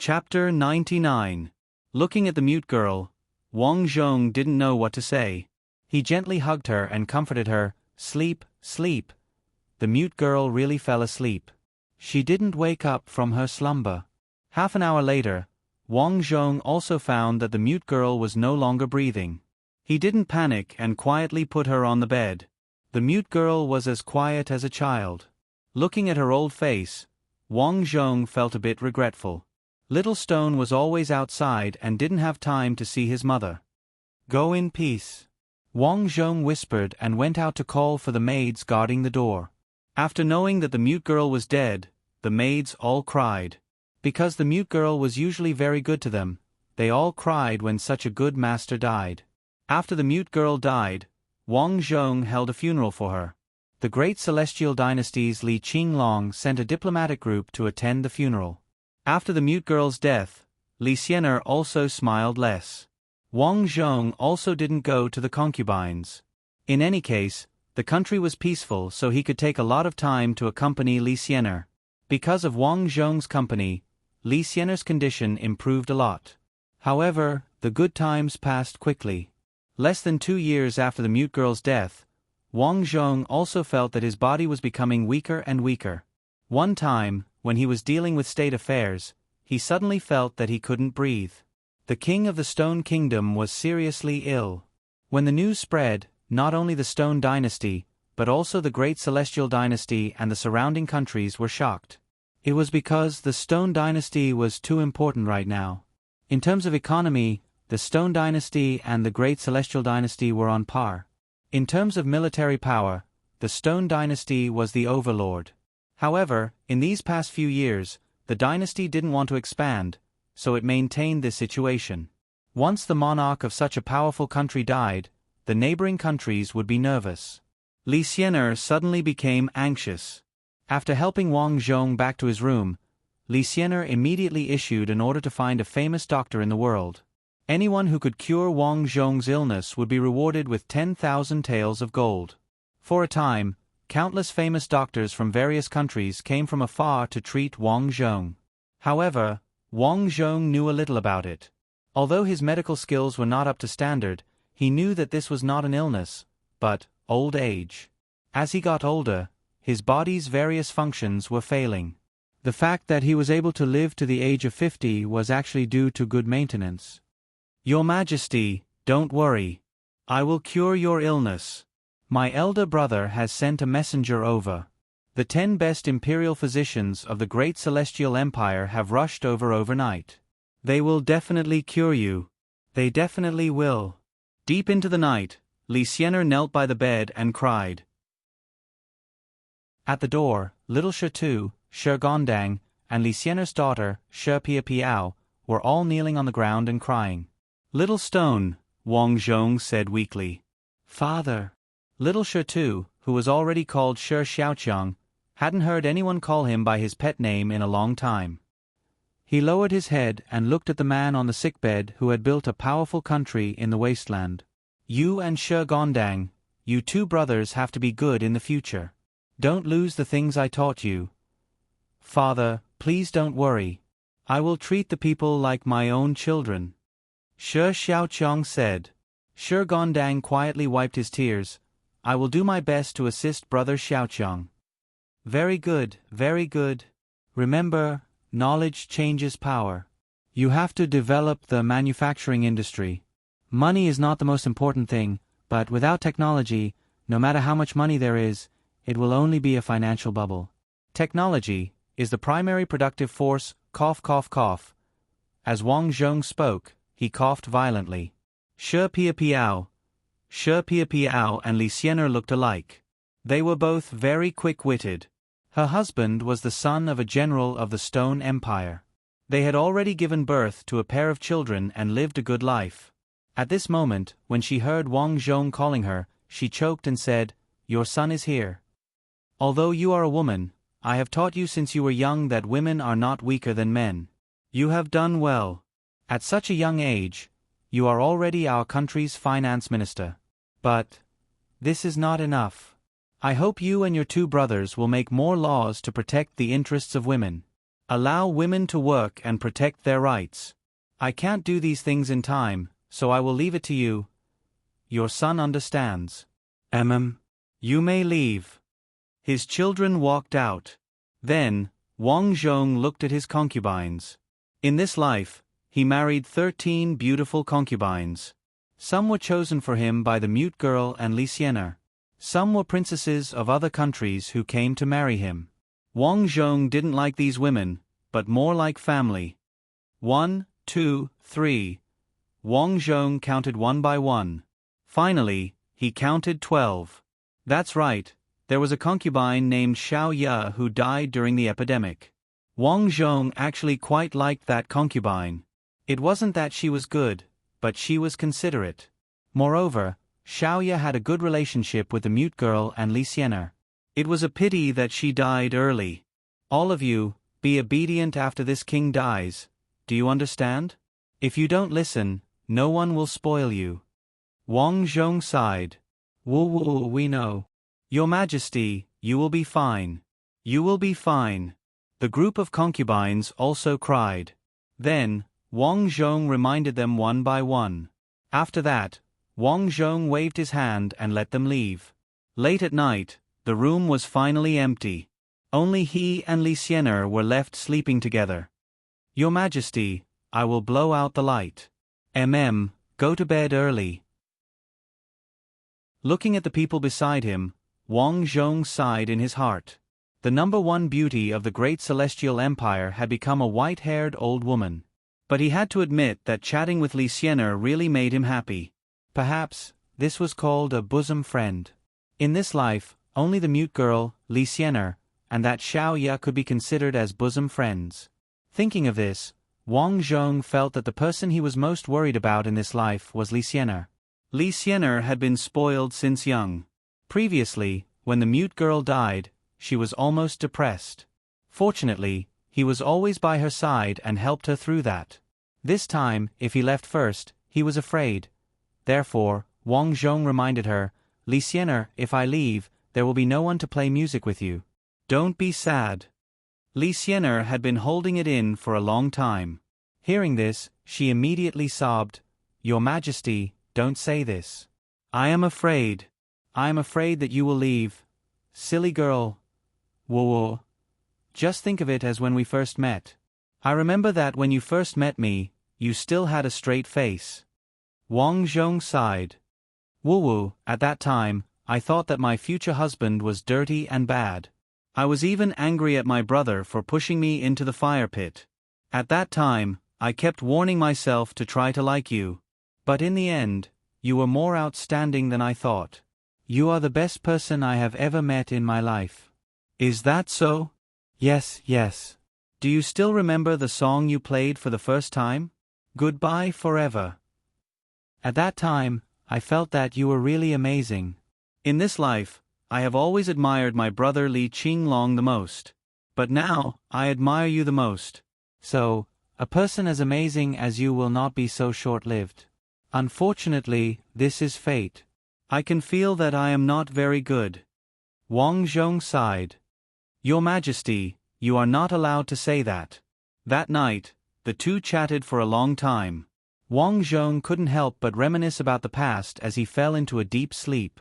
Chapter 99. Looking at the mute girl, Wang Zhong didn't know what to say. He gently hugged her and comforted her. Sleep, sleep. The mute girl really fell asleep. She didn't wake up from her slumber. Half an hour later, Wang Zhong also found that the mute girl was no longer breathing. He didn't panic and quietly put her on the bed. The mute girl was as quiet as a child. Looking at her old face, Wang Zhong felt a bit regretful. Little Stone was always outside and didn't have time to see his mother. Go in peace, Wang Zhong whispered and went out to call for the maids guarding the door. After knowing that the mute girl was dead, the maids all cried. Because the mute girl was usually very good to them, they all cried when such a good master died. After the mute girl died, Wang Zhong held a funeral for her. The great celestial dynasty's Li Qinglong sent a diplomatic group to attend the funeral. After the mute girl's death, Li Xianer also smiled less. Wang Zhong also didn't go to the concubines. In any case, the country was peaceful, so he could take a lot of time to accompany Li Xianer. Because of Wang Zhong's company, Li Xianer's condition improved a lot. However, the good times passed quickly. Less than 2 years after the mute girl's death, Wang Zhong also felt that his body was becoming weaker and weaker. One time, when he was dealing with state affairs, he suddenly felt that he couldn't breathe. The king of the Stone Kingdom was seriously ill. When the news spread, not only the Stone Dynasty, but also the Great Celestial Dynasty and the surrounding countries were shocked. It was because the Stone Dynasty was too important right now. In terms of economy, the Stone Dynasty and the Great Celestial Dynasty were on par. In terms of military power, the Stone Dynasty was the overlord. However, in these past few years, the dynasty didn't want to expand, so it maintained this situation. Once the monarch of such a powerful country died, the neighboring countries would be nervous. Li Xianer suddenly became anxious. After helping Wang Zhong back to his room, Li Xianer immediately issued an order to find a famous doctor in the world. Anyone who could cure Wang Zhong's illness would be rewarded with 10,000 taels of gold. For a time, countless famous doctors from various countries came from afar to treat Wang Zhong. However, Wang Zhong knew a little about it. Although his medical skills were not up to standard, he knew that this was not an illness, but old age. As he got older, his body's various functions were failing. The fact that he was able to live to the age of 50 was actually due to good maintenance. Your Majesty, don't worry. I will cure your illness. My elder brother has sent a messenger over. The 10 best imperial physicians of the Great Celestial Empire have rushed over overnight. They will definitely cure you. They definitely will. Deep into the night, Li Xianer knelt by the bed and cried. At the door, little Shi Tu, Shi Gondang, and Li Xianer's daughter, Shi Piao, were all kneeling on the ground and crying. Little Stone, Wang Zhong said weakly. Father. Little Shi Tu, who was already called Shi Xiaoqiang, hadn't heard anyone call him by his pet name in a long time. He lowered his head and looked at the man on the sickbed who had built a powerful country in the wasteland. You and Shi Gondang, you 2 brothers have to be good in the future. Don't lose the things I taught you. Father, please don't worry. I will treat the people like my own children. Shi Xiaoqiang said. Shi Gondang quietly wiped his tears. I will do my best to assist Brother Xiaoqiang. Very good, very good. Remember, knowledge changes power. You have to develop the manufacturing industry. Money is not the most important thing, but without technology, no matter how much money there is, it will only be a financial bubble. Technology is the primary productive force. Cough, cough, cough. As Wang Zhong spoke, he coughed violently. Shi Piao, and Li Xianer looked alike. They were both very quick-witted. Her husband was the son of a general of the Stone Empire. They had already given birth to a pair of children and lived a good life. At this moment, when she heard Wang Zhong calling her, she choked and said, Your son is here. Although you are a woman, I have taught you since you were young that women are not weaker than men. You have done well. At such a young age, you are already our country's finance minister. But this is not enough. I hope you and your 2 brothers will make more laws to protect the interests of women. Allow women to work and protect their rights. I can't do these things in time, so I will leave it to you. Your son understands. You may leave. His children walked out. Then, Wang Zhong looked at his concubines. In this life, he married 13 beautiful concubines. Some were chosen for him by the mute girl and Li Xianer. Some were princesses of other countries who came to marry him. Wang Zhong didn't like these women, but more like family. 1, 2, 3. Wang Zhong counted one by one. Finally, he counted 12. That's right, there was a concubine named Xiao Ye who died during the epidemic. Wang Zhong actually quite liked that concubine. It wasn't that she was good, but she was considerate. Moreover, Xiao Ye had a good relationship with the mute girl and Li Xianer. It was a pity that she died early. All of you, be obedient after this king dies. Do you understand? If you don't listen, no one will spoil you. Wang Zhong sighed. Woo, we know. Your Majesty, you will be fine. You will be fine. The group of concubines also cried. Then, Wang Zhong reminded them one by one. After that, Wang Zhong waved his hand and let them leave. Late at night, the room was finally empty. Only he and Li Xianer were left sleeping together. Your Majesty, I will blow out the light. Go to bed early. Looking at the people beside him, Wang Zhong sighed in his heart. The number one beauty of the great celestial empire had become a white-haired old woman. But he had to admit that chatting with Li Xianer really made him happy. Perhaps, this was called a bosom friend. In this life, only the mute girl, Li Xianer, and that Xiao Ye could be considered as bosom friends. Thinking of this, Wang Zhong felt that the person he was most worried about in this life was Li Xianer. Li Xianer had been spoiled since young. Previously, when the mute girl died, she was almost depressed. Fortunately, he was always by her side and helped her through that. This time, if he left first, he was afraid. Therefore, Wang Zhong reminded her, Li Xianer, if I leave, there will be no one to play music with you. Don't be sad. Li Xianer had been holding it in for a long time. Hearing this, she immediately sobbed, Your Majesty, don't say this. I am afraid. I am afraid that you will leave. Silly girl. Whoa. Just think of it as when we first met. I remember that when you first met me, you still had a straight face. Wang Zhong sighed. Woo, at that time, I thought that my future husband was dirty and bad. I was even angry at my brother for pushing me into the fire pit. At that time, I kept warning myself to try to like you. But in the end, you were more outstanding than I thought. You are the best person I have ever met in my life. Is that so? Yes. Do you still remember the song you played for the first time? Goodbye Forever. At that time, I felt that you were really amazing. In this life, I have always admired my brother Li Qinglong the most. But now, I admire you the most. So, a person as amazing as you will not be so short-lived. Unfortunately, this is fate. I can feel that I am not very good. Wang Zhong sighed. Your Majesty, you are not allowed to say that. That night, the two chatted for a long time. Wang Zhong couldn't help but reminisce about the past as he fell into a deep sleep.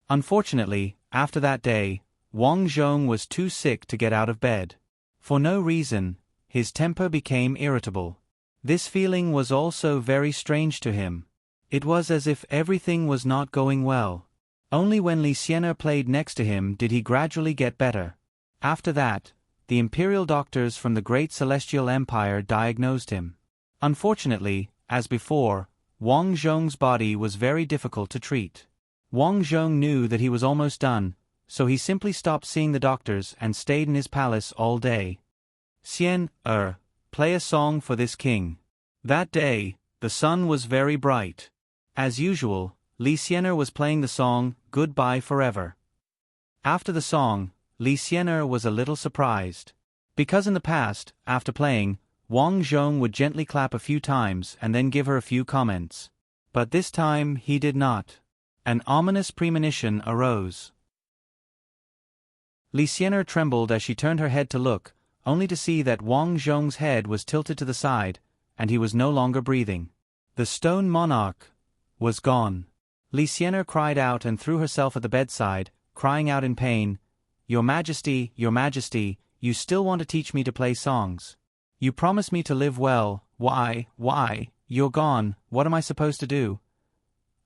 Unfortunately, after that day, Wang Zhong was too sick to get out of bed. For no reason, his temper became irritable. This feeling was also very strange to him. It was as if everything was not going well. Only when Li Xianer played next to him did he gradually get better. After that, the imperial doctors from the great celestial empire diagnosed him. Unfortunately, as before, Wang Zhong's body was very difficult to treat. Wang Zhong knew that he was almost done, so he simply stopped seeing the doctors and stayed in his palace all day. Xian, play a song for this king. That day, the sun was very bright. As usual, Li Xianer was playing the song, Goodbye Forever. After the song, Li Xianer was a little surprised. Because in the past, after playing, Wang Zhong would gently clap a few times and then give her a few comments. But this time he did not. An ominous premonition arose. Li Xianer trembled as she turned her head to look, only to see that Wang Zhong's head was tilted to the side, and he was no longer breathing. The stone monarch was gone. Li Xianer cried out and threw herself at the bedside, crying out in pain, Your Majesty, you still want to teach me to play songs. You promised me to live well, why, you're gone, what am I supposed to do?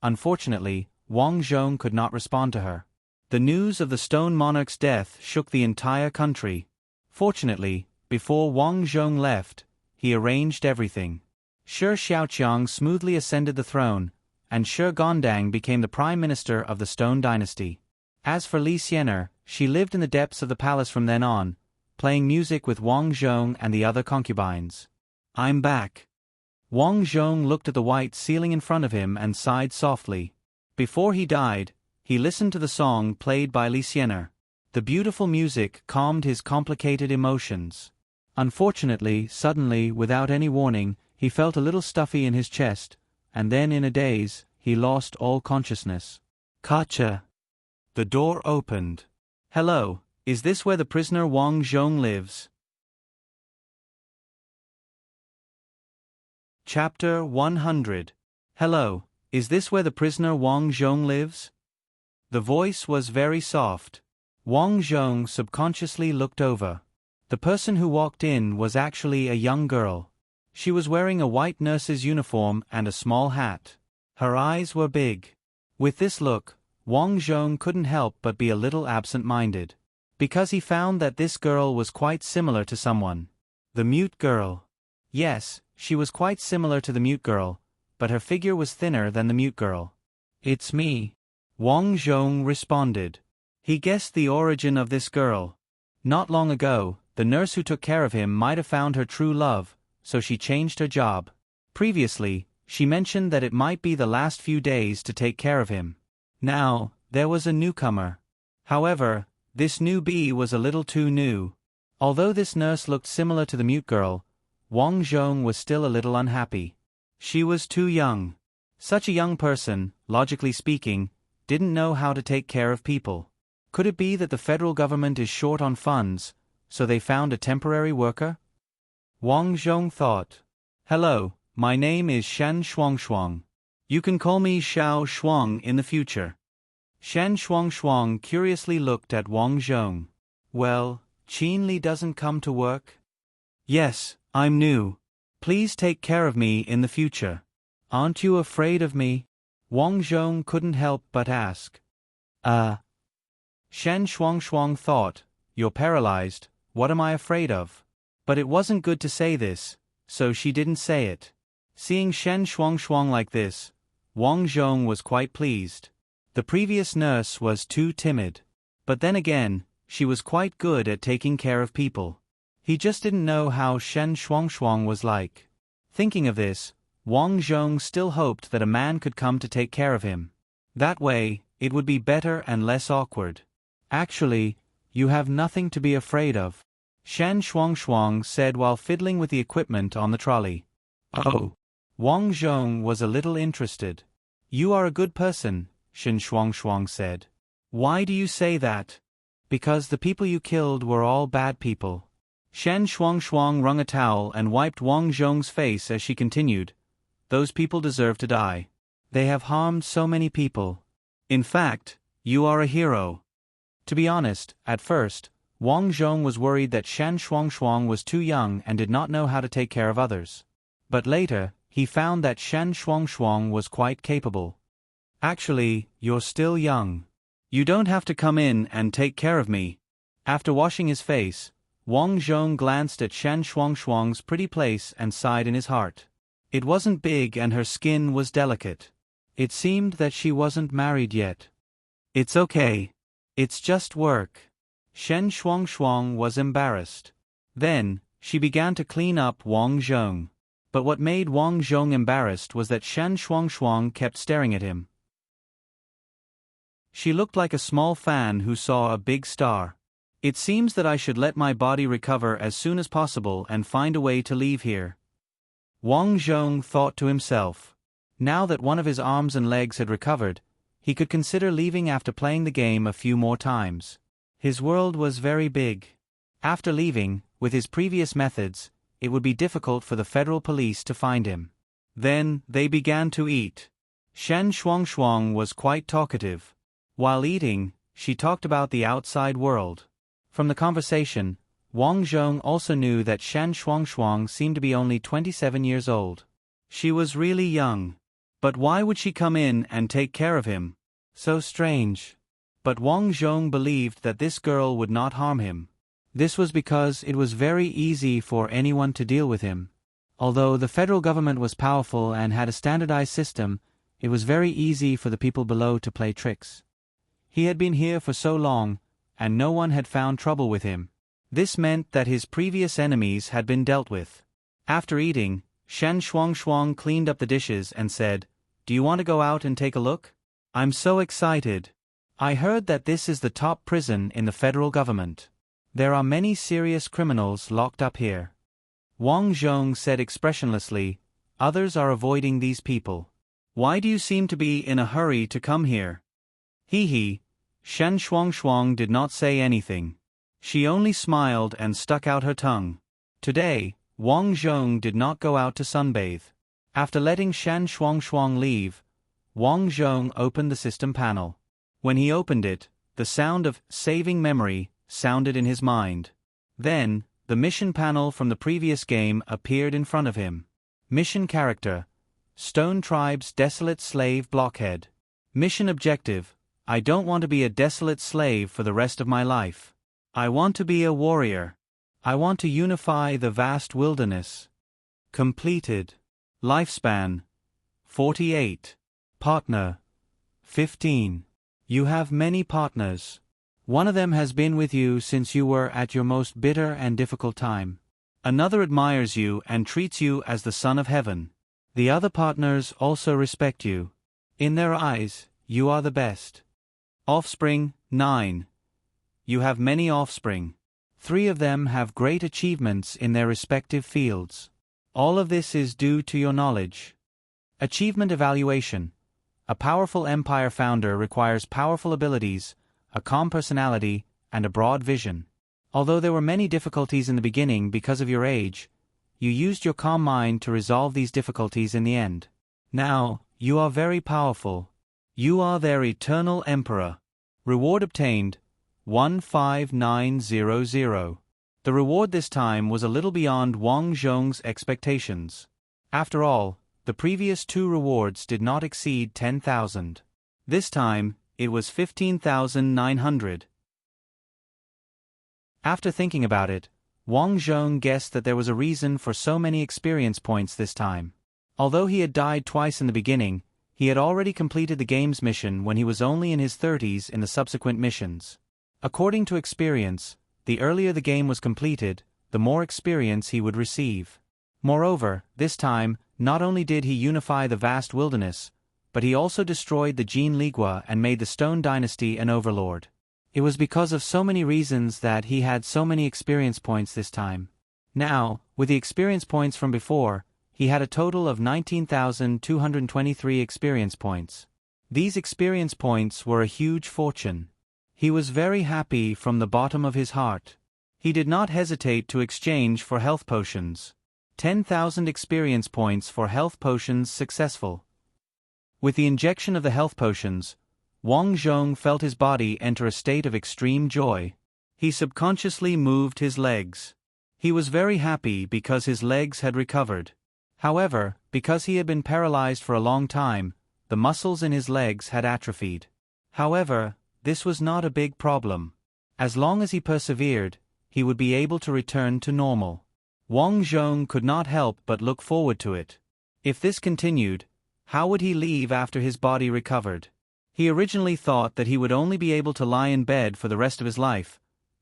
Unfortunately, Wang Zhong could not respond to her. The news of the stone monarch's death shook the entire country. Fortunately, before Wang Zhong left, he arranged everything. Shi Xiaoqiang smoothly ascended the throne, and Shi Gondang became the prime minister of the Stone Dynasty. As for Li Xianer, she lived in the depths of the palace from then on, playing music with Wang Zhong and the other concubines. I'm back. Wang Zhong looked at the white ceiling in front of him and sighed softly. Before he died, he listened to the song played by Li Xianer. The beautiful music calmed his complicated emotions. Unfortunately, suddenly, without any warning, he felt a little stuffy in his chest, and then in a daze, he lost all consciousness. Kacha. The door opened. Hello, is this where the prisoner Wang Zhong lives? Chapter 100. Hello, is this where the prisoner Wang Zhong lives? The voice was very soft. Wang Zhong subconsciously looked over. The person who walked in was actually a young girl. She was wearing a white nurse's uniform and a small hat. Her eyes were big. With this look, Wang Zhong couldn't help but be a little absent-minded, because he found that this girl was quite similar to someone. The mute girl. Yes, she was quite similar to the mute girl, but her figure was thinner than the mute girl. It's me, Wang Zhong responded. He guessed the origin of this girl. Not long ago, the nurse who took care of him might have found her true love, so she changed her job. Previously, she mentioned that it might be the last few days to take care of him. Now, there was a newcomer. However, this newbie was a little too new. Although this nurse looked similar to the mute girl, Wang Zhong was still a little unhappy. She was too young. Such a young person, logically speaking, didn't know how to take care of people. Could it be that the federal government is short on funds, so they found a temporary worker? Wang Zhong thought. Hello, my name is Shan Shuangshuang. You can call me Xiao Shuang in the future. Shan Shuangshuang curiously looked at Wang Zhong. Well, Qin Li doesn't come to work? Yes, I'm new. Please take care of me in the future. Aren't you afraid of me? Wang Zhong couldn't help but ask. Shan Shuangshuang thought, You're paralyzed, what am I afraid of? But it wasn't good to say this, so she didn't say it. Seeing Shan Shuangshuang like this, Wang Zhong was quite pleased. The previous nurse was too timid. But then again, she was quite good at taking care of people. He just didn't know how Shan Shuangshuang was like. Thinking of this, Wang Zhong still hoped that a man could come to take care of him. That way, it would be better and less awkward. Actually, you have nothing to be afraid of, Shan Shuangshuang said while fiddling with the equipment on the trolley. Oh. Wang Zhong was a little interested. You are a good person, Shan Shuangshuang said. Why do you say that? Because the people you killed were all bad people. Shan Shuangshuang wrung a towel and wiped Wang Zhong's face as she continued. Those people deserve to die. They have harmed so many people. In fact, you are a hero. To be honest, at first, Wang Zhong was worried that Shan Shuangshuang was too young and did not know how to take care of others. But later, he found that Shan Shuangshuang was quite capable. Actually, you're still young. You don't have to come in and take care of me. After washing his face, Wang Zhong glanced at Shan Shuangshuang's pretty place and sighed in his heart. It wasn't big and her skin was delicate. It seemed that she wasn't married yet. It's okay. It's just work. Shan Shuangshuang was embarrassed. Then, she began to clean up Wang Zhong. But what made Wang Zhong embarrassed was that Shan Shuangshuang kept staring at him. She looked like a small fan who saw a big star. It seems that I should let my body recover as soon as possible and find a way to leave here. Wang Zhong thought to himself. Now that one of his arms and legs had recovered, he could consider leaving after playing the game a few more times. His world was very big. After leaving, with his previous methods, it would be difficult for the federal police to find him. Then, they began to eat. Shen Shuangshuang was quite talkative. While eating, she talked about the outside world. From the conversation, Wang Zhong also knew that Shen Shuangshuang seemed to be only 27 years old. She was really young. But why would she come in and take care of him? So strange. But Wang Zhong believed that this girl would not harm him. This was because it was very easy for anyone to deal with him. Although the federal government was powerful and had a standardized system, it was very easy for the people below to play tricks. He had been here for so long, and no one had found trouble with him. This meant that his previous enemies had been dealt with. After eating, Shen Shuangshuang cleaned up the dishes and said, "Do you want to go out and take a look? I'm so excited. I heard that this is the top prison in the federal government. There are many serious criminals locked up here." Wang Zhong said expressionlessly, "Others are avoiding these people. Why do you seem to be in a hurry to come here?" He. Shen Shuangshuang did not say anything. She only smiled and stuck out her tongue. Today, Wang Zhong did not go out to sunbathe. After letting Shen Shuangshuang leave, Wang Zhong opened the system panel. When he opened it, the sound of saving memory sounded in his mind. Then, the mission panel from the previous game appeared in front of him. Mission character: Stone Tribe's Desolate Slave Blockhead. Mission objective: I don't want to be a desolate slave for the rest of my life. I want to be a warrior. I want to unify the vast wilderness. Completed. Lifespan: 48. Partner: 15. You have many partners. One of them has been with you since you were at your most bitter and difficult time. Another admires you and treats you as the son of heaven. The other partners also respect you. In their eyes, you are the best. Offspring: 9. You have many offspring. 3 of them have great achievements in their respective fields. All of this is due to your knowledge. Achievement evaluation: A powerful empire founder requires powerful abilities, a calm personality, and a broad vision. Although there were many difficulties in the beginning because of your age, you used your calm mind to resolve these difficulties in the end. Now, you are very powerful. You are their eternal emperor. Reward obtained: 15900. The reward this time was a little beyond Wang Zhong's expectations. After all, the previous 2 rewards did not exceed 10,000. This time, it was 15,900. After thinking about it, Wang Zhong guessed that there was a reason for so many experience points this time. Although he had died twice in the beginning, he had already completed the game's mission when he was only in his 30s in the subsequent missions. According to experience, the earlier the game was completed, the more experience he would receive. Moreover, this time, not only did he unify the vast wilderness, but he also destroyed the Jin Ligua and made the Stone Dynasty an overlord. It was because of so many reasons that he had so many experience points this time. Now, with the experience points from before, he had a total of 19,223 experience points. These experience points were a huge fortune. He was very happy from the bottom of his heart. He did not hesitate to exchange for health potions. 10,000 experience points for health potions successful. With the injection of the health potions, Wang Zhong felt his body enter a state of extreme joy. He subconsciously moved his legs. He was very happy because his legs had recovered. However, because he had been paralyzed for a long time, the muscles in his legs had atrophied. However, this was not a big problem. As long as he persevered, he would be able to return to normal. Wang Zhong could not help but look forward to it. If this continued, how would he leave after his body recovered? He originally thought that he would only be able to lie in bed for the rest of his life,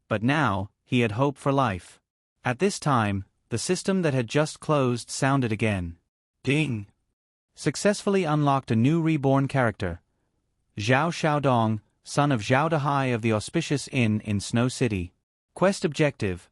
but now, he had hope for life. At this time, the system that had just closed sounded again. Ding! Successfully unlocked a new reborn character. Zhao Xiaodong, son of Zhao Dehai of the auspicious inn in Snow City. Quest objective: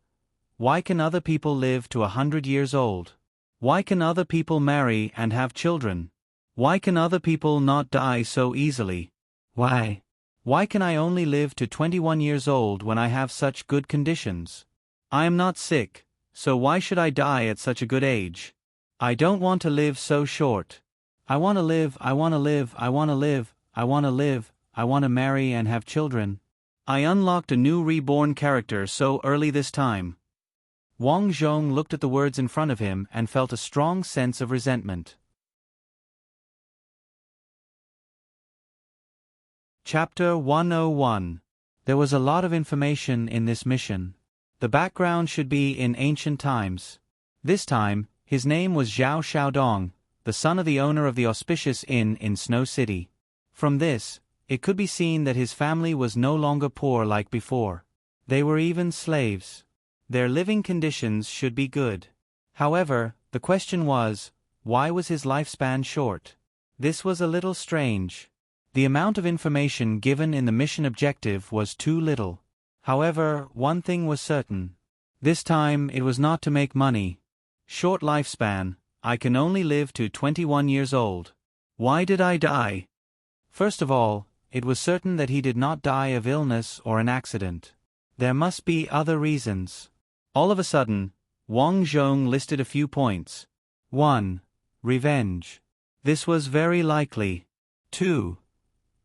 Why can other people live to 100 years old? Why can other people marry and have children? Why can other people not die so easily? Why? Why can I only live to 21 years old when I have such good conditions? I am not sick, so why should I die at such a good age? I don't want to live so short. I want to live, I want to live, I want to live, I want to live, I want to marry and have children. I unlocked a new reborn character so early this time. Wang Zhong looked at the words in front of him and felt a strong sense of resentment. Chapter 101. There was a lot of information in this mission. The background should be in ancient times. This time, his name was Zhao Xiaodong, the son of the owner of the auspicious inn in Snow City. From this, it could be seen that his family was no longer poor like before. They were even slaves. Their living conditions should be good. However, the question was, why was his lifespan short? This was a little strange. The amount of information given in the mission objective was too little. However, one thing was certain. This time it was not to make money. Short lifespan, I can only live to 21 years old. Why did I die? First of all, it was certain that he did not die of illness or an accident. There must be other reasons. All of a sudden, Wang Zhong listed a few points. 1. Revenge. This was very likely. 2.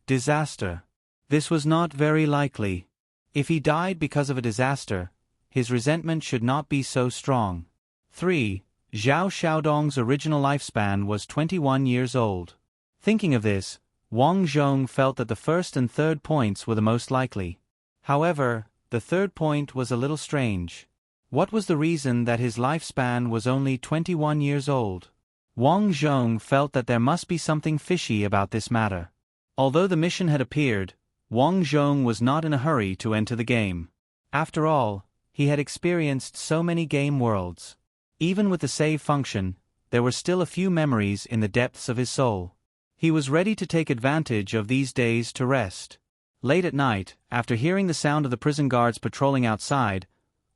Disaster. This was not very likely. If he died because of a disaster, his resentment should not be so strong. 3. Zhao Xiaodong's original lifespan was 21 years old. Thinking of this, Wang Zhong felt that the first and third points were the most likely. However, the third point was a little strange. What was the reason that his lifespan was only 21 years old? Wang Zhong felt that there must be something fishy about this matter. Although the mission had appeared, Wang Zhong was not in a hurry to enter the game. After all, he had experienced so many game worlds. Even with the save function, there were still a few memories in the depths of his soul. He was ready to take advantage of these days to rest. Late at night, after hearing the sound of the prison guards patrolling outside,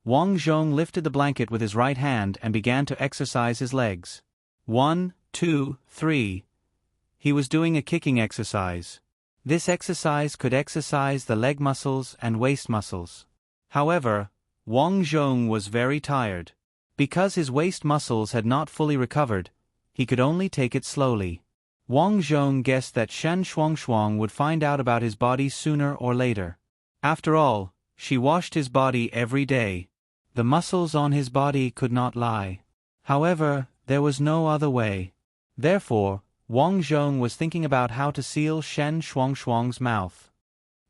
Wang Zhong lifted the blanket with his right hand and began to exercise his legs. 1, 2, 3. He was doing a kicking exercise. This exercise could exercise the leg muscles and waist muscles. However, Wang Zhong was very tired. Because his waist muscles had not fully recovered, he could only take it slowly. Wang Zhong guessed that Shen Shuangshuang would find out about his body sooner or later. After all, she washed his body every day. The muscles on his body could not lie. However, there was no other way. Therefore, Wang Zhong was thinking about how to seal Shen Shuangshuang's mouth.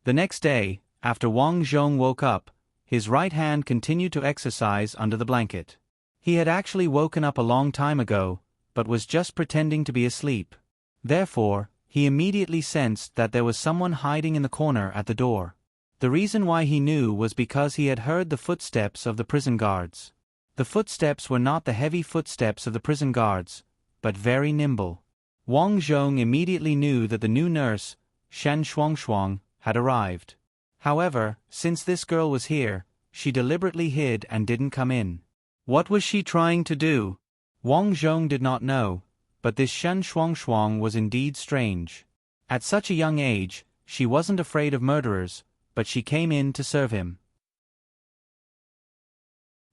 The next day, after Wang Zhong woke up, his right hand continued to exercise under the blanket. He had actually woken up a long time ago, but was just pretending to be asleep. Therefore, he immediately sensed that there was someone hiding in the corner at the door. The reason why he knew was because he had heard the footsteps of the prison guards. The footsteps were not the heavy footsteps of the prison guards, but very nimble. Wang Zhong immediately knew that the new nurse, Shen Shuangshuang, had arrived. However, since this girl was here, she deliberately hid and didn't come in. What was she trying to do? Wang Zhong did not know, but this Shen Shuangshuang was indeed strange. At such a young age, she wasn't afraid of murderers, but she came in to serve him.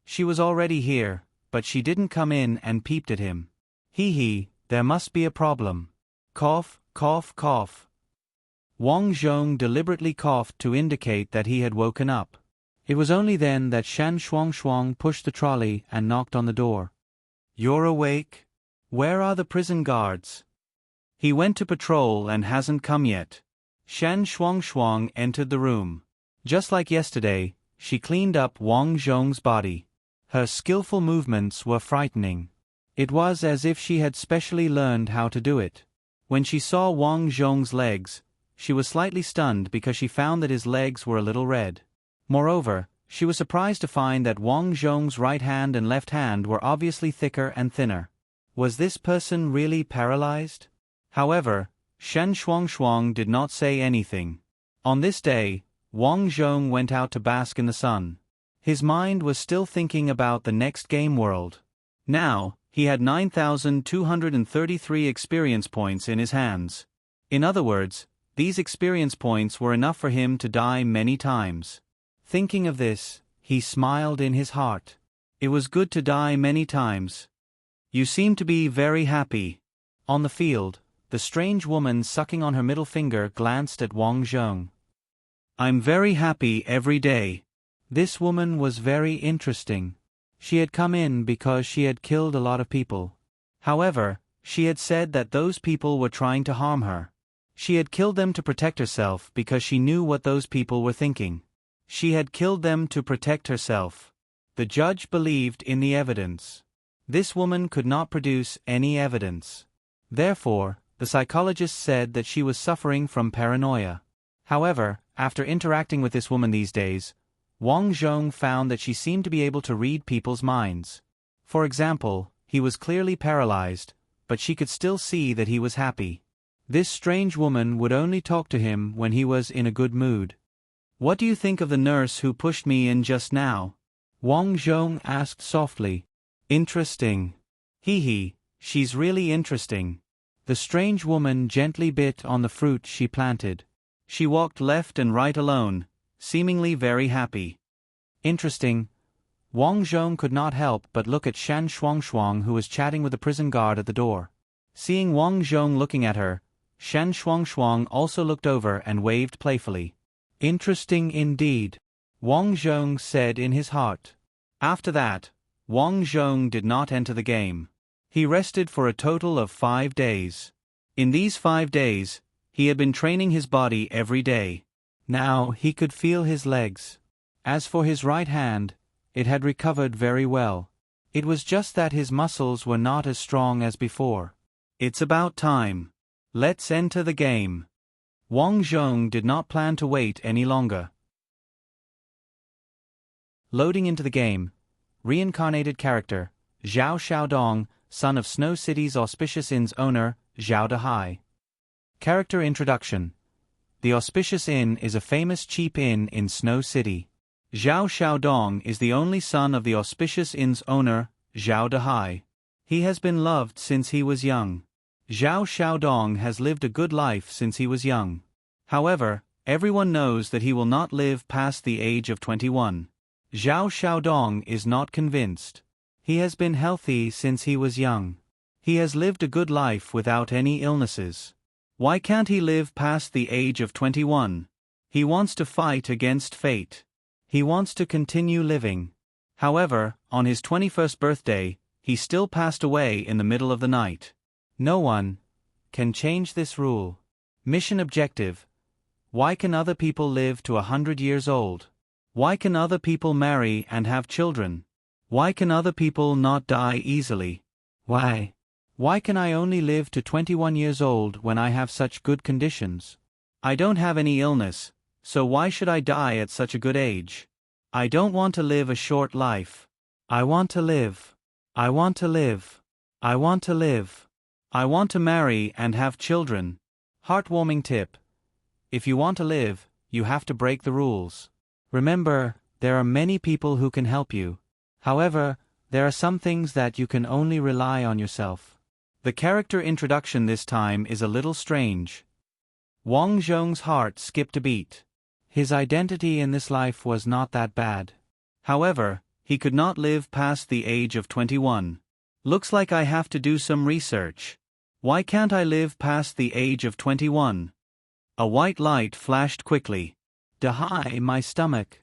She was already here, but she didn't come in and peeped at him. There must be a problem. Cough, cough, cough. Wang Zhong deliberately coughed to indicate that he had woken up. It was only then that Shen Shuangshuang pushed the trolley and knocked on the door. You're awake? Where are the prison guards? He went to patrol and hasn't come yet. Shen Shuangshuang entered the room. Just like yesterday, she cleaned up Wang Zhong's body. Her skillful movements were frightening. It was as if she had specially learned how to do it. When she saw Wang Zhong's legs, she was slightly stunned because she found that his legs were a little red. Moreover, she was surprised to find that Wang Zhong's right hand and left hand were obviously thicker and thinner. Was this person really paralyzed? However, Shen Shuangshuang did not say anything. On this day, Wang Zhong went out to bask in the sun. His mind was still thinking about the next game world. Now, he had 9,233 experience points in his hands. In other words, these experience points were enough for him to die many times. Thinking of this, He smiled in his heart. It was good to die many times. You seem to be very happy. On the field, the strange woman sucking on her middle finger glanced at Wang Zhong. I'm very happy every day. This woman was very interesting. She had come in because she had killed a lot of people. However, she had said that those people were trying to harm her. She had killed them to protect herself because she knew what those people were thinking. She had killed them to protect herself. The judge believed in the evidence. This woman could not produce any evidence. Therefore, the psychologist said that she was suffering from paranoia. However, after interacting with this woman these days, Wang Zhong found that she seemed to be able to read people's minds. For example, he was clearly paralyzed, but she could still see that he was happy. This strange woman would only talk to him when he was in a good mood. What do you think of the nurse who pushed me in just now? Wang Zhong asked softly. Interesting. Hee, she's really interesting. The strange woman gently bit on the fruit she planted. She walked left and right alone, seemingly very happy. Interesting. Wang Zhong could not help but look at Shan Shuangshuang, who was chatting with the prison guard at the door. Seeing Wang Zhong looking at her, Shan Shuangshuang also looked over and waved playfully. Interesting indeed, Wang Zhong said in his heart. After that, Wang Zhong did not enter the game. He rested for a total of 5 days. In these 5 days, he had been training his body every day. Now he could feel his legs. As for his right hand, it had recovered very well. It was just that his muscles were not as strong as before. It's about time. Let's enter the game. Wang Zhong did not plan to wait any longer. Loading into the game. Reincarnated character, Zhao Xiaodong, son of Snow City's Auspicious Inn's owner, Zhao Dehai. Character introduction. The Auspicious Inn is a famous cheap inn in Snow City. Zhao Xiaodong is the only son of the Auspicious Inn's owner, Zhao Dehai. He has been loved since he was young. Zhao Xiaodong has lived a good life since he was young. However, everyone knows that he will not live past the age of 21. Zhao Xiaodong is not convinced. He has been healthy since he was young. He has lived a good life without any illnesses. Why can't he live past the age of 21? He wants to fight against fate. He wants to continue living. However, on his 21st birthday, he still passed away in the middle of the night. No one can change this rule. Mission objective. Why can other people live to 100 years old? Why can other people marry and have children? Why can other people not die easily? Why? Why can I only live to 21 years old when I have such good conditions? I don't have any illness, so why should I die at such a good age? I don't want to live a short life. I want to live. I want to live. I want to live. I want to marry and have children. Heartwarming tip. If you want to live, you have to break the rules. Remember, there are many people who can help you. However, there are some things that you can only rely on yourself. The character introduction this time is a little strange. Wang Zhong's heart skipped a beat. His identity in this life was not that bad. However, he could not live past the age of 21. Looks like I have to do some research. Why can't I live past the age of 21? A white light flashed quickly. Dehai, my stomach.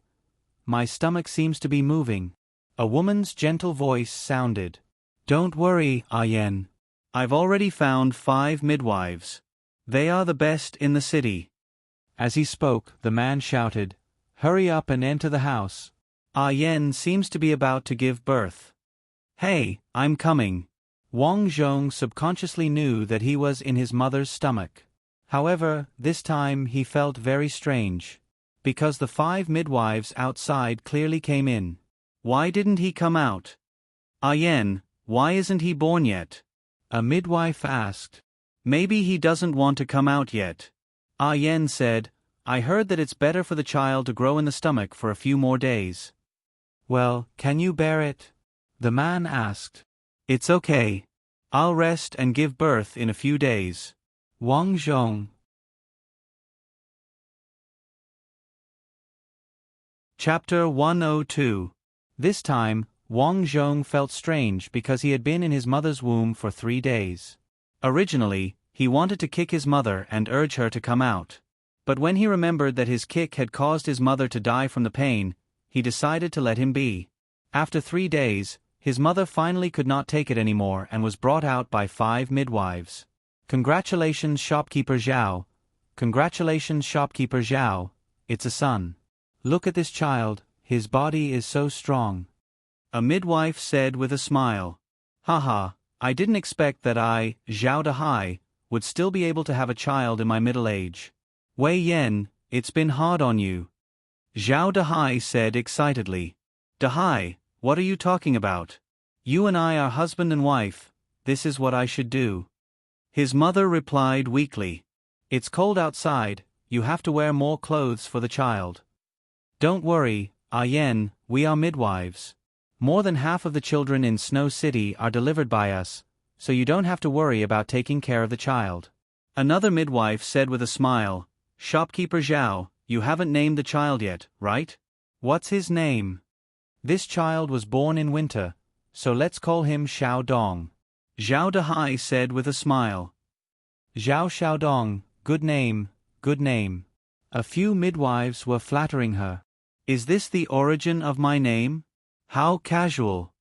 My stomach seems to be moving. A woman's gentle voice sounded. Don't worry, Ayen. I've already found 5 midwives. They are the best in the city. As he spoke, the man shouted, Hurry up and enter the house. Ayen seems to be about to give birth. Hey, I'm coming. Wang Zhong subconsciously knew that he was in his mother's stomach. However, this time he felt very strange. Because the 5 midwives outside clearly came in. Why didn't he come out? Ayen, why isn't he born yet? A midwife asked. Maybe he doesn't want to come out yet. Ayen said, I heard that it's better for the child to grow in the stomach for a few more days. Well, can you bear it? The man asked. It's okay. I'll rest and give birth in a few days. Wang Zhong. Chapter 102. This time, Wang Zhong felt strange because he had been in his mother's womb for 3 days. Originally, he wanted to kick his mother and urge her to come out. But when he remembered that his kick had caused his mother to die from the pain, he decided to let him be. After 3 days, his mother finally could not take it anymore and was brought out by 5 midwives. Congratulations, shopkeeper Zhao. Congratulations, shopkeeper Zhao. It's a son. Look at this child, his body is so strong. A midwife said with a smile. Haha, I didn't expect that I, Zhao Dahai, would still be able to have a child in my middle age. Wei Yan, it's been hard on you. Zhao Dahai said excitedly. Dahai, what are you talking about? You and I are husband and wife, this is what I should do. His mother replied weakly. It's cold outside, you have to wear more clothes for the child. Don't worry, Yan, we are midwives. More than half of the children in Snow City are delivered by us, so you don't have to worry about taking care of the child. Another midwife said with a smile, Shopkeeper Zhao, you haven't named the child yet, right? What's his name? This child was born in winter, so let's call him Xiao Dong. Zhao Dahai said with a smile. Zhao Xiaodong, good name, good name. A few midwives were flattering her. Is this the origin of my name? How casual.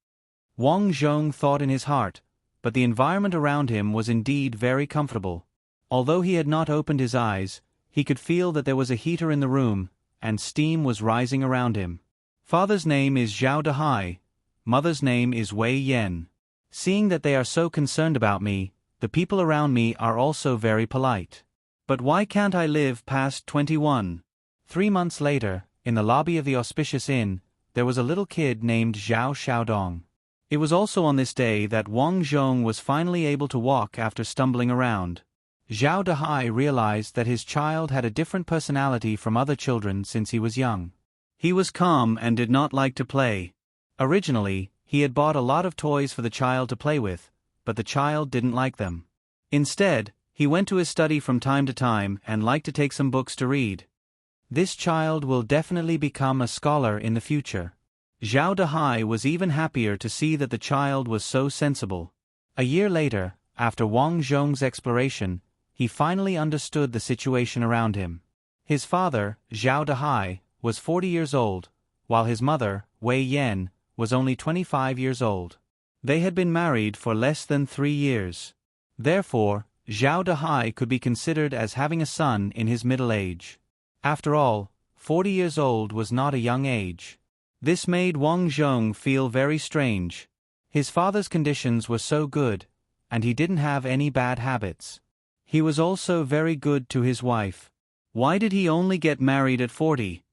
Wang Zhong thought in his heart, but the environment around him was indeed very comfortable. Although he had not opened his eyes, he could feel that there was a heater in the room, and steam was rising around him. Father's name is Zhao Dahai, mother's name is Wei Yan. Seeing that they are so concerned about me, the people around me are also very polite. But why can't I live past 21? 3 months later, in the lobby of the auspicious inn, there was a little kid named Zhao Xiaodong. It was also on this day that Wang Zhong was finally able to walk after stumbling around. Zhao Dahai realized that his child had a different personality from other children since he was young. He was calm and did not like to play. Originally, he had bought a lot of toys for the child to play with, but the child didn't like them. Instead, he went to his study from time to time and liked to take some books to read. This child will definitely become a scholar in the future. Zhao Dahai was even happier to see that the child was so sensible. A year later, after Wang Zhong's exploration, he finally understood the situation around him. His father, Zhao Dahai, was 40 years old, while his mother, Wei Yan, was only 25 years old. They had been married for less than 3 years. Therefore, Zhao Dahai could be considered as having a son in his middle age. After all, 40 years old was not a young age. This made Wang Zhong feel very strange. His father's conditions were so good, and he didn't have any bad habits. He was also very good to his wife. Why did he only get married at 40?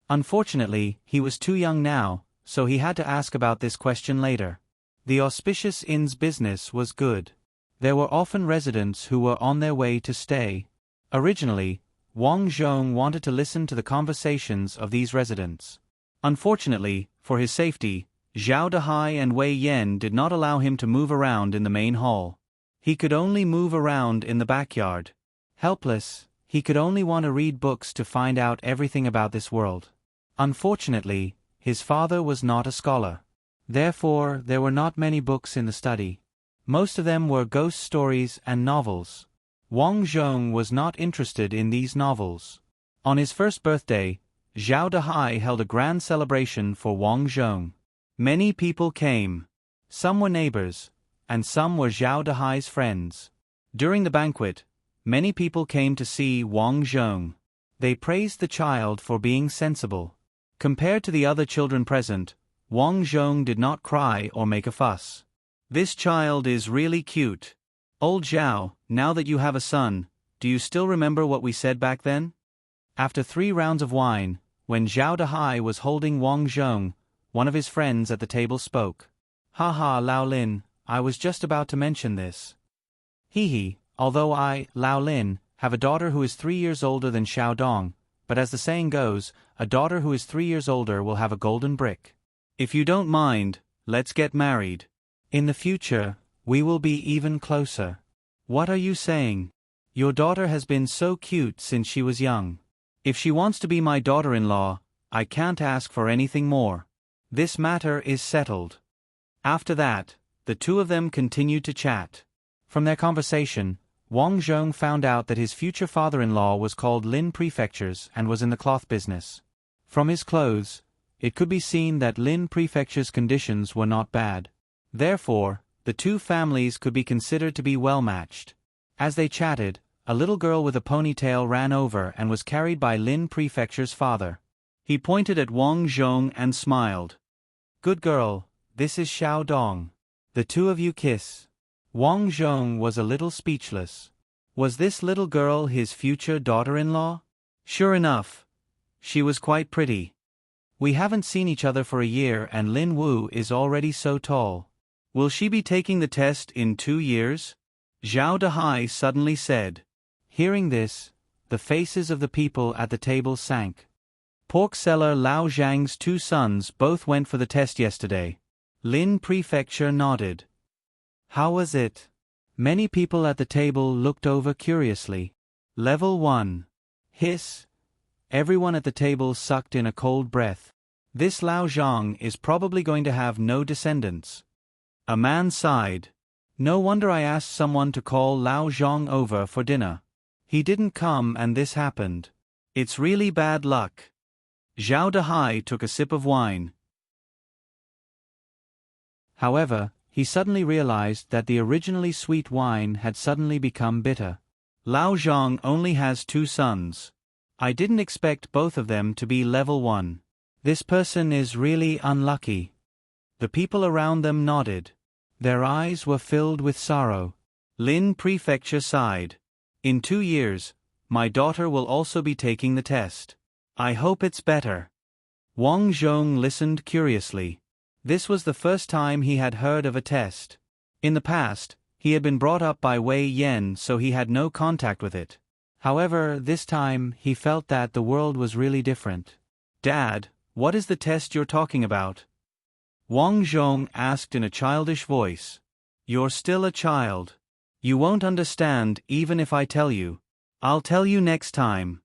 Unfortunately, he was too young now, so he had to ask about this question later. The auspicious inn's business was good. There were often residents who were on their way to stay. Originally, Wang Zhong wanted to listen to the conversations of these residents. Unfortunately, for his safety, Zhao Dahai and Wei Yan did not allow him to move around in the main hall. He could only move around in the backyard. Helpless, he could only want to read books to find out everything about this world. Unfortunately, his father was not a scholar. Therefore, there were not many books in the study. Most of them were ghost stories and novels. Wang Zhong was not interested in these novels. On his first birthday, Zhao Dahai held a grand celebration for Wang Zhong. Many people came. Some were neighbors, and some were Zhao Dahai's friends. During the banquet, many people came to see Wang Zhong. They praised the child for being sensible. Compared to the other children present, Wang Zhong did not cry or make a fuss. This child is really cute. Old Zhao, now that you have a son, do you still remember what we said back then? After 3 rounds of wine, when Zhao Dahai was holding Wang Zhong, one of his friends at the table spoke. Haha, Lao Lin, I was just about to mention this. Hee, although I, Lao Lin, have a daughter who is 3 years older than Xiao Dong, but as the saying goes, a daughter who is 3 years older will have a golden brick. If you don't mind, let's get married. In the future, we will be even closer. What are you saying? Your daughter has been so cute since she was young. If she wants to be my daughter-in-law, I can't ask for anything more. This matter is settled. After that, the two of them continued to chat. From their conversation, Wang Zhong found out that his future father-in-law was called Lin Prefectures and was in the cloth business. From his clothes, it could be seen that Lin Prefecture's conditions were not bad. Therefore, the two families could be considered to be well matched. As they chatted, a little girl with a ponytail ran over and was carried by Lin Prefecture's father. He pointed at Wang Zhong and smiled. "Good girl, this is Xiao Dong. The two of you kiss." Wang Zhong was a little speechless. Was this little girl his future daughter-in-law? Sure enough, she was quite pretty. We haven't seen each other for a year and Lin Wu is already so tall. Will she be taking the test in 2 years? Zhao Dehai suddenly said. Hearing this, the faces of the people at the table sank. Pork seller Lao Zhang's 2 sons both went for the test yesterday. Lin Prefecture nodded. How was it? Many people at the table looked over curiously. Level 1. Hiss. Everyone at the table sucked in a cold breath. This Lao Zhang is probably going to have no descendants. A man sighed. No wonder I asked someone to call Lao Zhang over for dinner. He didn't come and this happened. It's really bad luck. Zhao Dehai took a sip of wine. However, he suddenly realized that the originally sweet wine had suddenly become bitter. Lao Zhang only has 2 sons. I didn't expect both of them to be level 1. This person is really unlucky. The people around them nodded. Their eyes were filled with sorrow. Lin Prefecture sighed. In 2 years, my daughter will also be taking the test. I hope it's better. Wang Zhong listened curiously. This was the first time he had heard of a test. In the past, he had been brought up by Wei Yan, so he had no contact with it. However, this time he felt that the world was really different. Dad, what is the test you're talking about? Wang Zhong asked in a childish voice. You're still a child. You won't understand even if I tell you. I'll tell you next time.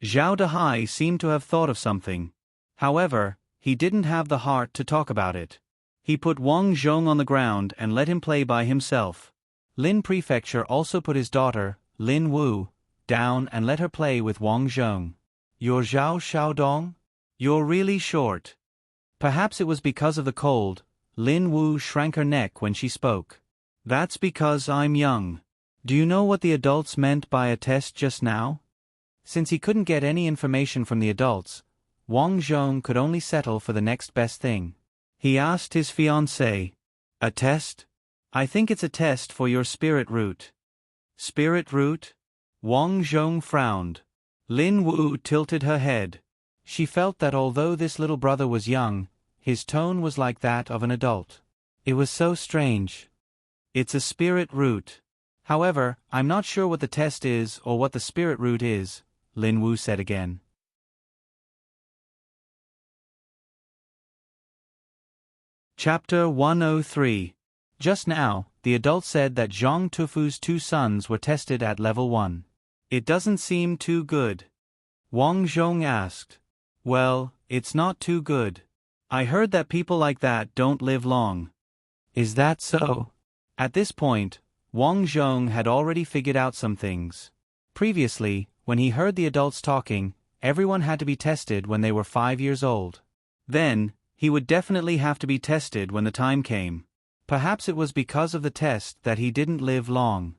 Zhao Dehai seemed to have thought of something. However, he didn't have the heart to talk about it. He put Wang Zhong on the ground and let him play by himself. Lin Prefecture also put his daughter, Lin Wu, down and let her play with Wang Zhong. You're Zhao Xiaodong? You're really short. Perhaps it was because of the cold. Lin Wu shrank her neck when she spoke. That's because I'm young. Do you know what the adults meant by a test just now? Since he couldn't get any information from the adults, Wang Zhong could only settle for the next best thing. He asked his fiancée, a test? I think it's a test for your spirit root. Spirit root? Wang Zhong frowned. Lin Wu tilted her head. She felt that although this little brother was young, his tone was like that of an adult. It was so strange. It's a spirit root. However, I'm not sure what the test is or what the spirit root is, Lin Wu said again. Chapter 103. Just now, the adult said that Zhang Tufu's 2 sons were tested at level 1. It doesn't seem too good. Wang Zhong asked. Well, it's not too good. I heard that people like that don't live long. Is that so? At this point, Wang Zhong had already figured out some things. Previously, when he heard the adults talking, everyone had to be tested when they were 5 years old. Then, he would definitely have to be tested when the time came. Perhaps it was because of the test that he didn't live long.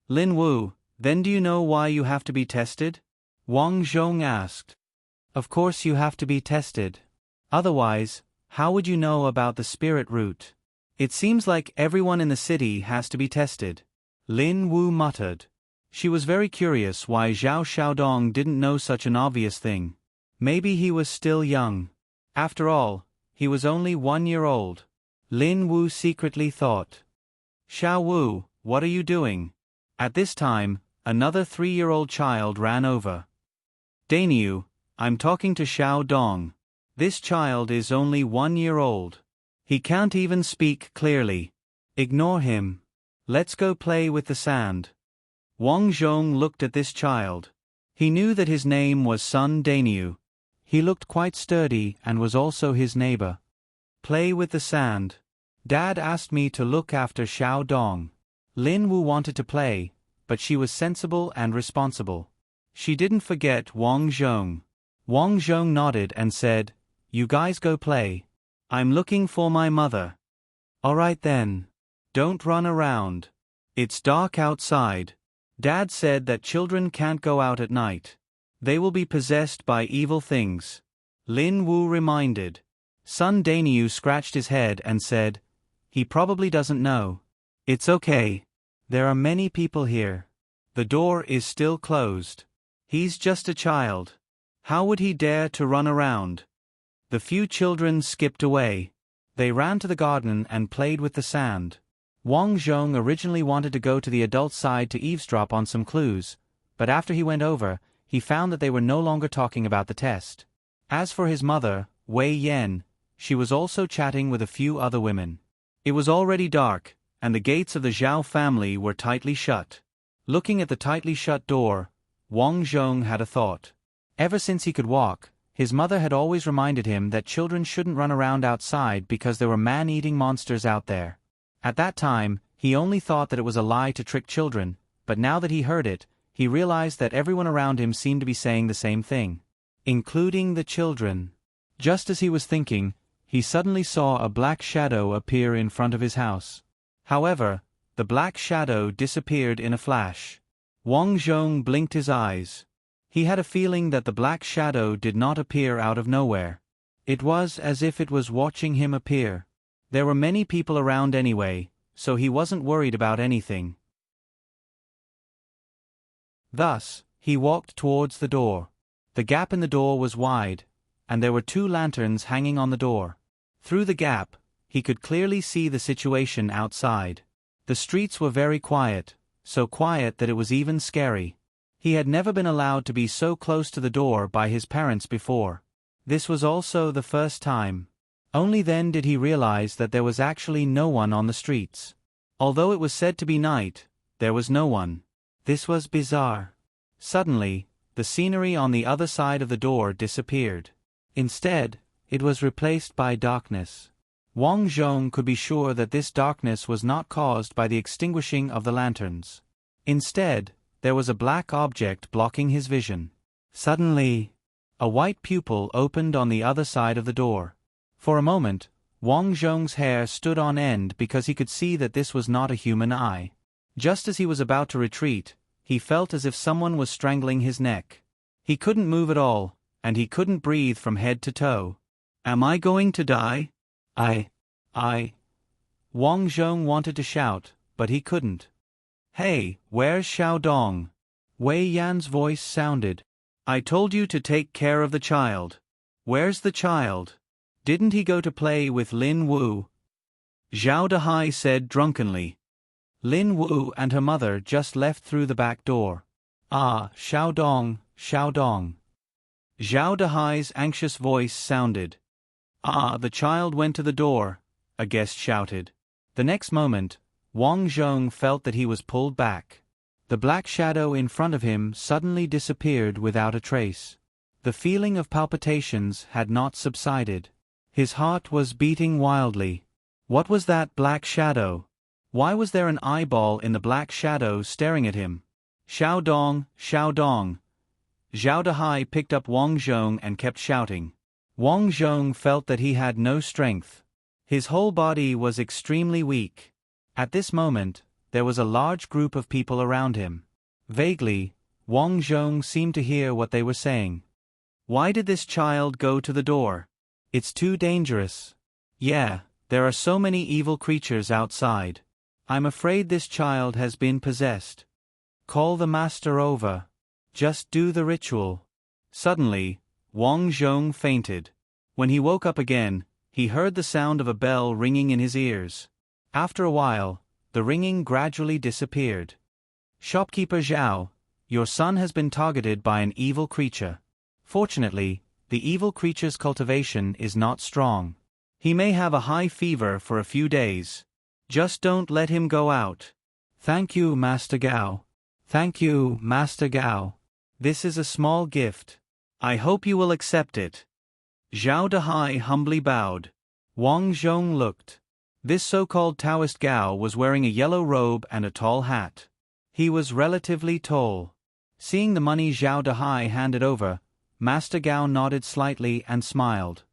Lin Wu, then do you know why you have to be tested? Wang Zhong asked. Of course you have to be tested. Otherwise, how would you know about the spirit root? It seems like everyone in the city has to be tested. Lin Wu muttered. She was very curious why Zhao Xiaodong didn't know such an obvious thing. Maybe he was still young. After all, he was only 1 year old. Lin Wu secretly thought. Xiao Wu, what are you doing? At this time, another 3-year-old child ran over. Dainyu, I'm talking to Xiao Dong. This child is only 1 year old. He can't even speak clearly. Ignore him. Let's go play with the sand. Wang Zhong looked at this child. He knew that his name was Sun Daniu. He looked quite sturdy and was also his neighbor. Play with the sand. Dad asked me to look after Xiao Dong. Lin Wu wanted to play, but she was sensible and responsible. She didn't forget Wang Zhong. Wang Zhong nodded and said, "You guys go play. I'm looking for my mother." "Alright then. Don't run around. It's dark outside. Dad said that children can't go out at night. They will be possessed by evil things," Lin Wu reminded. Sun Daniu scratched his head and said, "He probably doesn't know. It's okay. There are many people here. The door is still closed. He's just a child. How would he dare to run around?" The few children skipped away. They ran to the garden and played with the sand. Wang Zhong originally wanted to go to the adult side to eavesdrop on some clues, but after he went over, he found that they were no longer talking about the test. As for his mother, Wei Yan, she was also chatting with a few other women. It was already dark, and the gates of the Zhao family were tightly shut. Looking at the tightly shut door, Wang Zhong had a thought. Ever since he could walk, his mother had always reminded him that children shouldn't run around outside because there were man-eating monsters out there. At that time, he only thought that it was a lie to trick children, but now that he heard it, he realized that everyone around him seemed to be saying the same thing, including the children. Just as he was thinking, he suddenly saw a black shadow appear in front of his house. However, the black shadow disappeared in a flash. Wang Zhong blinked his eyes. He had a feeling that the black shadow did not appear out of nowhere. It was as if it was watching him appear. There were many people around anyway, so he wasn't worried about anything. Thus, he walked towards the door. The gap in the door was wide, and there were 2 lanterns hanging on the door. Through the gap, he could clearly see the situation outside. The streets were very quiet, so quiet that it was even scary. He had never been allowed to be so close to the door by his parents before. This was also the first time. Only then did he realize that there was actually no one on the streets. Although it was said to be night, there was no one. This was bizarre. Suddenly, the scenery on the other side of the door disappeared. Instead, it was replaced by darkness. Wang Zhong could be sure that this darkness was not caused by the extinguishing of the lanterns. Instead, there was a black object blocking his vision. Suddenly, a white pupil opened on the other side of the door. For a moment, Wang Zhong's hair stood on end because he could see that this was not a human eye. Just as he was about to retreat, he felt as if someone was strangling his neck. He couldn't move at all, and he couldn't breathe from head to toe. "Am I going to die? I. Wang Zhong wanted to shout, but he couldn't. "Hey, where's Xiao Dong?" Wei Yan's voice sounded. "I told you to take care of the child. Where's the child? Didn't he go to play with Lin Wu?" Zhao Dehai said drunkenly. Lin Wu and her mother just left through the back door. "Ah, Xiao Dong, Xiao Dong." Zhao Dehai's anxious voice sounded. "Ah, the child went to the door," a guest shouted. The next moment, Wang Zhong felt that he was pulled back. The black shadow in front of him suddenly disappeared without a trace. The feeling of palpitations had not subsided. His heart was beating wildly. What was that black shadow? Why was there an eyeball in the black shadow staring at him? "Xiao Dong, Xiao Dong." Zhao Dehai picked up Wang Zhong and kept shouting. Wang Zhong felt that he had no strength. His whole body was extremely weak. At this moment, there was a large group of people around him. Vaguely, Wang Zhong seemed to hear what they were saying. "Why did this child go to the door? It's too dangerous. Yeah, there are so many evil creatures outside. I'm afraid this child has been possessed. Call the master over. Just do the ritual." Suddenly, Wang Zhong fainted. When he woke up again, he heard the sound of a bell ringing in his ears. After a while, the ringing gradually disappeared. "Shopkeeper Zhao, your son has been targeted by an evil creature. Fortunately, the evil creature's cultivation is not strong. He may have a high fever for a few days. Just don't let him go out." "Thank you, Master Gao. Thank you, Master Gao." This is a small gift. I hope you will accept it. Zhao Dahai humbly bowed. Wang Zhong looked. This so-called Taoist Gao was wearing a yellow robe and a tall hat. He was relatively tall. Seeing the money Zhao Dahai handed over, Master Gao nodded slightly and smiled.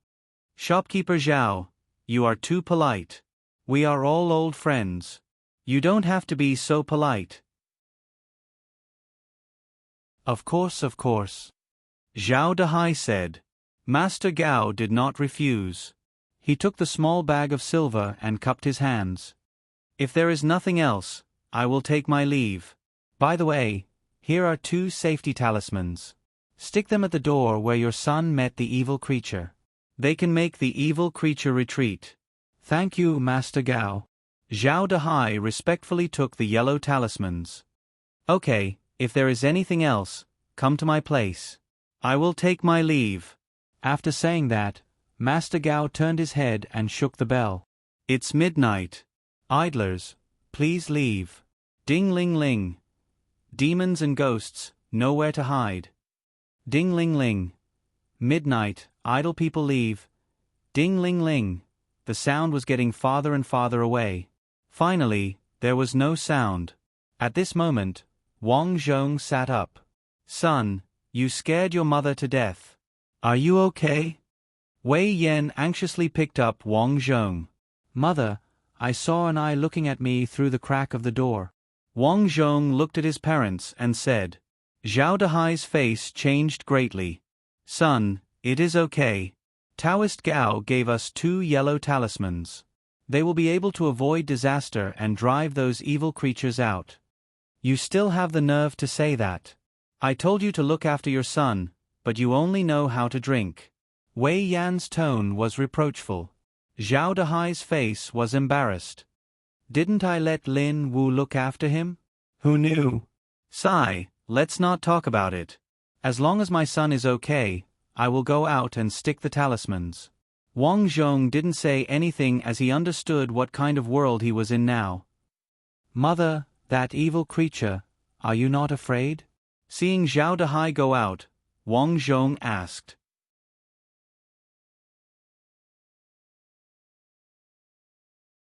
Shopkeeper Zhao, you are too polite. We are all old friends. You don't have to be so polite. Of course, of course. Zhao Dahai said. Master Gao did not refuse. He took the small bag of silver and cupped his hands. If there is nothing else, I will take my leave. By the way, here are 2 safety talismans. Stick them at the door where your son met the evil creature. They can make the evil creature retreat. Thank you, Master Gao. Zhao Dahai respectfully took the yellow talismans. Okay, if there is anything else, come to my place. I will take my leave. After saying that, Master Gao turned his head and shook the bell. It's midnight. Idlers, please leave. Ding-ling-ling. Demons and ghosts, nowhere to hide. Ding-ling-ling. Midnight, idle people leave. Ding-ling-ling. The sound was getting farther and farther away. Finally, there was no sound. At this moment, Wang Zhong sat up. Son, you scared your mother to death. Are you okay? Wei Yan anxiously picked up Wang Zhong. Mother, I saw an eye looking at me through the crack of the door. Wang Zhong looked at his parents and said. Zhao Dahai's face changed greatly. Son, it is okay. Taoist Gao gave us 2 yellow talismans. They will be able to avoid disaster and drive those evil creatures out. You still have the nerve to say that. I told you to look after your son, but you only know how to drink. Wei Yan's tone was reproachful. Zhao Dahai's face was embarrassed. Didn't I let Lin Wu look after him? Who knew? Sigh, let's not talk about it. As long as my son is okay, I will go out and stick the talismans. Wang Zhong didn't say anything as he understood what kind of world he was in now. Mother, that evil creature, are you not afraid? Seeing Zhao Dahai go out, Wang Zhong asked.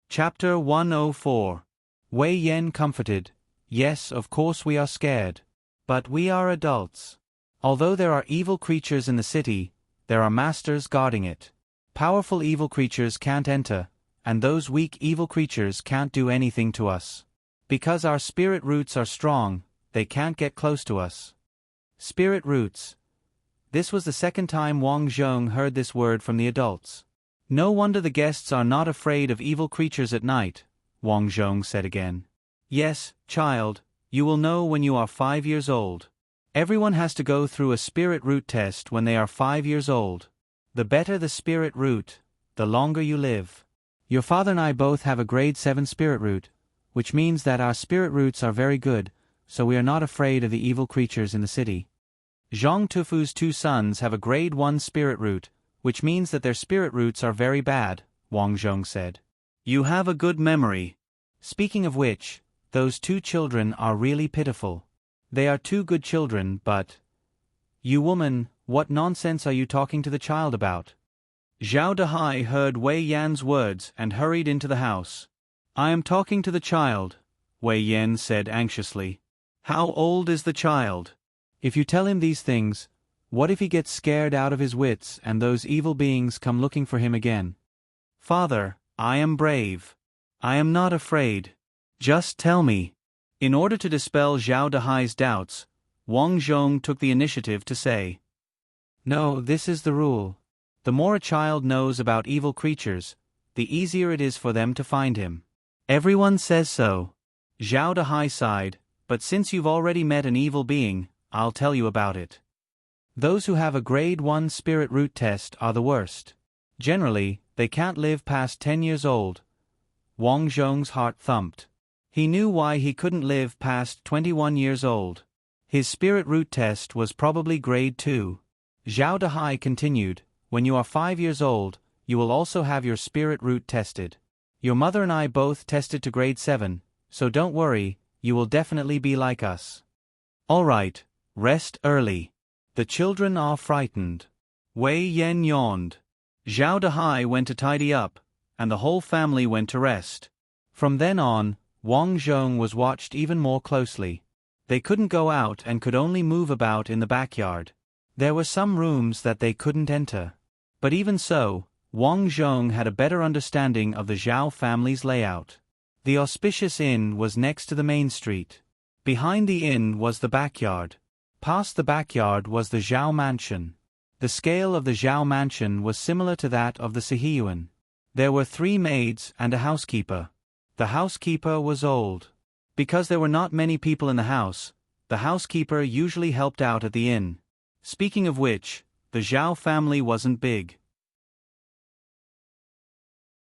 Chapter 104. Wei Yan comforted. Yes, of course we are scared. But we are adults. Although there are evil creatures in the city, there are masters guarding it. Powerful evil creatures can't enter, and those weak evil creatures can't do anything to us. Because our spirit roots are strong, they can't get close to us. Spirit roots. This was the second time Wang Zhong heard this word from the adults. No wonder the guests are not afraid of evil creatures at night, Wang Zhong said again. Yes, child, you will know when you are 5 years old. Everyone has to go through a spirit root test when they are 5 years old. The better the spirit root, the longer you live. Your father and I both have a grade 7 spirit root, which means that our spirit roots are very good, so we are not afraid of the evil creatures in the city. Zhang Tufu's 2 sons have a grade 1 spirit root, which means that their spirit roots are very bad, Wang Zhong said. You have a good memory. Speaking of which, those 2 children are really pitiful. They are 2 good children, but... You woman, what nonsense are you talking to the child about? Zhao Dahai heard Wei Yan's words and hurried into the house. I am talking to the child, Wei Yan said anxiously. How old is the child? If you tell him these things, what if he gets scared out of his wits and those evil beings come looking for him again? Father, I am brave. I am not afraid. Just tell me. In order to dispel Zhao Dahai's doubts, Wang Zhong took the initiative to say. No, this is the rule. The more a child knows about evil creatures, the easier it is for them to find him. Everyone says so. Zhao Dahai sighed, but since you've already met an evil being, I'll tell you about it. Those who have a grade 1 spirit root test are the worst. Generally, they can't live past 10 years old. Wang Zhong's heart thumped. He knew why he couldn't live past 21 years old. His spirit root test was probably grade 2. Zhao Dahai continued, when you are 5 years old, you will also have your spirit root tested. Your mother and I both tested to grade 7, so don't worry, you will definitely be like us. All right, Rest early. The children are frightened. Wei Yan yawned. Zhao Dehai went to tidy up, and the whole family went to rest. From then on, Wang Zhong was watched even more closely. They couldn't go out and could only move about in the backyard. There were some rooms that they couldn't enter. But even so, Wang Zhong had a better understanding of the Zhao family's layout. The auspicious inn was next to the main street. Behind the inn was the backyard. Past the backyard was the Zhao mansion. The scale of the Zhao mansion was similar to that of the Sihiyuan. There were 3 maids and a housekeeper. The housekeeper was old. Because there were not many people in the house, the housekeeper usually helped out at the inn. Speaking of which, the Zhao family wasn't big.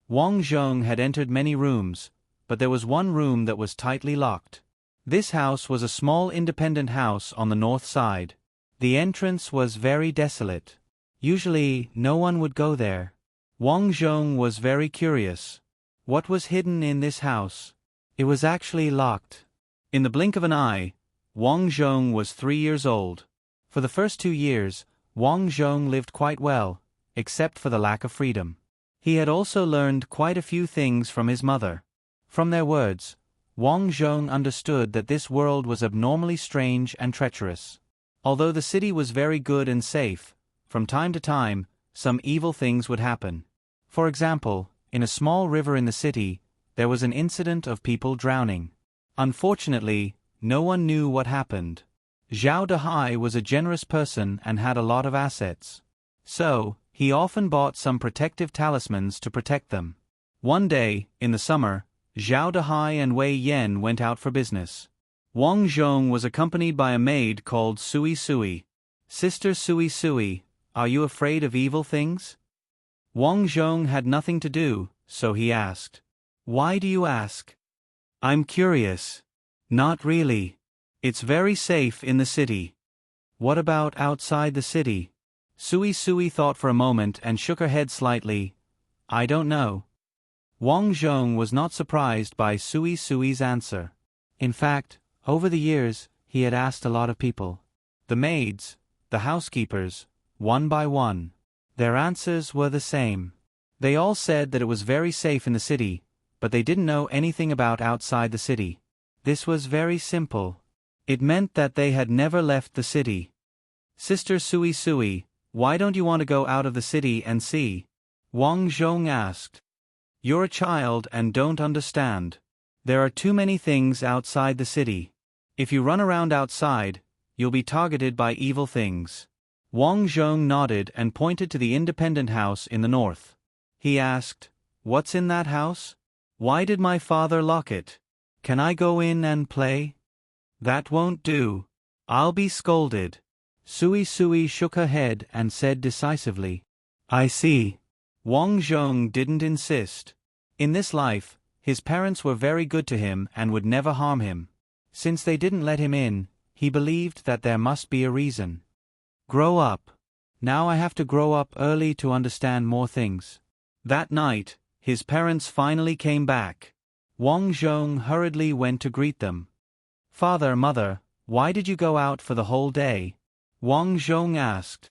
Wang Zhong had entered many rooms, but there was one room that was tightly locked. This house was a small independent house on the north side. The entrance was very desolate. Usually, no one would go there. Wang Zhong was very curious. What was hidden in this house? It was actually locked. In the blink of an eye, Wang Zhong was 3 years old. For the first 2 years, Wang Zhong lived quite well, except for the lack of freedom. He had also learned quite a few things from his mother. From their words, Wang Zhong understood that this world was abnormally strange and treacherous. Although the city was very good and safe, from time to time, some evil things would happen. For example, in a small river in the city, there was an incident of people drowning. Unfortunately, no one knew what happened. Zhao Dehai was a generous person and had a lot of assets. So, he often bought some protective talismans to protect them. One day, in the summer, Zhao Dehai and Wei Yan went out for business. Wang Zhong was accompanied by a maid called Sui Sui. Sister Sui Sui, are you afraid of evil things? Wang Zhong had nothing to do, so he asked. Why do you ask? I'm curious. Not really. It's very safe in the city. What about outside the city? Sui Sui thought for a moment and shook her head slightly. I don't know. Wang Zhong was not surprised by Sui Sui's answer. In fact, over the years, he had asked a lot of people. The maids, the housekeepers, one by one. Their answers were the same. They all said that it was very safe in the city, but they didn't know anything about outside the city. This was very simple. It meant that they had never left the city. Sister Sui Sui, why don't you want to go out of the city and see? Wang Zhong asked. You're a child and don't understand. There are too many things outside the city. If you run around outside, you'll be targeted by evil things. Wang Zhong nodded and pointed to the independent house in the north. He asked, What's in that house? Why did my father lock it? Can I go in and play? That won't do. I'll be scolded. Sui Sui shook her head and said decisively, I see. Wang Zhong didn't insist. In this life, his parents were very good to him and would never harm him. Since they didn't let him in, he believed that there must be a reason. Grow up. Now I have to grow up early to understand more things. That night, his parents finally came back. Wang Zhong hurriedly went to greet them. Father, Mother, why did you go out for the whole day? Wang Zhong asked.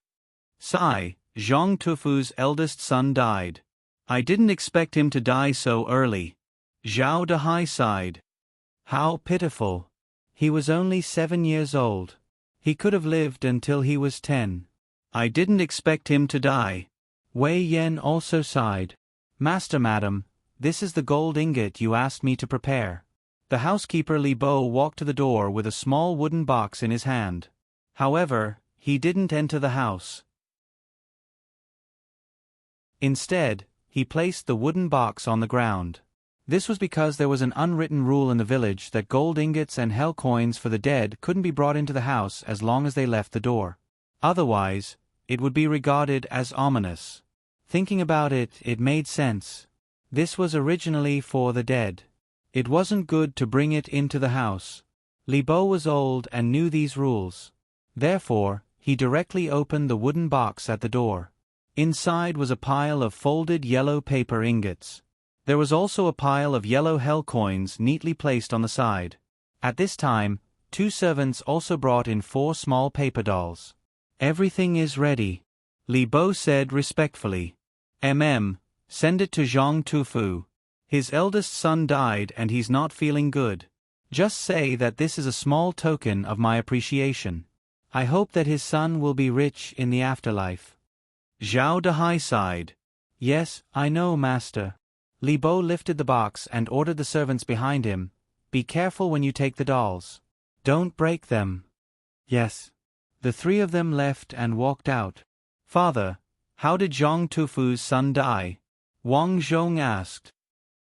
Sai, Zhong Tufu's eldest son died. I didn't expect him to die so early. Zhao Dehai sighed. How pitiful. He was only 7 years old. He could have lived until he was 10. I didn't expect him to die. Wei Yan also sighed. Master, Madam, this is the gold ingot you asked me to prepare. The housekeeper Li Bo walked to the door with a small wooden box in his hand. However, he didn't enter the house. Instead, he placed the wooden box on the ground. This was because there was an unwritten rule in the village that gold ingots and hell coins for the dead couldn't be brought into the house as long as they left the door. Otherwise, it would be regarded as ominous. Thinking about it, it made sense. This was originally for the dead. It wasn't good to bring it into the house. Li Bo was old and knew these rules. Therefore, he directly opened the wooden box at the door. Inside was a pile of folded yellow paper ingots. There was also a pile of yellow hell coins neatly placed on the side. At this time, 2 servants also brought in 4 small paper dolls. Everything is ready, Li Bo said respectfully. Send it to Zhang Tufu. His eldest son died and he's not feeling good. Just say that this is a small token of my appreciation. I hope that his son will be rich in the afterlife. Zhao Dehai sighed. Yes, I know, master. Li Bo lifted the box and ordered the servants behind him, be careful when you take the dolls. Don't break them. Yes. The 3 of them left and walked out. Father, how did Zhang Tufu's son die? Wang Zhong asked.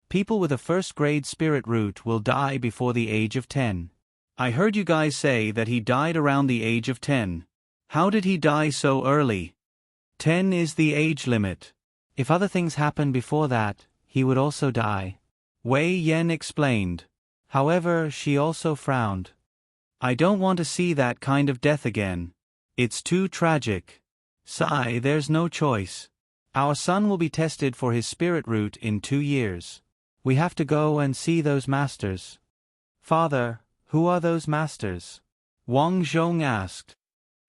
People with a first-grade spirit root will die before the age of 10. I heard you guys say that he died around the age of 10. How did he die so early? 10 is the age limit. If other things happen before that, he would also die. Wei Yan explained. However, she also frowned. I don't want to see that kind of death again. It's too tragic. Sigh, there's no choice. Our son will be tested for his spirit root in 2 years. We have to go and see those masters. Father, who are those masters? Wang Zhong asked.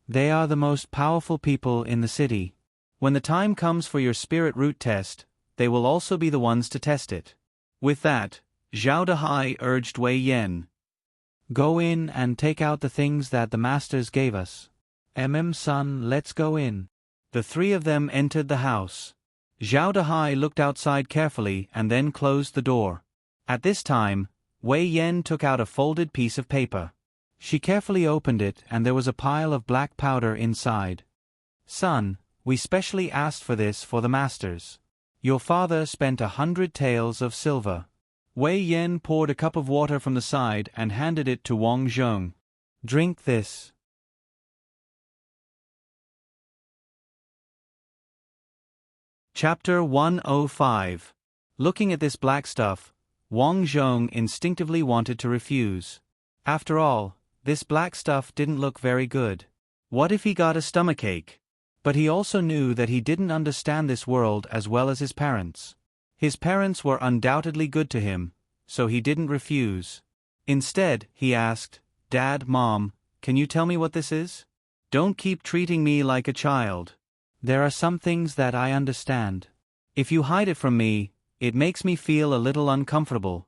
They are the most powerful people in the city. When the time comes for your spirit root test, they will also be the ones to test it. With that, Zhao Dehai urged Wei Yan. Go in and take out the things that the masters gave us. Son, let's go in. The 3 of them entered the house. Zhao Dehai looked outside carefully and then closed the door. At this time, Wei Yan took out a folded piece of paper. She carefully opened it and there was a pile of black powder inside. Son, we specially asked for this for the masters. Your father spent 100 taels of silver. Wei Yan poured a cup of water from the side and handed it to Wang Zhong. Drink this. Chapter 105. Looking at this black stuff, Wang Zhong instinctively wanted to refuse. After all, this black stuff didn't look very good. What if he got a stomachache? But he also knew that he didn't understand this world as well as his parents. His parents were undoubtedly good to him, so he didn't refuse. Instead, he asked, Dad, Mom, can you tell me what this is? Don't keep treating me like a child. There are some things that I understand. If you hide it from me, it makes me feel a little uncomfortable.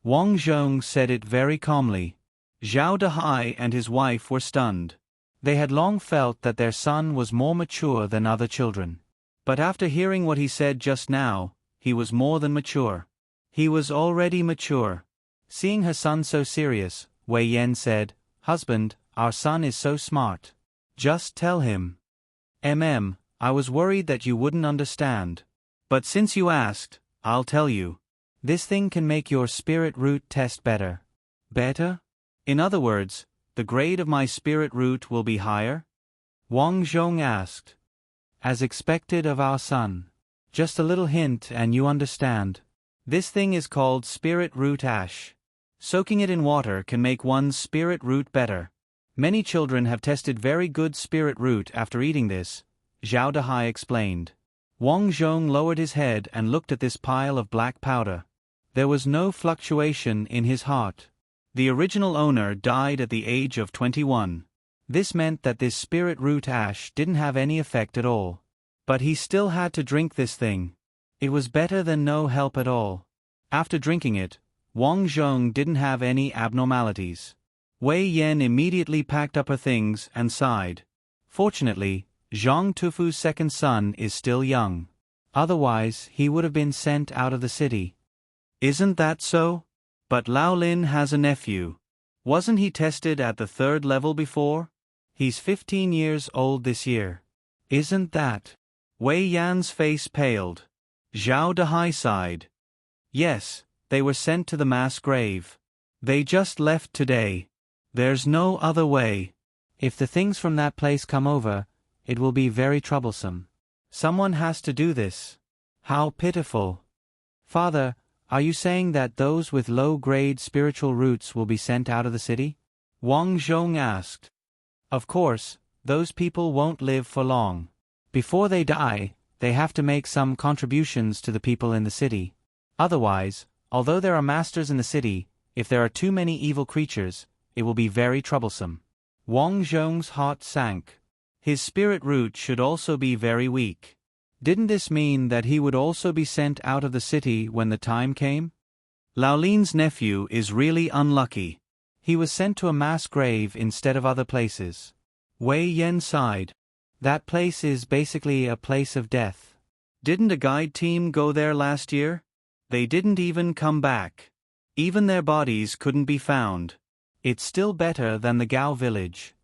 Wang Zhong said it very calmly. Zhao Dehai and his wife were stunned. They had long felt that their son was more mature than other children. But after hearing what he said just now, he was more than mature. He was already mature. Seeing her son so serious, Wei Yan said, Husband, our son is so smart. Just tell him. I was worried that you wouldn't understand. But since you asked, I'll tell you. This thing can make your spirit root test better. Better? In other words, the grade of my spirit root will be higher? Wang Zhong asked. As expected of our son. Just a little hint and you understand. This thing is called spirit root ash. Soaking it in water can make one's spirit root better. Many children have tested very good spirit root after eating this, Zhao Dehai explained. Wang Zhong lowered his head and looked at this pile of black powder. There was no fluctuation in his heart. The original owner died at the age of 21. This meant that this spirit root ash didn't have any effect at all. But he still had to drink this thing. It was better than no help at all. After drinking it, Wang Zhong didn't have any abnormalities. Wei Yan immediately packed up her things and sighed. Fortunately, Zhang Tufu's second son is still young. Otherwise, he would have been sent out of the city. Isn't that so? But Lao Lin has a nephew. Wasn't he tested at the 3rd level before? He's 15 years old this year. Isn't that? Wei Yan's face paled. Zhao Dehai sighed. Yes, they were sent to the mass grave. They just left today. There's no other way. If the things from that place come over, it will be very troublesome. Someone has to do this. How pitiful. Father, are you saying that those with low-grade spiritual roots will be sent out of the city? Wang Zhong asked. Of course, those people won't live for long. Before they die, they have to make some contributions to the people in the city. Otherwise, although there are masters in the city, if there are too many evil creatures, it will be very troublesome. Wang Zhong's heart sank. His spirit root should also be very weak. Didn't this mean that he would also be sent out of the city when the time came? Lao Lin's nephew is really unlucky. He was sent to a mass grave instead of other places. Wei Yan sighed. That place is basically a place of death. Didn't a guide team go there last year? They didn't even come back. Even their bodies couldn't be found. It's still better than the Gao village.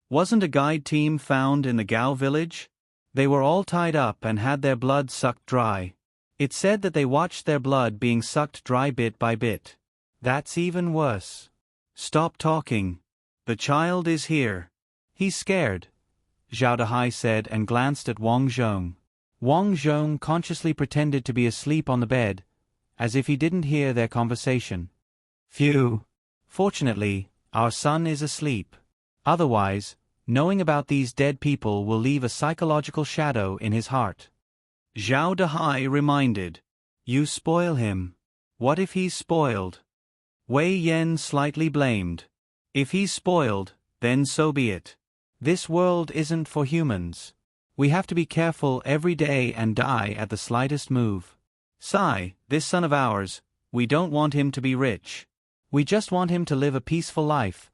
Wasn't a guide team found in the Gao village? They were all tied up and had their blood sucked dry. It said that they watched their blood being sucked dry bit by bit. That's even worse. Stop talking. The child is here. He's scared, Zhao Dehai said and glanced at Wang Zhong. Wang Zhong consciously pretended to be asleep on the bed, as if he didn't hear their conversation. Phew. Fortunately, our son is asleep. Otherwise, knowing about these dead people will leave a psychological shadow in his heart. Zhao Dehai reminded. You spoil him. What if he's spoiled? Wei Yan slightly blamed. If he's spoiled, then so be it. This world isn't for humans. We have to be careful every day and die at the slightest move. Sai, this son of ours, we don't want him to be rich. We just want him to live a peaceful life.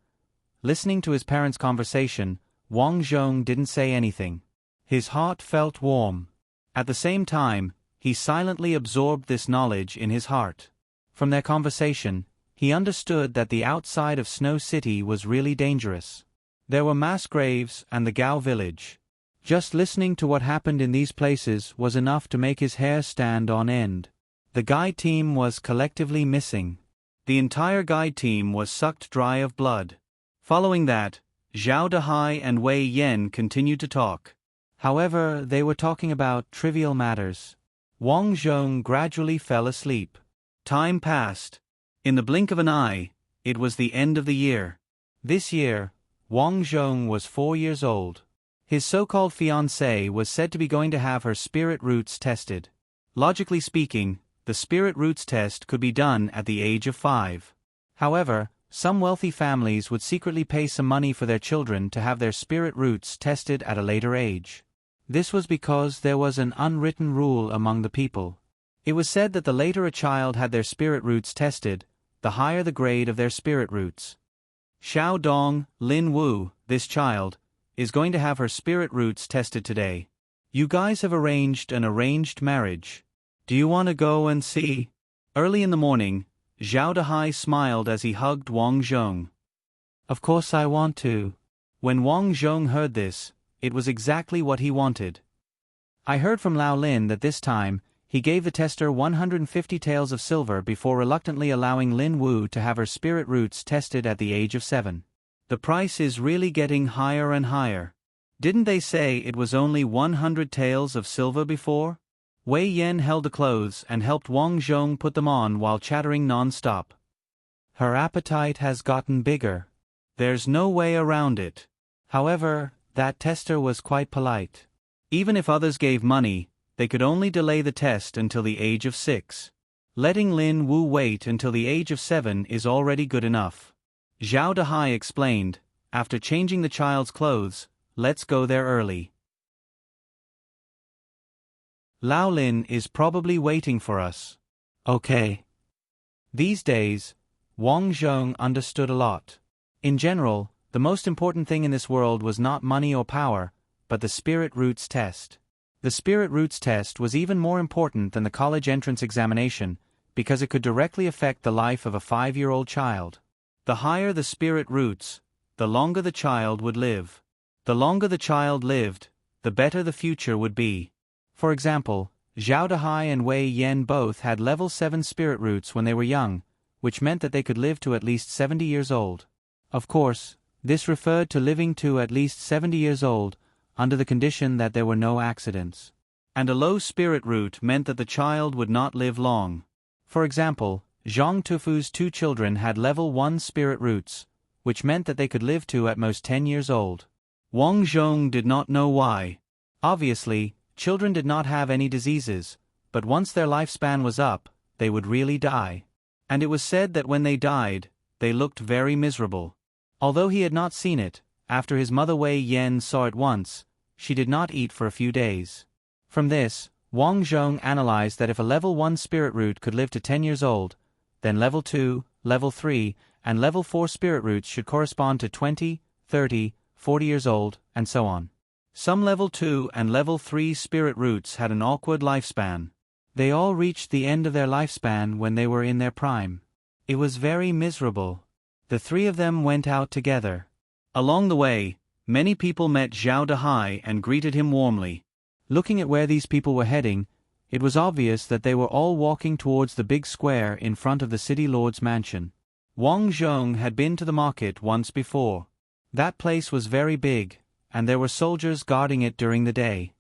Listening to his parents' conversation, Wang Zhong didn't say anything. His heart felt warm. At the same time, he silently absorbed this knowledge in his heart. From their conversation, he understood that the outside of Snow City was really dangerous. There were mass graves and the Gao village. Just listening to what happened in these places was enough to make his hair stand on end. The guide team was collectively missing. The entire guide team was sucked dry of blood. Following that, Zhao Dehai and Wei Yan continued to talk. However, they were talking about trivial matters. Wang Zhong gradually fell asleep. Time passed. In the blink of an eye, it was the end of the year. This year, Wang Zhong was 4 years old. His so-called fiancée was said to be going to have her spirit roots tested. Logically speaking, the spirit roots test could be done at the age of 5. However, some wealthy families would secretly pay some money for their children to have their spirit roots tested at a later age. This was because there was an unwritten rule among the people. It was said that the later a child had their spirit roots tested, the higher the grade of their spirit roots. Xiao Dong, Lin Wu, this child, is going to have her spirit roots tested today. You guys have arranged an arranged marriage. Do you want to go and see? Early in the morning, Zhao Dehai smiled as he hugged Wang Zhong. Of course I want to. When Wang Zhong heard this, it was exactly what he wanted. I heard from Lao Lin that this time, he gave the tester 150 taels of silver before reluctantly allowing Lin Wu to have her spirit roots tested at the age of 7. The price is really getting higher and higher. Didn't they say it was only 100 taels of silver before? Wei Yan held the clothes and helped Wang Zhong put them on while chattering non-stop. Her appetite has gotten bigger. There's no way around it. However, that tester was quite polite. Even if others gave money, they could only delay the test until the age of 6. Letting Lin Wu wait until the age of 7 is already good enough. Zhao Dehai explained, after changing the child's clothes, let's go there early. Lao Lin is probably waiting for us. Okay. These days, Wang Zhong understood a lot. In general, the most important thing in this world was not money or power, but the spirit roots test. The spirit roots test was even more important than the college entrance examination because it could directly affect the life of a 5-year-old child. The higher the spirit roots, the longer the child would live. The longer the child lived, the better the future would be. For example, Zhao Dehai and Wei Yan both had level 7 spirit roots when they were young, which meant that they could live to at least 70 years old. Of course, this referred to living to at least 70 years old, under the condition that there were no accidents. And a low spirit root meant that the child would not live long. For example, Zhang Tufu's 2 children had level 1 spirit roots, which meant that they could live to at most 10 years old. Wang Zhong did not know why. Obviously, children did not have any diseases, but once their lifespan was up, they would really die. And it was said that when they died, they looked very miserable. Although he had not seen it, after his mother Wei Yan saw it once, she did not eat for a few days. From this, Wang Zhong analyzed that if a level 1 spirit root could live to 10 years old, then level 2, level 3, and level 4 spirit roots should correspond to 20, 30, 40 years old, and so on. Some level 2 and level 3 spirit roots had an awkward lifespan. They all reached the end of their lifespan when they were in their prime. It was very miserable. The three of them went out together. Along the way, many people met Zhao Dehai and greeted him warmly. Looking at where these people were heading, it was obvious that they were all walking towards the big square in front of the city lord's mansion. Wang Zhong had been to the market once before. That place was very big, and there were soldiers guarding it during the day.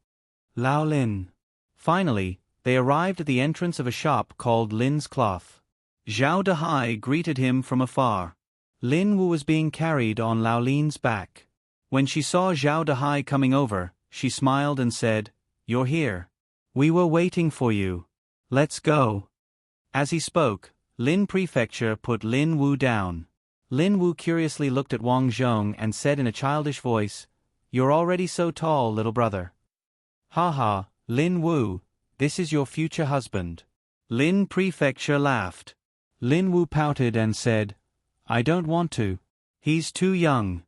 Lao Lin. Finally, they arrived at the entrance of a shop called Lin's Cloth. Zhao Dehai greeted him from afar. Lin Wu was being carried on Lao Lin's back. When she saw Zhao Dehai coming over, she smiled and said, "You're here. We were waiting for you. Let's go." As he spoke, Lin Prefecture put Lin Wu down. Lin Wu curiously looked at Wang Zhong and said in a childish voice, "You're already so tall, little brother." "Ha ha, Lin Wu, this is your future husband." Lin Prefecture laughed. Lin Wu pouted and said, "I don't want to. He's too young."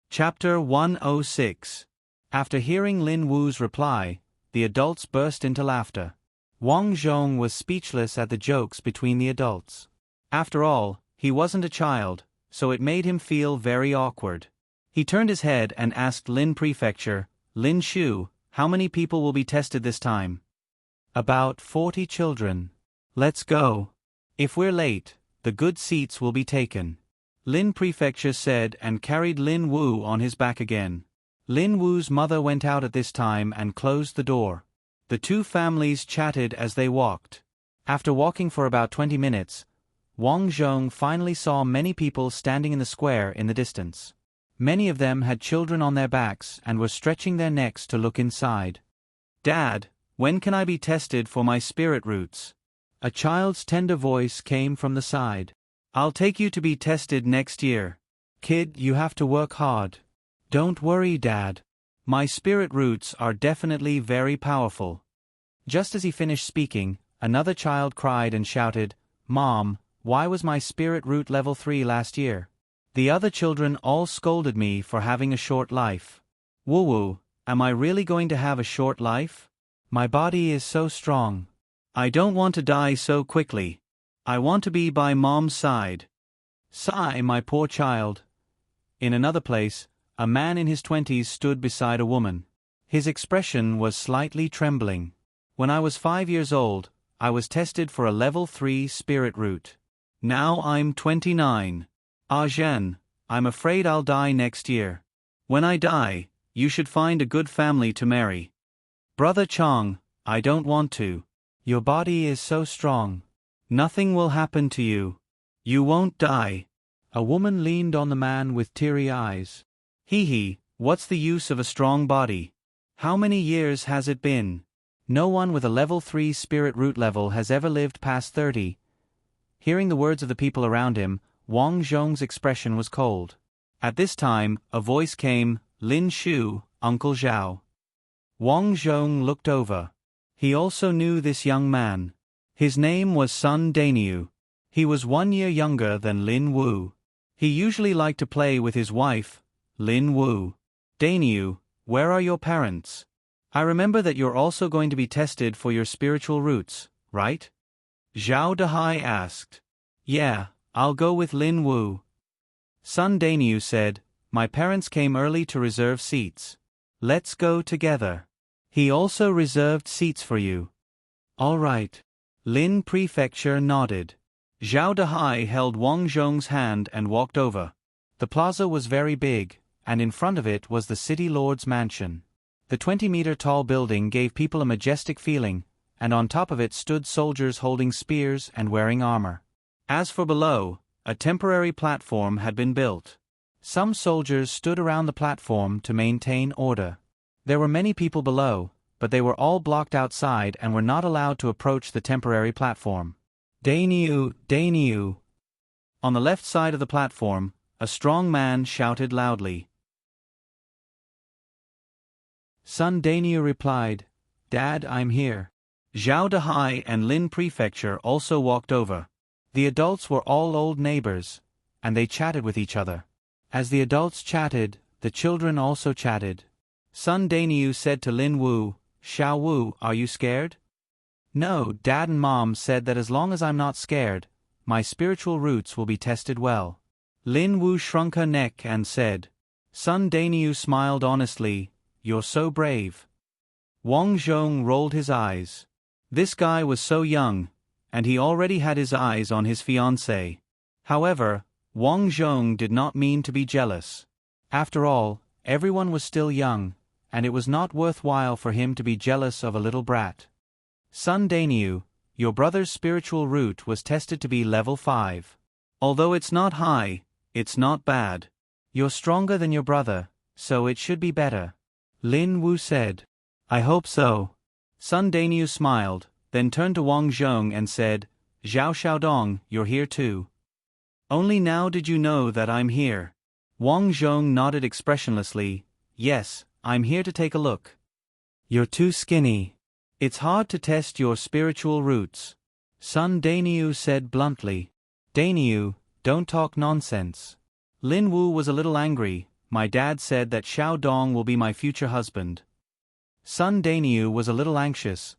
Chapter 106. After hearing Lin Wu's reply, the adults burst into laughter. Wang Zhong was speechless at the jokes between the adults. After all, he wasn't a child, so it made him feel very awkward. He turned his head and asked Lin Prefecture, "Lin Shu, how many people will be tested this time?" "About 40 children. Let's go. If we're late, the good seats will be taken." Lin Prefecture said and carried Lin Wu on his back again. Lin Wu's mother went out at this time and closed the door. The two families chatted as they walked. After walking for about 20 minutes, Wang Zhong finally saw many people standing in the square in the distance. Many of them had children on their backs and were stretching their necks to look inside. "Dad, when can I be tested for my spirit roots?" A child's tender voice came from the side. "I'll take you to be tested next year. Kid, you have to work hard." "Don't worry, Dad. My spirit roots are definitely very powerful." Just as he finished speaking, another child cried and shouted, "Mom, why was my spirit root level 3 last year? The other children all scolded me for having a short life. Woo-woo, am I really going to have a short life? My body is so strong. I don't want to die so quickly. I want to be by Mom's side. Sigh, my poor child." In another place, a man in his 20s stood beside a woman. His expression was slightly trembling. "When I was 5 years old, I was tested for a level 3 spirit root. Now I'm 29. Ah Zhen, I'm afraid I'll die next year. When I die, you should find a good family to marry." "Brother Chang, I don't want to. Your body is so strong. Nothing will happen to you. You won't die." A woman leaned on the man with teary eyes. Hee, what's the use of a strong body? How many years has it been? No one with a level 3 spirit root level has ever lived past 30. Hearing the words of the people around him, Wang Zhong's expression was cold. At this time, a voice came, "Lin Shu, Uncle Zhao." Wang Zhong looked over. He also knew this young man. His name was Sun Daniu. He was 1 year younger than Lin Wu. He usually liked to play with his wife, Lin Wu. "Daniu, where are your parents? I remember that you're also going to be tested for your spiritual roots, right?" Zhao Dehai asked. "Yeah, I'll go with Lin Wu." Sun Daniu said, "My parents came early to reserve seats. Let's go together. He also reserved seats for you." "All right." Lin Prefecture nodded. Zhao Dehai held Wang Zhong's hand and walked over. The plaza was very big, and in front of it was the city lord's mansion. The 20-meter-tall building gave people a majestic feeling, and on top of it stood soldiers holding spears and wearing armor. As for below, a temporary platform had been built. Some soldiers stood around the platform to maintain order. There were many people below, but they were all blocked outside and were not allowed to approach the temporary platform. Dainyu, Dainyu. On the left side of the platform, a strong man shouted loudly. Son Dainyu replied, Dad, I'm here. Zhao Dahai and Lin Prefecture also walked over. The adults were all old neighbors, and they chatted with each other. As the adults chatted, the children also chatted. Son Dainyu said to Lin Wu, Xiao Wu, are you scared? No, Dad and Mom said that as long as I'm not scared, my spiritual roots will be tested well. Lin Wu shrunk her neck and said. Son Dainyu smiled honestly, You're so brave. Wang Zhong rolled his eyes. This guy was so young, and he already had his eyes on his fiancée. However, Wang Zhong did not mean to be jealous. After all, everyone was still young, and it was not worthwhile for him to be jealous of a little brat. Son Dainyu, your brother's spiritual root was tested to be level 5. Although it's not high, it's not bad. You're stronger than your brother, so it should be better. Lin Wu said. I hope so. Son Dainyu smiled, then turned to Wang Zhong and said, Zhao Xiaodong, you're here too. Only now did you know that I'm here. Wang Zhong nodded expressionlessly, Yes, I'm here to take a look. You're too skinny. It's hard to test your spiritual roots. Son Dainyu said bluntly. Dainyu, don't talk nonsense. Lin Wu was a little angry. My dad said that Xiao Dong will be my future husband. Son Dainyu was a little anxious.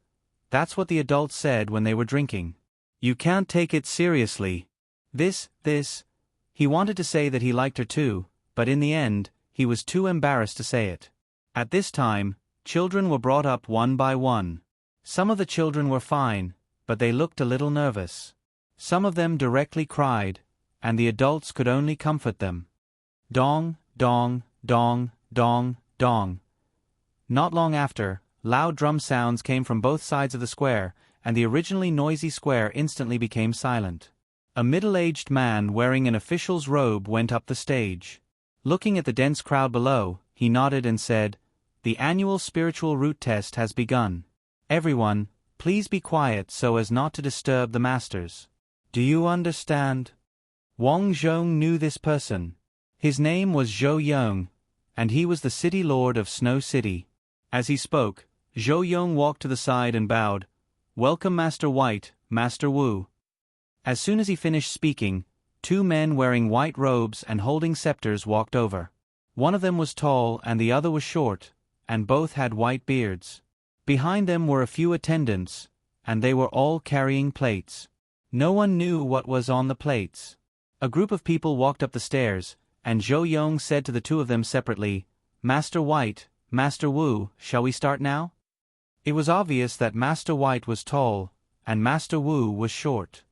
That's what the adults said when they were drinking. You can't take it seriously. This. He wanted to say that he liked her too, but in the end, he was too embarrassed to say it. At this time, children were brought up one by one. Some of the children were fine, but they looked a little nervous. Some of them directly cried, and the adults could only comfort them. Dong, dong, dong, dong, dong. Not long after, loud drum sounds came from both sides of the square, and the originally noisy square instantly became silent. A middle-aged man wearing an official's robe went up the stage. Looking at the dense crowd below, he nodded and said, The annual spiritual root test has begun. Everyone, please be quiet so as not to disturb the masters. Do you understand? Wang Zhong knew this person. His name was Zhou Yong, and he was the city lord of Snow City. As he spoke, Zhou Yong walked to the side and bowed. Welcome Master White, Master Wu. As soon as he finished speaking, 2 men wearing white robes and holding scepters walked over. One of them was tall and the other was short, and both had white beards. Behind them were a few attendants, and they were all carrying plates. No one knew what was on the plates. A group of people walked up the stairs, and Zhou Yong said to the 2 of them separately, Master White, Master Wu, shall we start now? It was obvious that Master White was tall, and Master Wu was short.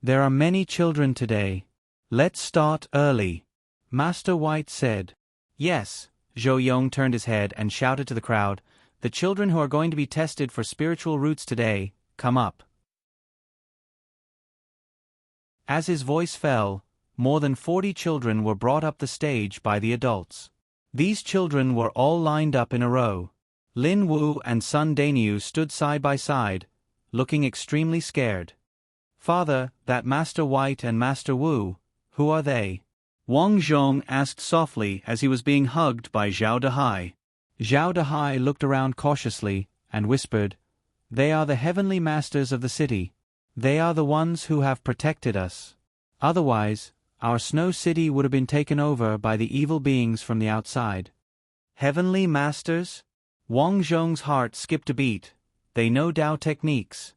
There are many children today. Let's start early, Master White said. Yes, Zhou Yong turned his head and shouted to the crowd, The children who are going to be tested for spiritual roots today, come up. As his voice fell, more than 40 children were brought up the stage by the adults. These children were all lined up in a row. Lin Wu and Son Dainyu stood side by side, looking extremely scared. Father, that Master White and Master Wu, who are they? Wang Zhong asked softly as he was being hugged by Zhao Dahai. Zhao Dahai looked around cautiously and whispered, They are the heavenly masters of the city. They are the ones who have protected us. Otherwise, our Snow City would have been taken over by the evil beings from the outside. Heavenly masters? Wang Zhong's heart skipped a beat. They know Tao techniques.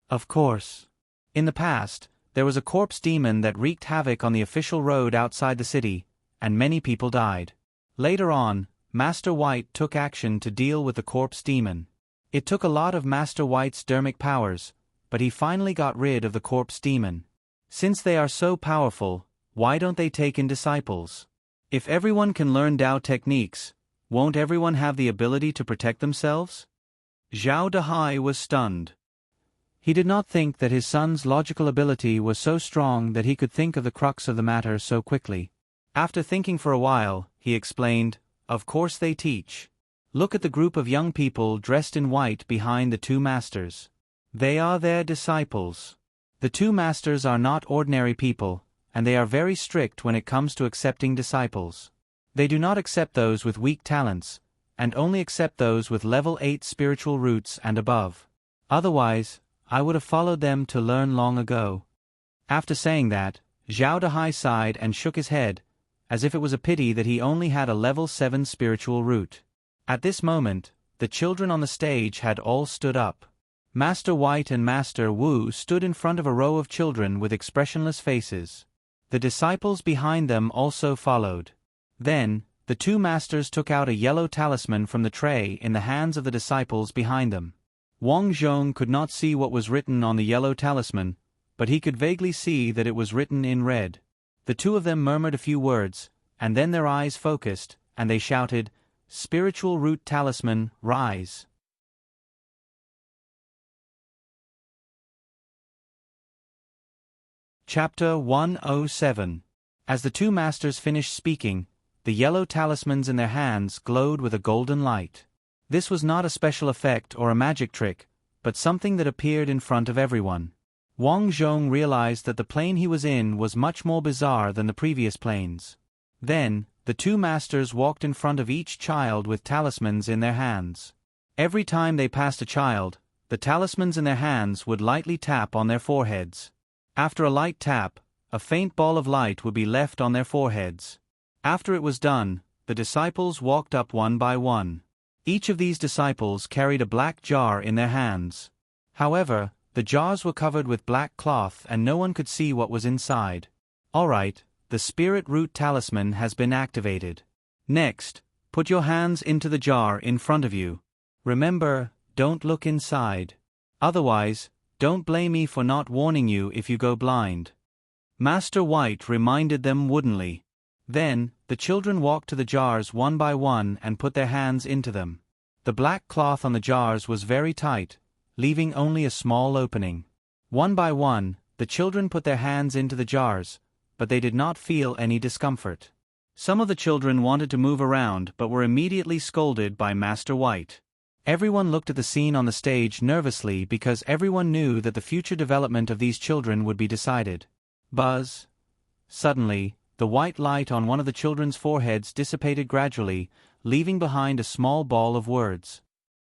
Of course. In the past, there was a corpse demon that wreaked havoc on the official road outside the city, and many people died. Later on, Master White took action to deal with the corpse demon. It took a lot of Master White's dermic powers, but he finally got rid of the corpse demon. Since they are so powerful, why don't they take in disciples? If everyone can learn Tao techniques, won't everyone have the ability to protect themselves? Zhao Dahai was stunned. He did not think that his son's logical ability was so strong that he could think of the crux of the matter so quickly. After thinking for a while, he explained, Of course they teach. Look at the group of young people dressed in white behind the two masters. They are their disciples. The two masters are not ordinary people, and they are very strict when it comes to accepting disciples. They do not accept those with weak talents, and only accept those with level 8 spiritual roots and above. Otherwise, I would have followed them to learn long ago. After saying that, Zhao Dehai sighed and shook his head, as if it was a pity that he only had a level 7 spiritual root. At this moment, the children on the stage had all stood up. Master White and Master Wu stood in front of a row of children with expressionless faces. The disciples behind them also followed. Then, the two masters took out a yellow talisman from the tray in the hands of the disciples behind them. Wang Zhong could not see what was written on the yellow talisman, but he could vaguely see that it was written in red. The two of them murmured a few words, and then their eyes focused, and they shouted, "Spiritual Root Talisman, rise!" Chapter 107. As the two masters finished speaking, the yellow talismans in their hands glowed with a golden light. This was not a special effect or a magic trick, but something that appeared in front of everyone. Wang Zhong realized that the plane he was in was much more bizarre than the previous planes. Then, the two masters walked in front of each child with talismans in their hands. Every time they passed a child, the talismans in their hands would lightly tap on their foreheads. After a light tap, a faint ball of light would be left on their foreheads. After it was done, the disciples walked up one by one. Each of these disciples carried a black jar in their hands. However, the jars were covered with black cloth and no one could see what was inside. Alright, the Spirit Root Talisman has been activated. Next, put your hands into the jar in front of you. Remember, don't look inside. Otherwise, don't blame me for not warning you if you go blind. Master White reminded them woodenly. Then, the children walked to the jars one by one and put their hands into them. The black cloth on the jars was very tight, leaving only a small opening. One by one, the children put their hands into the jars, but they did not feel any discomfort. Some of the children wanted to move around but were immediately scolded by Master White. Everyone looked at the scene on the stage nervously because everyone knew that the future development of these children would be decided. Buzz! Suddenly, the white light on one of the children's foreheads dissipated gradually, leaving behind a small ball of words.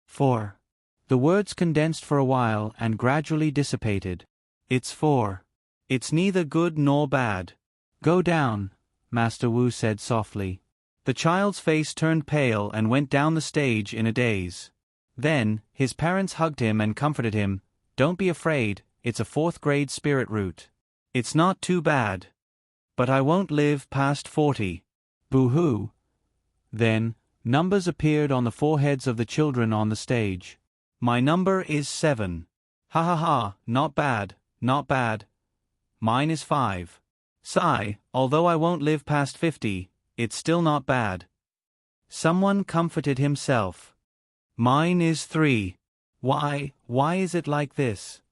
4. The words condensed for a while and gradually dissipated. It's 4. It's neither good nor bad. Go down, Master Wu said softly. The child's face turned pale and went down the stage in a daze. Then, his parents hugged him and comforted him. Don't be afraid, it's a 4th grade spirit root. It's not too bad. But I won't live past 40. Boo-hoo. Then, numbers appeared on the foreheads of the children on the stage. My number is 7. Ha ha ha, not bad, not bad. Mine is 5. Sigh, although I won't live past 50, it's still not bad. Someone comforted himself. Mine is 3. Why is it like this?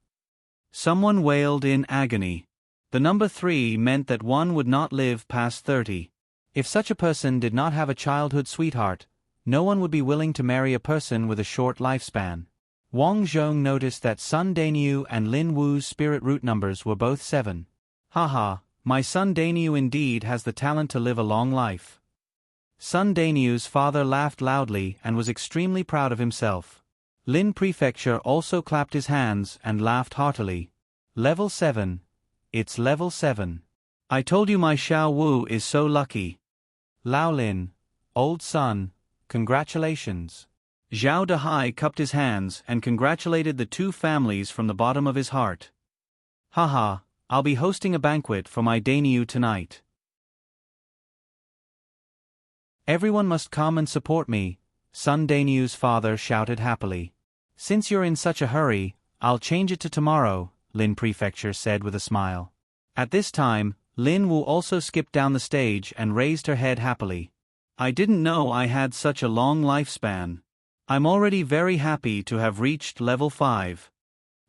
Someone wailed in agony. The number 3 meant that one would not live past 30. If such a person did not have a childhood sweetheart, no one would be willing to marry a person with a short lifespan. Wang Zhong noticed that Sun Dainyu and Lin Wu's spirit root numbers were both 7. Haha, my son Dainyu indeed has the talent to live a long life. Sun Dainyu's father laughed loudly and was extremely proud of himself. Lin Prefecture also clapped his hands and laughed heartily. Level 7. It's level 7. I told you my Xiao Wu is so lucky. Lao Lin, old son, congratulations. Zhao Dehai cupped his hands and congratulated the two families from the bottom of his heart. Haha, I'll be hosting a banquet for my Dainyu tonight. Everyone must come and support me, Sun Dainyu's father shouted happily. Since you're in such a hurry, I'll change it to tomorrow, Lin Prefecture said with a smile. At this time, Lin Wu also skipped down the stage and raised her head happily. I didn't know I had such a long lifespan. I'm already very happy to have reached level 5.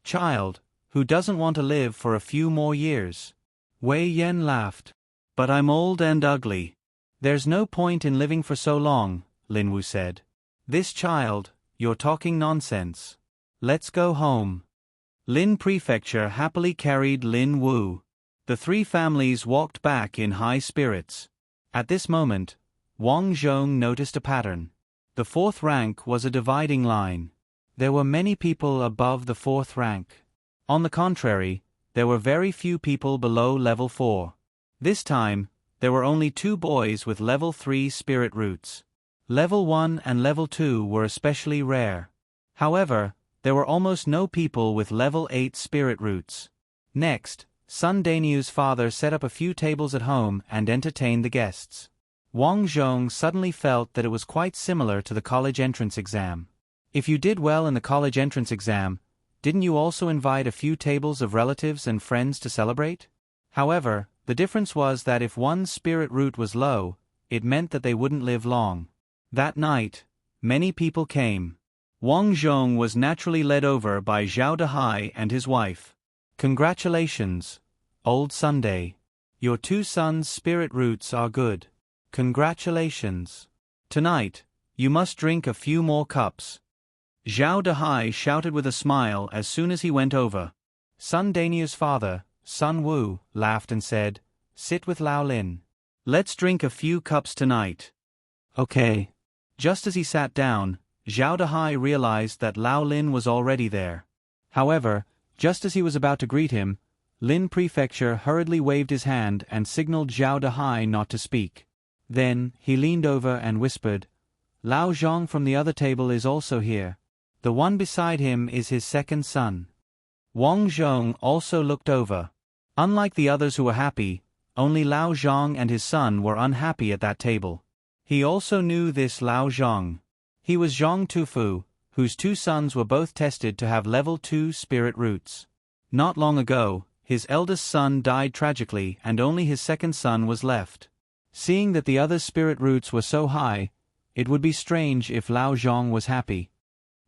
Child, who doesn't want to live for a few more years? Wei Yan laughed. But I'm old and ugly. There's no point in living for so long, Lin Wu said. This child, you're talking nonsense. Let's go home. Lin Prefecture happily carried Lin Wu. The three families walked back in high spirits. At this moment, Wang Zhong noticed a pattern. The fourth rank was a dividing line. There were many people above the fourth rank. On the contrary, there were very few people below level 4. This time, there were only 2 boys with level 3 spirit roots. Level 1 and level 2 were especially rare. However, there were almost no people with level 8 spirit roots. Next, Sun Danyu's father set up a few tables at home and entertained the guests. Wang Zhong suddenly felt that it was quite similar to the college entrance exam. If you did well in the college entrance exam, didn't you also invite a few tables of relatives and friends to celebrate? However, the difference was that if one's spirit root was low, it meant that they wouldn't live long. That night, many people came. Wang Zhong was naturally led over by Zhao Dehai and his wife. Congratulations, old Sunday. Your 2 sons' spirit roots are good. Congratulations. Tonight, you must drink a few more cups. Zhao Dehai shouted with a smile as soon as he went over. Sun Danyu's father, Sun Wu, laughed and said, "Sit with Lao Lin. Let's drink a few cups tonight." Okay. Just as he sat down, Zhao Dehai realized that Lao Lin was already there. However, just as he was about to greet him, Lin Prefecture hurriedly waved his hand and signaled Zhao Dehai not to speak. Then, he leaned over and whispered, "Lao Zhong from the other table is also here. The one beside him is his second son." Wang Zhong also looked over. Unlike the others who were happy, only Lao Zhong and his son were unhappy at that table. He also knew this Lao Zhong. He was Zhong Tufu, whose 2 sons were both tested to have level 2 spirit roots. Not long ago, his eldest son died tragically and only his second son was left. Seeing that the other's spirit roots were so high, it would be strange if Lao Zhong was happy.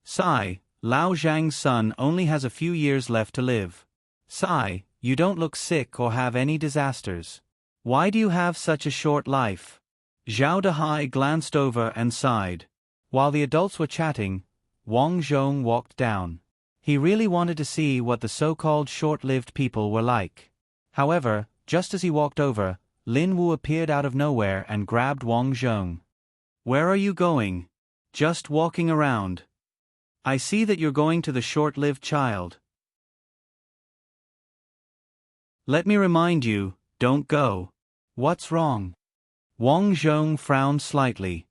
"Sai, Lao Zhang's son only has a few years left to live. Sai, you don't look sick or have any disasters. Why do you have such a short life?" Zhao Dehai glanced over and sighed. While the adults were chatting, Wang Zhong walked down. He really wanted to see what the so-called short-lived people were like. However, just as he walked over, Lin Wu appeared out of nowhere and grabbed Wang Zhong. "Where are you going?" "Just walking around." "I see that you're going to the short-lived child." "Let me remind you, don't go." "What's wrong?" Wang Zhong frowned slightly.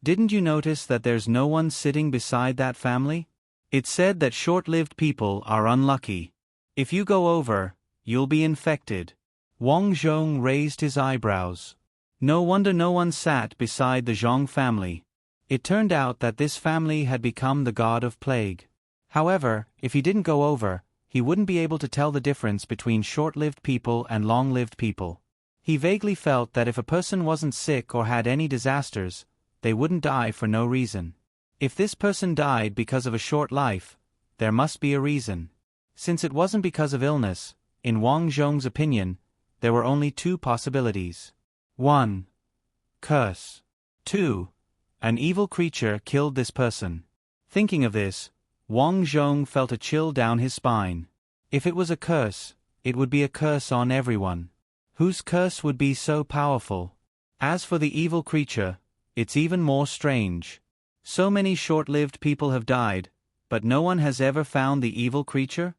"Didn't you notice that there's no one sitting beside that family? It said that short-lived people are unlucky. If you go over, you'll be infected." Wang Zhong raised his eyebrows. No wonder no one sat beside the Zhong family. It turned out that this family had become the god of plague. However, if he didn't go over, he wouldn't be able to tell the difference between short-lived people and long-lived people. He vaguely felt that if a person wasn't sick or had any disasters, they wouldn't die for no reason. If this person died because of a short life, there must be a reason. Since it wasn't because of illness, in Wang Zhong's opinion, there were only 2 possibilities. 1. Curse. 2. An evil creature killed this person. Thinking of this, Wang Zhong felt a chill down his spine. If it was a curse, it would be a curse on everyone. Whose curse would be so powerful? As for the evil creature, it's even more strange. So many short-lived people have died, but no one has ever found the evil creature?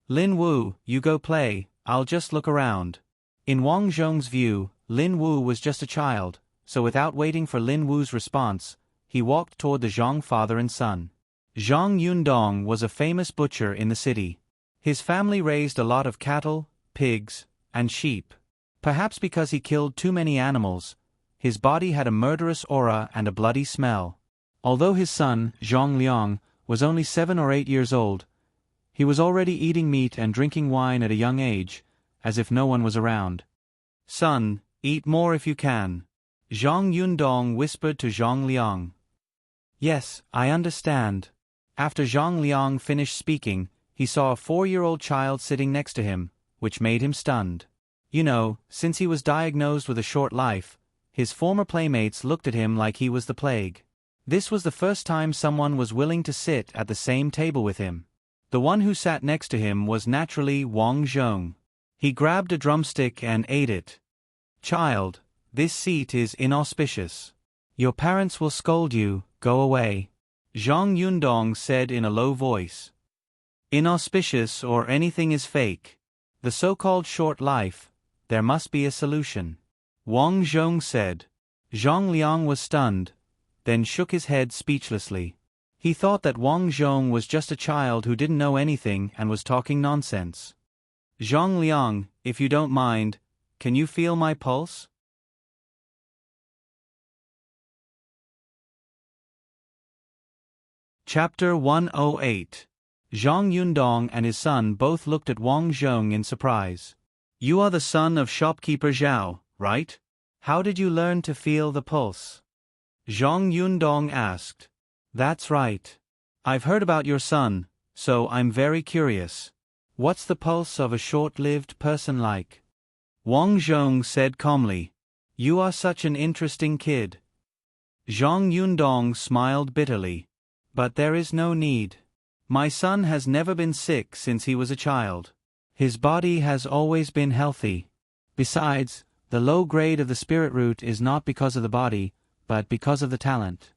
"Lin Wu, you go play, I'll just look around." In Wang Zhong's view, Lin Wu was just a child, so without waiting for Lin Wu's response, he walked toward the Zhong father and son. Zhang Yundong was a famous butcher in the city. His family raised a lot of cattle, pigs, and sheep. Perhaps because he killed too many animals, his body had a murderous aura and a bloody smell. Although his son, Zhong Liang, was only 7 or 8 years old, he was already eating meat and drinking wine at a young age, as if no one was around. "Son, eat more if you can," Zhang Yundong whispered to Zhong Liang. "Yes, I understand." After Zhong Liang finished speaking, he saw a 4-year-old child sitting next to him, which made him stunned. You know, since he was diagnosed with a short life, his former playmates looked at him like he was the plague. This was the first time someone was willing to sit at the same table with him. The one who sat next to him was naturally Wang Zhong. He grabbed a drumstick and ate it. "Child, this seat is inauspicious. Your parents will scold you, go away," Zhang Yundong said in a low voice. "Inauspicious or anything is fake. The so-called short life, there must be a solution," Wang Zhong said. Zhang Liang was stunned, then shook his head speechlessly. He thought that Wang Zhong was just a child who didn't know anything and was talking nonsense. "Zhang Liang, if you don't mind, can you feel my pulse?" Chapter 108. Zhang Yundong and his son both looked at Wang Zhong in surprise. "You are the son of shopkeeper Zhao, right? How did you learn to feel the pulse?" Zhang Yundong asked. "That's right. I've heard about your son, so I'm very curious. What's the pulse of a short-lived person like?" Wang Zhong said calmly. "You are such an interesting kid." Zhang Yundong smiled bitterly. "But there is no need. My son has never been sick since he was a child. His body has always been healthy. Besides, the low grade of the spirit root is not because of the body, but because of the talent."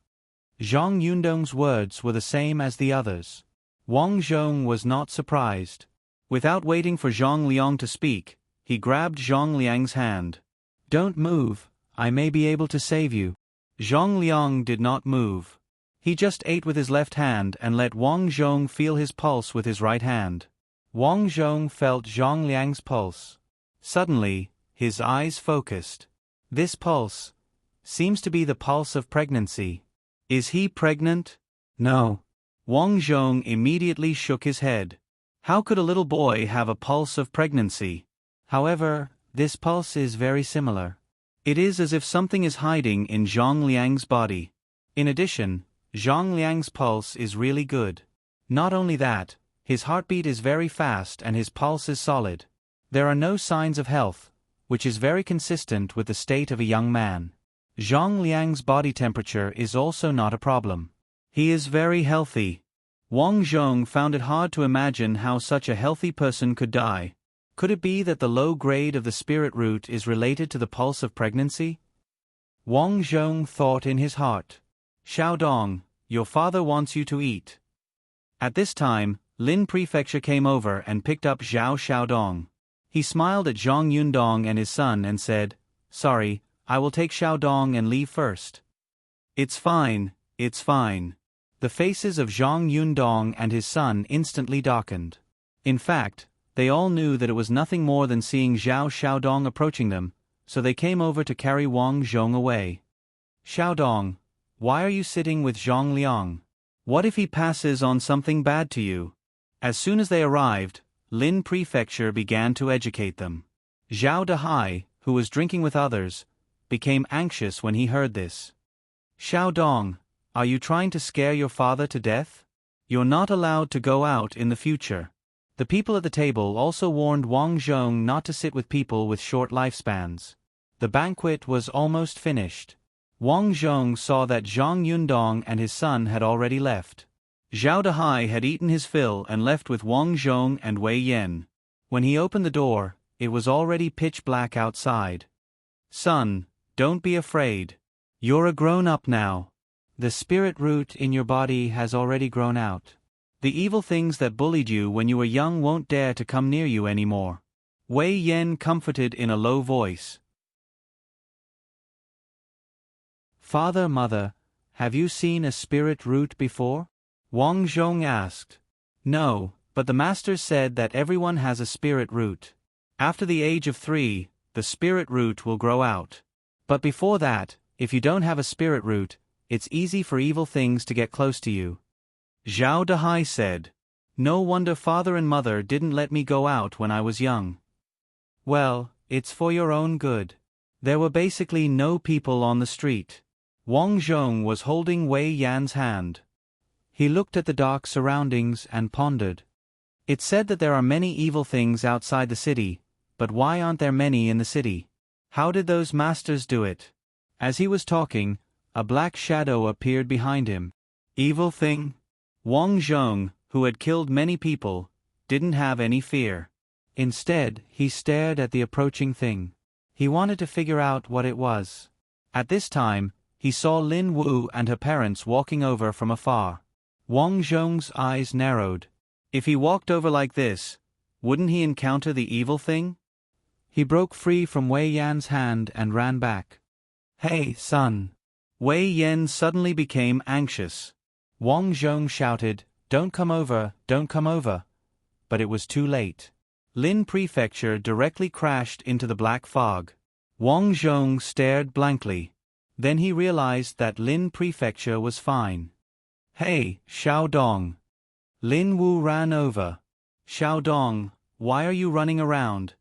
Zhang Yundong's words were the same as the others. Wang Zhong was not surprised. Without waiting for Zhang Liang to speak, he grabbed Zhang Liang's hand. "Don't move, I may be able to save you." Zhang Liang did not move. He just ate with his left hand and let Wang Zhong feel his pulse with his right hand. Wang Zhong felt Zhang Liang's pulse. Suddenly, his eyes focused. "This pulse seems to be the pulse of pregnancy. Is he pregnant?" "No." Wang Zhong immediately shook his head. How could a little boy have a pulse of pregnancy? However, this pulse is very similar. It is as if something is hiding in Zhang Liang's body. In addition, Zhang Liang's pulse is really good. Not only that, his heartbeat is very fast and his pulse is solid. There are no signs of health, which is very consistent with the state of a young man. Zhang Liang's body temperature is also not a problem. He is very healthy. Wang Zhong found it hard to imagine how such a healthy person could die. Could it be that the low grade of the spirit root is related to the pulse of pregnancy? Wang Zhong thought in his heart. "Xiaodong, your father wants you to eat." At this time, Lin Prefecture came over and picked up Zhao Xiaodong. He smiled at Zhang Yundong and his son and said, "Sorry, I will take Xiaodong and leave first." It's fine, it's fine." The faces of Zhang Yundong and his son instantly darkened. In fact, they all knew that it was nothing more than seeing Zhao Xiaodong approaching them, so they came over to carry Wang Zhong away. "Xiaodong, why are you sitting with Zhang Liang? What if he passes on something bad to you?" As soon as they arrived, Lin Prefecture began to educate them. Zhao Dehai, who was drinking with others, became anxious when he heard this. "Xiaodong, are you trying to scare your father to death? You're not allowed to go out in the future." The people at the table also warned Wang Zhong not to sit with people with short lifespans. The banquet was almost finished. Wang Zhong saw that Zhang Yundong and his son had already left. Zhao Dehai had eaten his fill and left with Wang Zhong and Wei Yan. When he opened the door, it was already pitch black outside. "Son, don't be afraid. You're a grown-up now. The spirit root in your body has already grown out. The evil things that bullied you when you were young won't dare to come near you anymore," Wei Yan comforted in a low voice. "Father, mother, have you seen a spirit root before?" Wang Zhong asked. "No, but the master said that everyone has a spirit root. After the age of 3, the spirit root will grow out. But before that, if you don't have a spirit root, it's easy for evil things to get close to you." Zhao Dehai said. "No wonder father and mother didn't let me go out when I was young." "Well, it's for your own good." There were basically no people on the street. Wang Zhong was holding Wei Yan's hand. He looked at the dark surroundings and pondered. It said that there are many evil things outside the city, but why aren't there many in the city? How did those masters do it? As he was talking, a black shadow appeared behind him. Evil thing? Wang Zhong, who had killed many people, didn't have any fear. Instead, he stared at the approaching thing. He wanted to figure out what it was. At this time, he saw Lin Wu and her parents walking over from afar. Wang Zhong's eyes narrowed. If he walked over like this, wouldn't he encounter the evil thing? He broke free from Wei Yan's hand and ran back. Hey, son! Wei Yan suddenly became anxious. Wang Zhong shouted, don't come over, don't come over. But it was too late. Lin Prefecture directly crashed into the black fog. Wang Zhong stared blankly. Then he realized that Lin Prefecture was fine. Hey, Xiaodong! Lin Wu ran over. Xiaodong, why are you running around?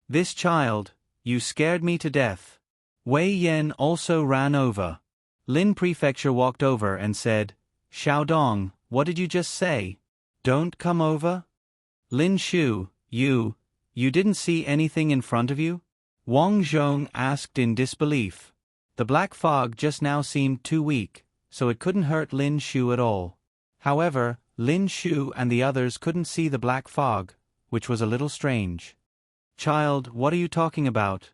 This child, you scared me to death. Wei Yan also ran over. Lin Prefecture walked over and said, Xiaodong, what did you just say? Don't come over? Lin Shu, you didn't see anything in front of you? Wang Zhong asked in disbelief. The black fog just now seemed too weak, so it couldn't hurt Lin Shu at all. However, Lin Shu and the others couldn't see the black fog, which was a little strange. Child, what are you talking about?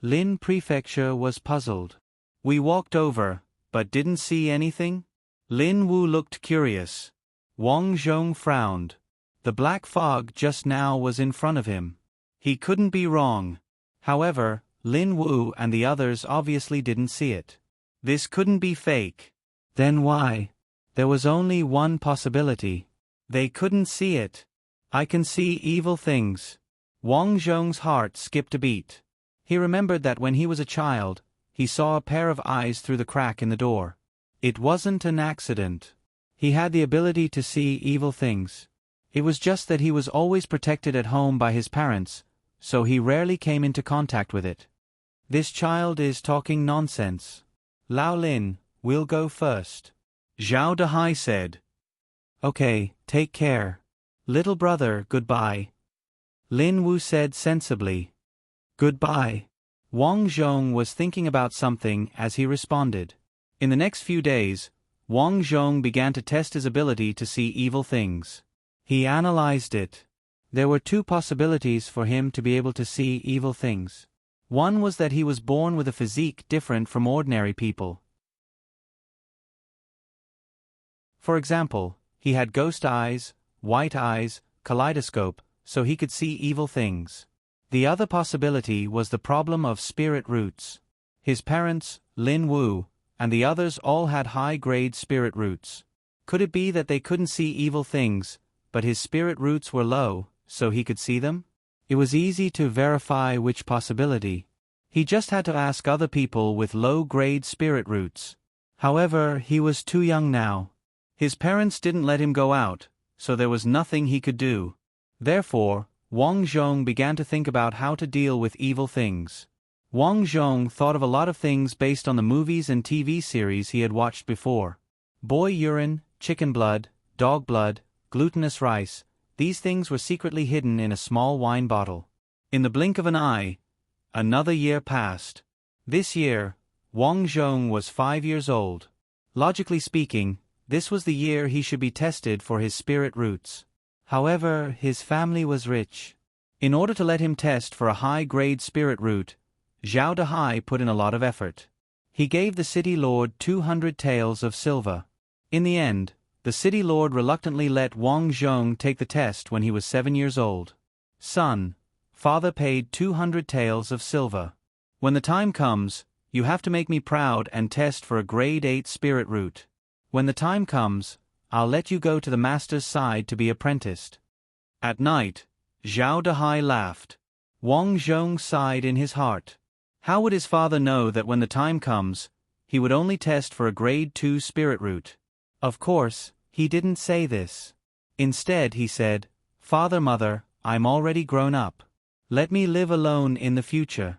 Lin Prefecture was puzzled. We walked over, but didn't see anything? Lin Wu looked curious. Wang Zhong frowned. The black fog just now was in front of him. He couldn't be wrong. However, Lin Wu and the others obviously didn't see it. This couldn't be fake. Then why? There was only one possibility. They couldn't see it. I can see evil things. Wang Zhong's heart skipped a beat. He remembered that when he was a child, he saw a pair of eyes through the crack in the door. It wasn't an accident. He had the ability to see evil things. It was just that he was always protected at home by his parents, so he rarely came into contact with it. This child is talking nonsense. Lao Lin, we'll go first. Zhao Dehai said. Okay, take care. Little brother, goodbye. Lin Wu said sensibly. Goodbye. Wang Zhong was thinking about something as he responded. In the next few days, Wang Zhong began to test his ability to see evil things. He analyzed it. There were two possibilities for him to be able to see evil things. One was that he was born with a physique different from ordinary people. For example, he had ghost eyes, white eyes, kaleidoscope, so he could see evil things. The other possibility was the problem of spirit roots. His parents, Lin Wu, and the others all had high-grade spirit roots. Could it be that they couldn't see evil things, but his spirit roots were low, so he could see them? It was easy to verify which possibility. He just had to ask other people with low-grade spirit roots. However, he was too young now. His parents didn't let him go out, so there was nothing he could do. Therefore, Wang Zhong began to think about how to deal with evil things. Wang Zhong thought of a lot of things based on the movies and TV series he had watched before. Boy urine, chicken blood, dog blood, glutinous rice, these things were secretly hidden in a small wine bottle. In the blink of an eye, another year passed. This year, Wang Zhong was 5 years old. Logically speaking, this was the year he should be tested for his spirit roots. However, his family was rich. In order to let him test for a high-grade spirit root, Zhao Dehai put in a lot of effort. He gave the city lord 200 taels of silver. In the end, the city lord reluctantly let Wang Zhong take the test when he was 7 years old. Son, father paid 200 taels of silver. When the time comes, you have to make me proud and test for a grade 8 spirit root. When the time comes, I'll let you go to the master's side to be apprenticed. At night, Zhao Dehai laughed. Wang Zhong sighed in his heart. How would his father know that when the time comes, he would only test for a grade 2 spirit root? Of course, he didn't say this. Instead he said, Father, mother, I'm already grown up. Let me live alone in the future.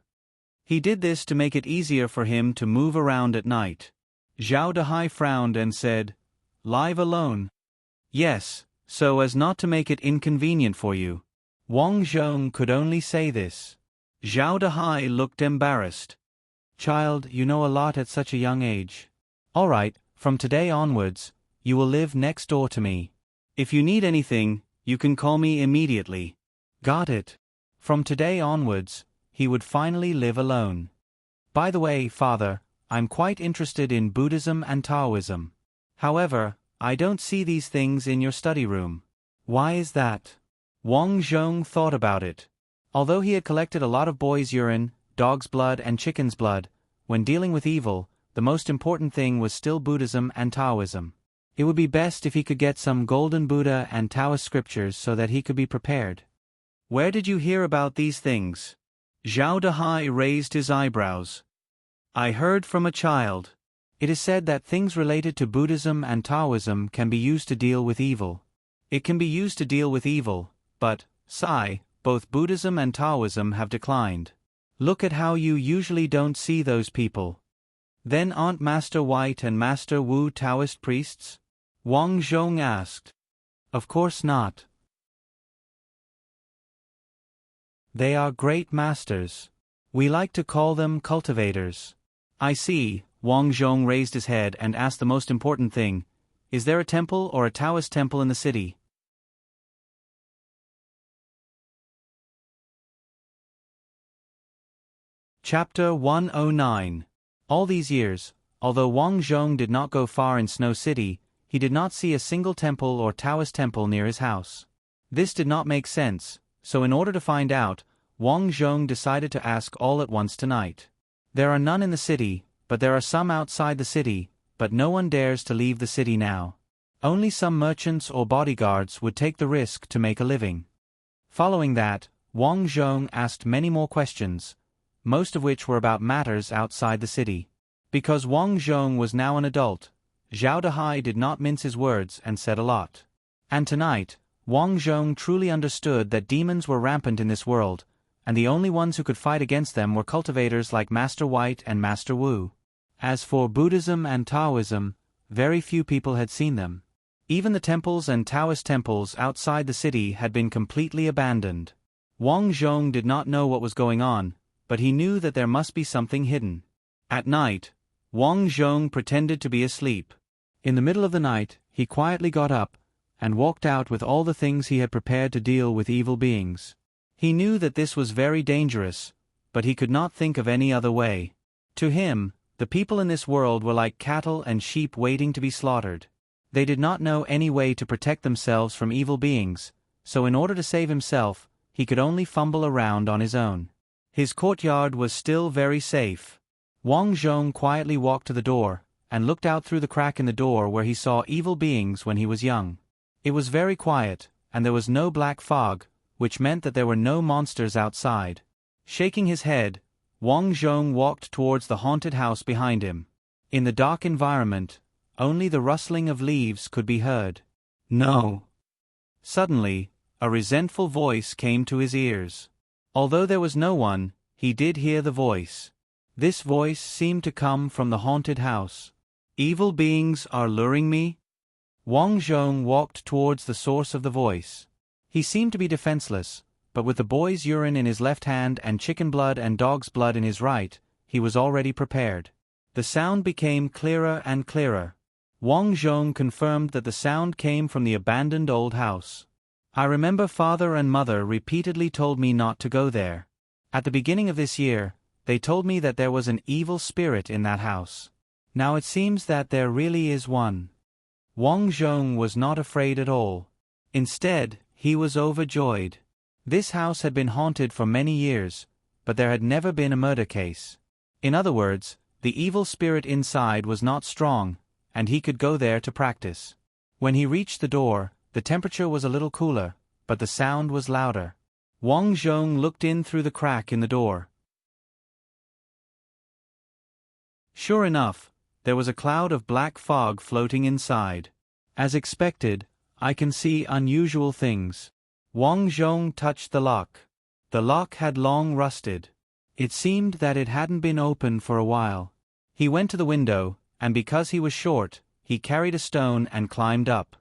He did this to make it easier for him to move around at night. Zhao Dehai frowned and said, Live alone? Yes, so as not to make it inconvenient for you. Wang Zhong could only say this. Zhao Dehai looked embarrassed. Child, you know a lot at such a young age. All right, from today onwards, you will live next door to me. If you need anything, you can call me immediately. Got it. From today onwards, he would finally live alone. By the way, Father, I'm quite interested in Buddhism and Taoism. However, I don't see these things in your study room. Why is that? Wang Zhong thought about it. Although he had collected a lot of boys' urine, dog's blood and chicken's blood, when dealing with evil, the most important thing was still Buddhism and Taoism. It would be best if he could get some golden Buddha and Taoist scriptures so that he could be prepared. Where did you hear about these things? Zhao Dehai raised his eyebrows. I heard from a child. It is said that things related to Buddhism and Taoism can be used to deal with evil. It can be used to deal with evil, but, Sai, both Buddhism and Taoism have declined. Look at how you usually don't see those people. Then aren't Master White and Master Wu Taoist priests? Wang Zhong asked. Of course not. They are great masters. We like to call them cultivators. I see. Wang Zhong raised his head and asked the most important thing. Is there a temple or a Taoist temple in the city? Chapter 109. All these years, although Wang Zhong did not go far in Snow City, he did not see a single temple or Taoist temple near his house. This did not make sense, so in order to find out, Wang Zhong decided to ask all at once tonight. There are none in the city, but there are some outside the city, but no one dares to leave the city now. Only some merchants or bodyguards would take the risk to make a living. Following that, Wang Zhong asked many more questions, most of which were about matters outside the city. Because Wang Zhong was now an adult, Zhao Dehai did not mince his words and said a lot. And tonight, Wang Zhong truly understood that demons were rampant in this world, and the only ones who could fight against them were cultivators like Master White and Master Wu. As for Buddhism and Taoism, very few people had seen them. Even the temples and Taoist temples outside the city had been completely abandoned. Wang Zhong did not know what was going on, but he knew that there must be something hidden. At night, Wang Zhong pretended to be asleep. In the middle of the night, he quietly got up and walked out with all the things he had prepared to deal with evil beings. He knew that this was very dangerous, but he could not think of any other way. To him, the people in this world were like cattle and sheep waiting to be slaughtered. They did not know any way to protect themselves from evil beings, so in order to save himself, he could only fumble around on his own. His courtyard was still very safe. Wang Zhong quietly walked to the door, and looked out through the crack in the door where he saw evil beings when he was young. It was very quiet, and there was no black fog, which meant that there were no monsters outside. Shaking his head, Wang Zhong walked towards the haunted house behind him. In the dark environment, only the rustling of leaves could be heard. No. Suddenly, a resentful voice came to his ears. Although there was no one, he did hear the voice. This voice seemed to come from the haunted house. Evil beings are luring me? Wang Zhong walked towards the source of the voice. He seemed to be defenseless, but with the boy's urine in his left hand and chicken blood and dog's blood in his right, he was already prepared. The sound became clearer and clearer. Wang Zhong confirmed that the sound came from the abandoned old house. I remember father and mother repeatedly told me not to go there. At the beginning of this year, they told me that there was an evil spirit in that house. Now it seems that there really is one. Wang Zhong was not afraid at all. Instead, he was overjoyed. This house had been haunted for many years, but there had never been a murder case. In other words, the evil spirit inside was not strong, and he could go there to practice. When he reached the door, the temperature was a little cooler, but the sound was louder. Wang Zhong looked in through the crack in the door. Sure enough, there was a cloud of black fog floating inside. As expected, I can see unusual things. Wang Zhong touched the lock. The lock had long rusted. It seemed that it hadn't been open for a while. He went to the window, and because he was short, he carried a stone and climbed up.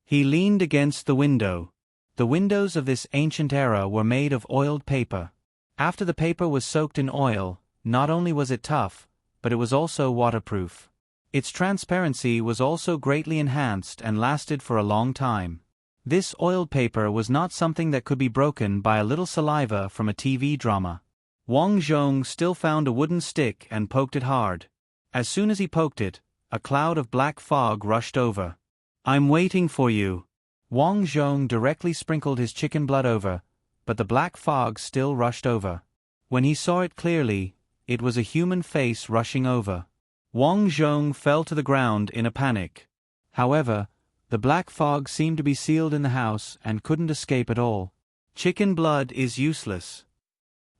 He leaned against the window. The windows of this ancient era were made of oiled paper. After the paper was soaked in oil, not only was it tough, but it was also waterproof. Its transparency was also greatly enhanced and lasted for a long time. This oiled paper was not something that could be broken by a little saliva from a TV drama. Wang Zhong still found a wooden stick and poked it hard. As soon as he poked it, a cloud of black fog rushed over. "I'm waiting for you." Wang Zhong directly sprinkled his chicken blood over, but the black fog still rushed over. When he saw it clearly, it was a human face rushing over. Wang Zhong fell to the ground in a panic. However, the black fog seemed to be sealed in the house and couldn't escape at all. Chicken blood is useless.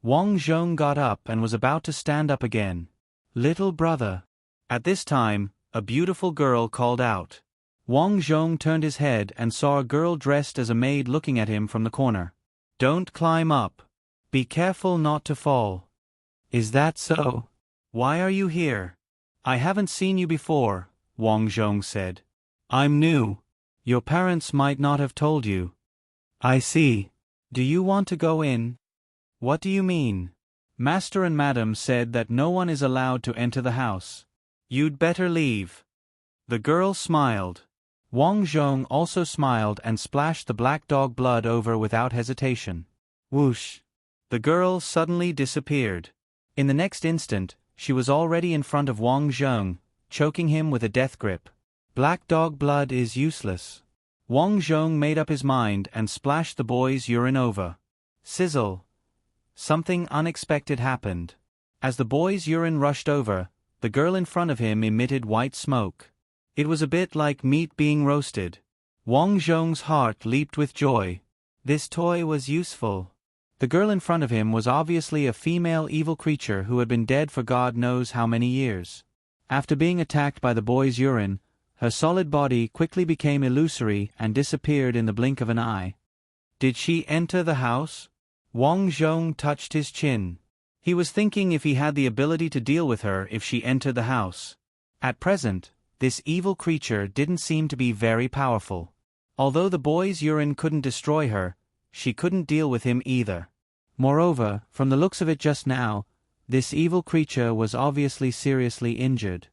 Wang Zhong got up and was about to stand up again. "Little brother." At this time, a beautiful girl called out. Wang Zhong turned his head and saw a girl dressed as a maid looking at him from the corner. "Don't climb up. Be careful not to fall." "Is that so? Why are you here?" "I haven't seen you before," Wang Zhong said. "I'm new. Your parents might not have told you." "I see. Do you want to go in?" "What do you mean?" "Master and Madam said that no one is allowed to enter the house. You'd better leave." The girl smiled. Wang Zhong also smiled and splashed the black dog blood over without hesitation. Whoosh! The girl suddenly disappeared. In the next instant, she was already in front of Wang Zhong, choking him with a death grip. Black dog blood is useless. Wang Zhong made up his mind and splashed the boy's urine over. Sizzle! Something unexpected happened. As the boy's urine rushed over, the girl in front of him emitted white smoke. It was a bit like meat being roasted. Wang Zhong's heart leaped with joy. This toy was useful. The girl in front of him was obviously a female evil creature who had been dead for God knows how many years. After being attacked by the boy's urine, her solid body quickly became illusory and disappeared in the blink of an eye. Did she enter the house? Wang Zhong touched his chin. He was thinking if he had the ability to deal with her if she entered the house. At present, this evil creature didn't seem to be very powerful. Although the boy's urine couldn't destroy her, she couldn't deal with him either. Moreover, from the looks of it just now, this evil creature was obviously seriously injured.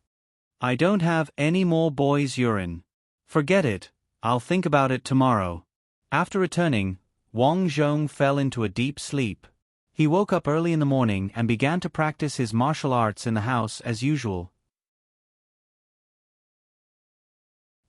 "I don't have any more boy's urine. Forget it, I'll think about it tomorrow." After returning, Wang Zhong fell into a deep sleep. He woke up early in the morning and began to practice his martial arts in the house as usual.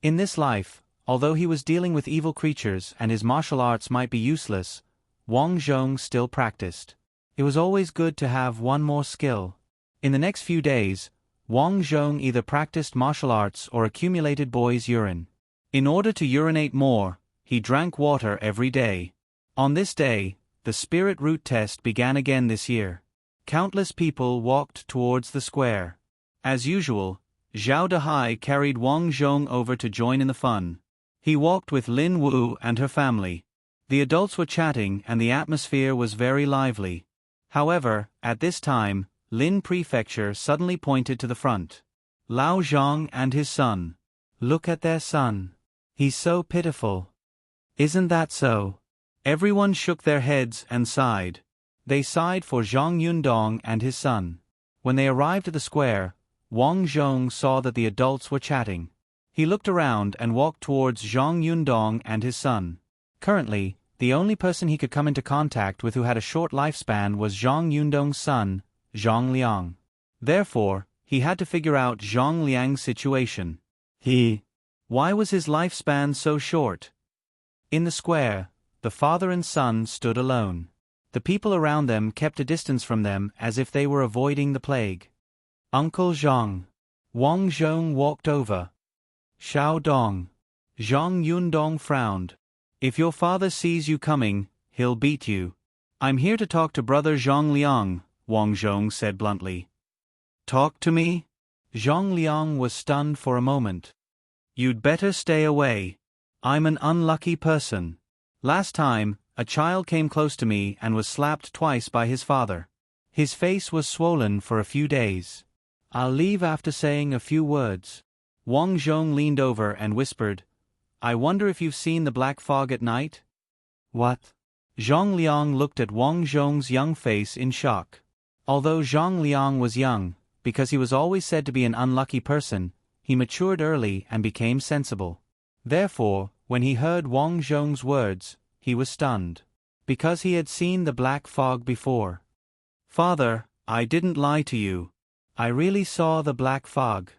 In this life, although he was dealing with evil creatures and his martial arts might be useless, Wang Zhong still practiced. It was always good to have one more skill. In the next few days, Wang Zhong either practiced martial arts or accumulated boy's urine. In order to urinate more, he drank water every day. On this day, the spirit root test began again this year. Countless people walked towards the square. As usual, Zhao Dehai carried Wang Zhong over to join in the fun. He walked with Lin Wu and her family. The adults were chatting and the atmosphere was very lively. However, at this time, Lin Prefecture suddenly pointed to the front. Lao Zhang and his son. "Look at their son. He's so pitiful. Isn't that so?" Everyone shook their heads and sighed. They sighed for Zhang Yundong and his son. When they arrived at the square, Wang Zhong saw that the adults were chatting. He looked around and walked towards Zhang Yundong and his son. Currently, the only person he could come into contact with who had a short lifespan was Zhang Yundong's son, Zhang Liang. Therefore, he had to figure out Zhang Liang's situation. Why was his lifespan so short? In the square, the father and son stood alone. The people around them kept a distance from them as if they were avoiding the plague. "Uncle Zhang." Wang Zhong walked over. "Xiao Dong." Zhang Yundong frowned. "If your father sees you coming, he'll beat you." "I'm here to talk to brother Zhang Liang," Wang Zhong said bluntly. "Talk to me?" Zhang Liang was stunned for a moment. "You'd better stay away. I'm an unlucky person. Last time, a child came close to me and was slapped twice by his father. His face was swollen for a few days. I'll leave after saying a few words." Wang Zhong leaned over and whispered, "I wonder if you've seen the black fog at night?" "What?" Zhang Liang looked at Wang Zhong's young face in shock. Although Zhang Liang was young, because he was always said to be an unlucky person, he matured early and became sensible. Therefore, when he heard Wang Zhong's words, he was stunned. Because he had seen the black fog before. "Father, I didn't lie to you. I really saw the black fog.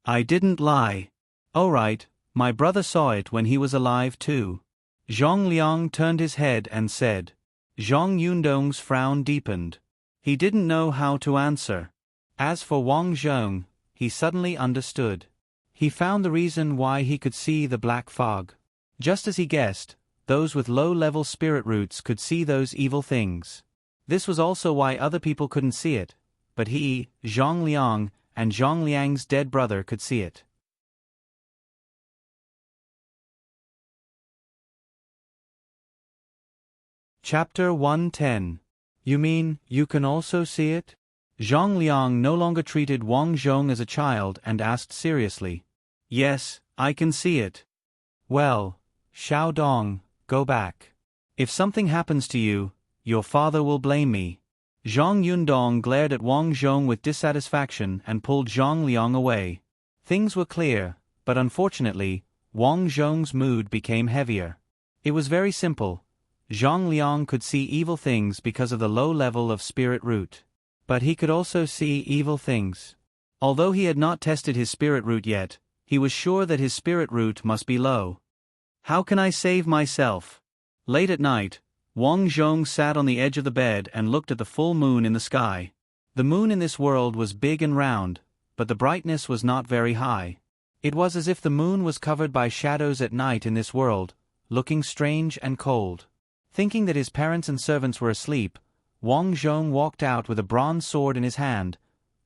I didn't lie." "Oh right, my brother saw it when he was alive too." Zhong Liang turned his head and said. Zhong Yundong's frown deepened. He didn't know how to answer. As for Wang Zhong, he suddenly understood. He found the reason why he could see the black fog. Just as he guessed, those with low-level spirit roots could see those evil things. This was also why other people couldn't see it, but he, Zhong Liang, and Zhong Liang's dead brother could see it. Chapter 110. You mean, you can also see it? Zhong Liang no longer treated Wang Zhong as a child and asked seriously. Yes, I can see it. Well, Xiao Dong, go back. If something happens to you, your father will blame me. Zhong Yundong glared at Wang Zhong with dissatisfaction and pulled Zhong Liang away. Things were clear, but unfortunately, Wang Zhong's mood became heavier. It was very simple. Zhong Liang could see evil things because of the low level of spirit root. But he could also see evil things. Although he had not tested his spirit root yet, he was sure that his spirit root must be low. How can I save myself? Late at night, Wang Zhong sat on the edge of the bed and looked at the full moon in the sky. The moon in this world was big and round, but the brightness was not very high. It was as if the moon was covered by shadows at night in this world, looking strange and cold. Thinking that his parents and servants were asleep, Wang Zhong walked out with a bronze sword in his hand,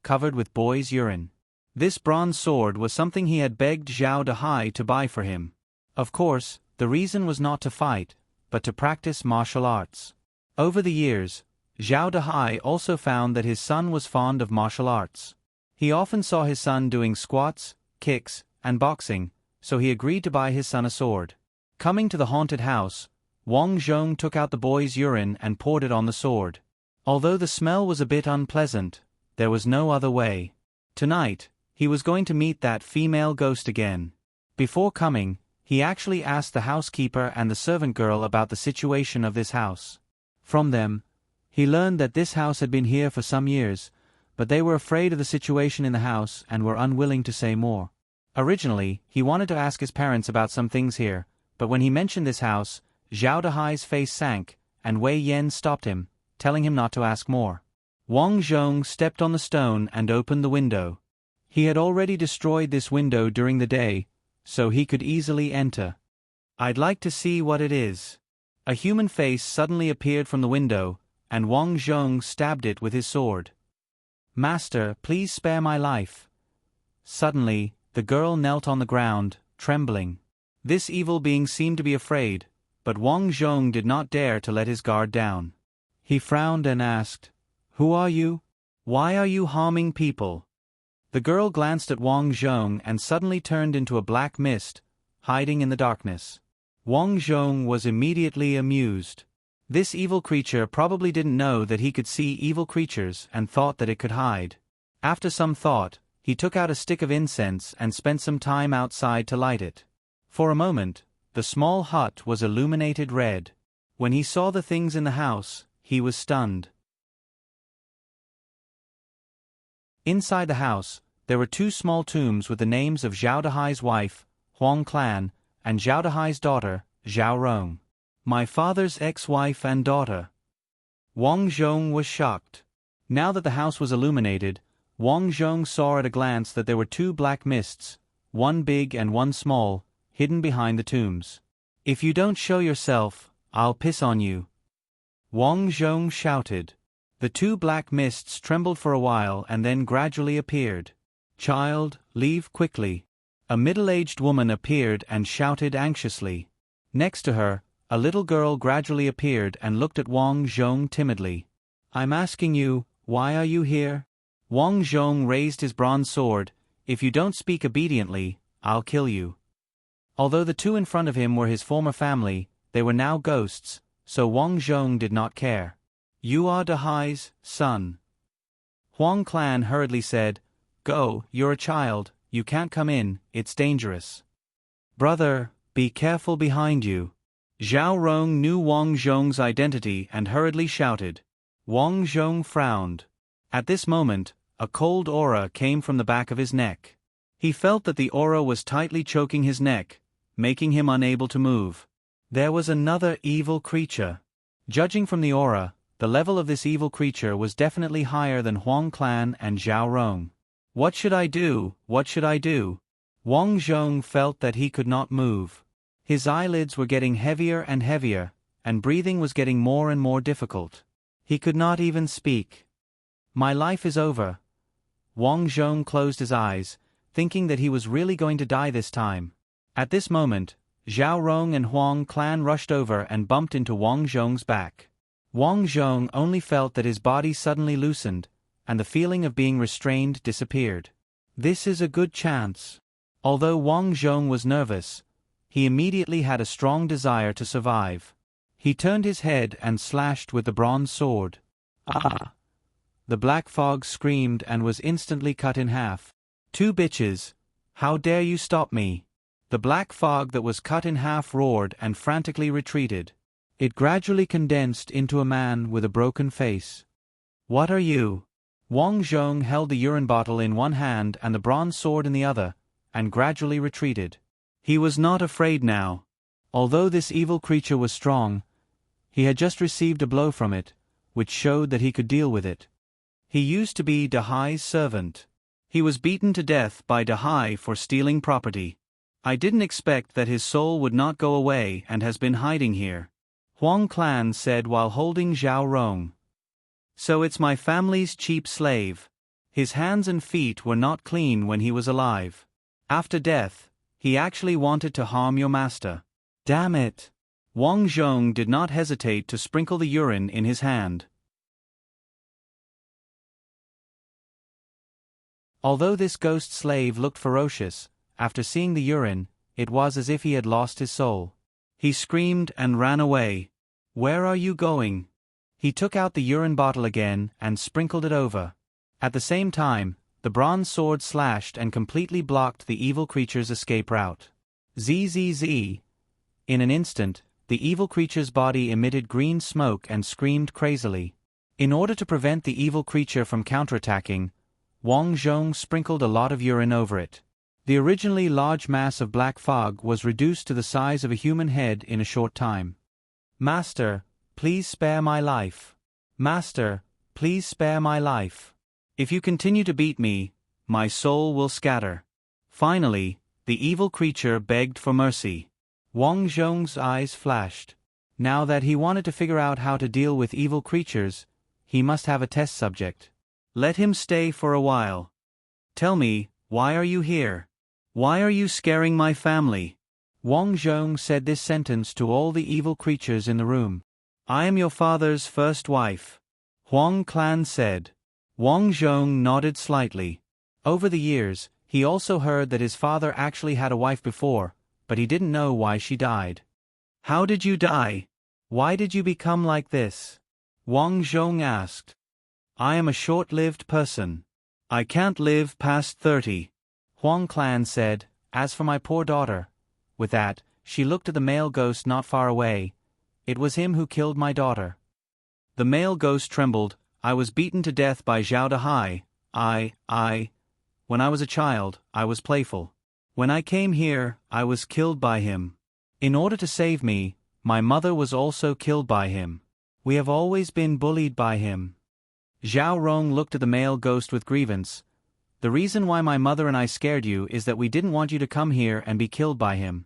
covered with boy's urine. This bronze sword was something he had begged Zhao Dehai to buy for him. Of course, the reason was not to fight, but to practice martial arts. Over the years, Zhao Dehai also found that his son was fond of martial arts. He often saw his son doing squats, kicks, and boxing, so he agreed to buy his son a sword. Coming to the haunted house, Wang Zhong took out the boy's urine and poured it on the sword. Although the smell was a bit unpleasant, there was no other way. Tonight, he was going to meet that female ghost again. Before coming, he actually asked the housekeeper and the servant girl about the situation of this house. From them, he learned that this house had been here for some years, but they were afraid of the situation in the house and were unwilling to say more. Originally, he wanted to ask his parents about some things here, but when he mentioned this house, Zhao Dehai's face sank, and Wei Yan stopped him, telling him not to ask more. Wang Zhong stepped on the stone and opened the window. He had already destroyed this window during the day, so he could easily enter. I'd like to see what it is. A human face suddenly appeared from the window, and Wang Zhong stabbed it with his sword. Master, please spare my life. Suddenly, the girl knelt on the ground, trembling. This evil being seemed to be afraid, but Wang Zhong did not dare to let his guard down. He frowned and asked, "Who are you? Why are you harming people?" The girl glanced at Wang Zhong and suddenly turned into a black mist, hiding in the darkness. Wang Zhong was immediately amused. This evil creature probably didn't know that he could see evil creatures and thought that it could hide. After some thought, he took out a stick of incense and spent some time outside to light it. For a moment, the small hut was illuminated red. When he saw the things in the house, he was stunned. Inside the house, there were two small tombs with the names of Zhao Dehai's wife, Huang Clan, and Zhao Dehai's daughter, Zhao Rong. My father's ex-wife and daughter. Wang Zhong was shocked. Now that the house was illuminated, Wang Zhong saw at a glance that there were two black mists, one big and one small, hidden behind the tombs. If you don't show yourself, I'll piss on you. Wang Zhong shouted. The two black mists trembled for a while and then gradually appeared. Child, leave quickly. A middle-aged woman appeared and shouted anxiously. Next to her, a little girl gradually appeared and looked at Wang Zhong timidly. I'm asking you, why are you here? Wang Zhong raised his bronze sword. If you don't speak obediently, I'll kill you. Although the two in front of him were his former family, they were now ghosts, so Wang Zhong did not care. You are Dehai's son. Huang Clan hurriedly said, Go, you're a child, you can't come in, it's dangerous. Brother, be careful behind you. Zhao Rong knew Wang Zhong's identity and hurriedly shouted. Wang Zhong frowned. At this moment, a cold aura came from the back of his neck. He felt that the aura was tightly choking his neck, making him unable to move. There was another evil creature. Judging from the aura, the level of this evil creature was definitely higher than Huang Clan and Zhao Rong. What should I do? What should I do? Wang Zhong felt that he could not move. His eyelids were getting heavier and heavier, and breathing was getting more and more difficult. He could not even speak. My life is over. Wang Zhong closed his eyes, thinking that he was really going to die this time. At this moment, Zhao Rong and Huang Clan rushed over and bumped into Wang Zhong's back. Wang Zhong only felt that his body suddenly loosened, and the feeling of being restrained disappeared. This is a good chance. Although Wang Zhong was nervous, he immediately had a strong desire to survive. He turned his head and slashed with the bronze sword. Ah! The black fog screamed and was instantly cut in half. Two bitches! How dare you stop me? The black fog that was cut in half roared and frantically retreated. It gradually condensed into a man with a broken face. What are you? Wang Zhong held the urine bottle in one hand and the bronze sword in the other, and gradually retreated. He was not afraid now. Although this evil creature was strong, he had just received a blow from it, which showed that he could deal with it. He used to be Dahai's servant. He was beaten to death by Dahai for stealing property. I didn't expect that his soul would not go away and has been hiding here. Huang Clan said while holding Zhao Rong. So it's my family's cheap slave. His hands and feet were not clean when he was alive. After death, he actually wanted to harm your master. Damn it! Wang Zhong did not hesitate to sprinkle the urine in his hand. Although this ghost slave looked ferocious, after seeing the urine, it was as if he had lost his soul. He screamed and ran away. Where are you going? He took out the urine bottle again and sprinkled it over. At the same time, the bronze sword slashed and completely blocked the evil creature's escape route. Zzz. In an instant, the evil creature's body emitted green smoke and screamed crazily. In order to prevent the evil creature from counterattacking, Wang Zhong sprinkled a lot of urine over it. The originally large mass of black fog was reduced to the size of a human head in a short time. Master, please spare my life. Master, please spare my life. If you continue to beat me, my soul will scatter. Finally, the evil creature begged for mercy. Wang Zhong's eyes flashed. Now that he wanted to figure out how to deal with evil creatures, he must have a test subject. Let him stay for a while. Tell me, why are you here? Why are you scaring my family? Wang Zhong said this sentence to all the evil creatures in the room. I am your father's first wife. Huang Clan said. Wang Zhong nodded slightly. Over the years, he also heard that his father actually had a wife before, but he didn't know why she died. How did you die? Why did you become like this? Wang Zhong asked. I am a short-lived person. I can't live past 30. Huang Clan said, as for my poor daughter. With that, she looked at the male ghost not far away. It was him who killed my daughter. The male ghost trembled. I was beaten to death by Zhao Dahai. When I was a child, I was playful. When I came here, I was killed by him. In order to save me, my mother was also killed by him. We have always been bullied by him. Zhao Rong looked at the male ghost with grievance. The reason why my mother and I scared you is that we didn't want you to come here and be killed by him.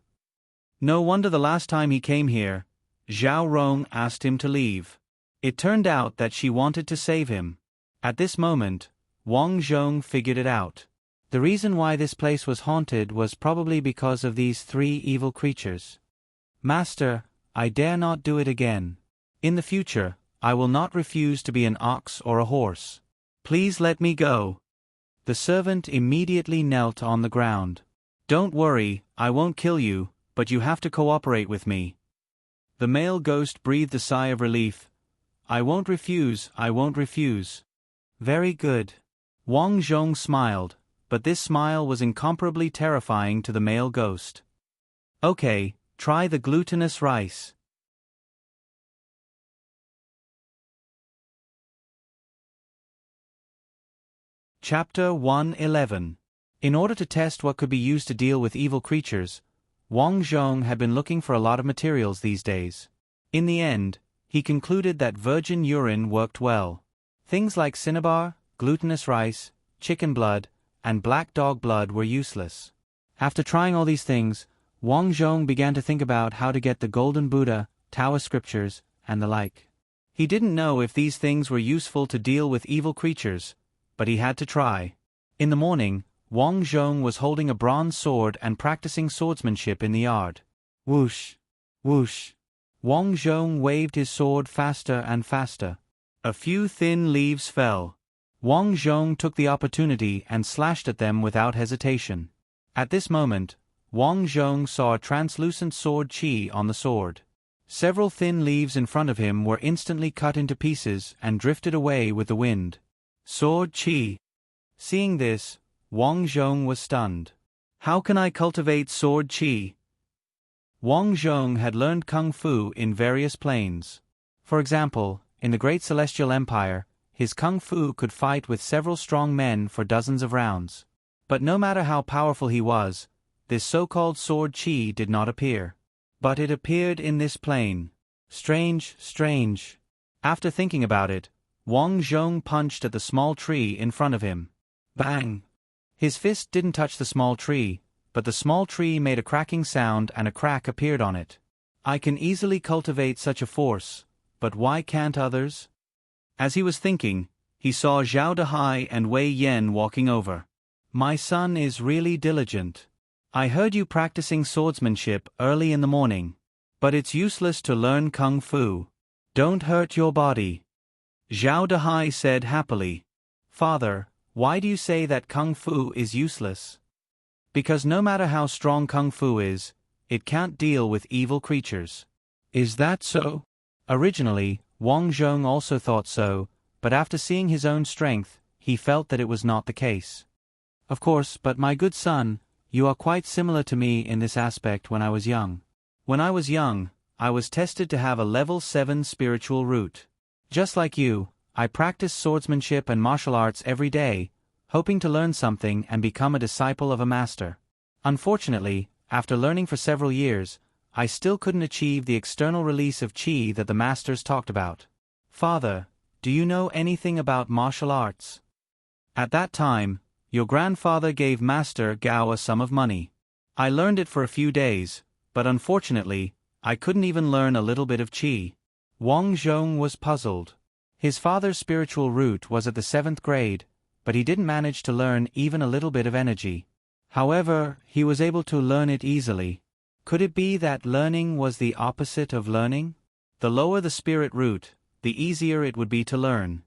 No wonder the last time he came here, Zhao Rong asked him to leave. It turned out that she wanted to save him. At this moment, Wang Zhong figured it out. The reason why this place was haunted was probably because of these three evil creatures. Master, I dare not do it again. In the future, I will not refuse to be an ox or a horse. Please let me go. The servant immediately knelt on the ground. Don't worry, I won't kill you, but you have to cooperate with me. The male ghost breathed a sigh of relief. I won't refuse, I won't refuse. Very good. Wang Zhong smiled, but this smile was incomparably terrifying to the male ghost. Okay, try the glutinous rice. Chapter 111. In order to test what could be used to deal with evil creatures, Wang Zhong had been looking for a lot of materials these days. In the end, he concluded that virgin urine worked well. Things like cinnabar, glutinous rice, chicken blood, and black dog blood were useless. After trying all these things, Wang Zhong began to think about how to get the Golden Buddha, Taoist scriptures, and the like. He didn't know if these things were useful to deal with evil creatures, but he had to try. In the morning, Wang Zhong was holding a bronze sword and practicing swordsmanship in the yard. Whoosh! Whoosh! Wang Zhong waved his sword faster and faster. A few thin leaves fell. Wang Zhong took the opportunity and slashed at them without hesitation. At this moment, Wang Zhong saw a translucent sword chi on the sword. Several thin leaves in front of him were instantly cut into pieces and drifted away with the wind. Sword chi. Seeing this, Wang Zhong was stunned. How can I cultivate sword chi? Wang Zhong had learned kung fu in various planes. For example, in the Great Celestial Empire, his kung fu could fight with several strong men for dozens of rounds. But no matter how powerful he was, this so-called sword chi did not appear. But it appeared in this plane. Strange, strange. After thinking about it, Wang Zhong punched at the small tree in front of him. Bang! His fist didn't touch the small tree, but the small tree made a cracking sound and a crack appeared on it. I can easily cultivate such a force, but why can't others? As he was thinking, he saw Zhao Dehai and Wei Yan walking over. My son is really diligent. I heard you practicing swordsmanship early in the morning, but it's useless to learn kung fu. Don't hurt your body. Zhao Dehai said happily. Father, why do you say that kung fu is useless? Because no matter how strong kung fu is, it can't deal with evil creatures. Is that so? Originally, Wang Zhong also thought so, but after seeing his own strength, he felt that it was not the case. Of course, but my good son, you are quite similar to me in this aspect when I was young. When I was young, I was tested to have a level 7 spiritual root. Just like you, I practiced swordsmanship and martial arts every day, hoping to learn something and become a disciple of a master. Unfortunately, after learning for several years, I still couldn't achieve the external release of chi that the masters talked about. Father, do you know anything about martial arts? At that time, your grandfather gave Master Gao a sum of money. I learned it for a few days, but unfortunately, I couldn't even learn a little bit of chi. Wang Zhong was puzzled. His father's spiritual root was at the 7th grade, but he didn't manage to learn even a little bit of energy. However, he was able to learn it easily. Could it be that learning was the opposite of learning? The lower the spirit root, the easier it would be to learn.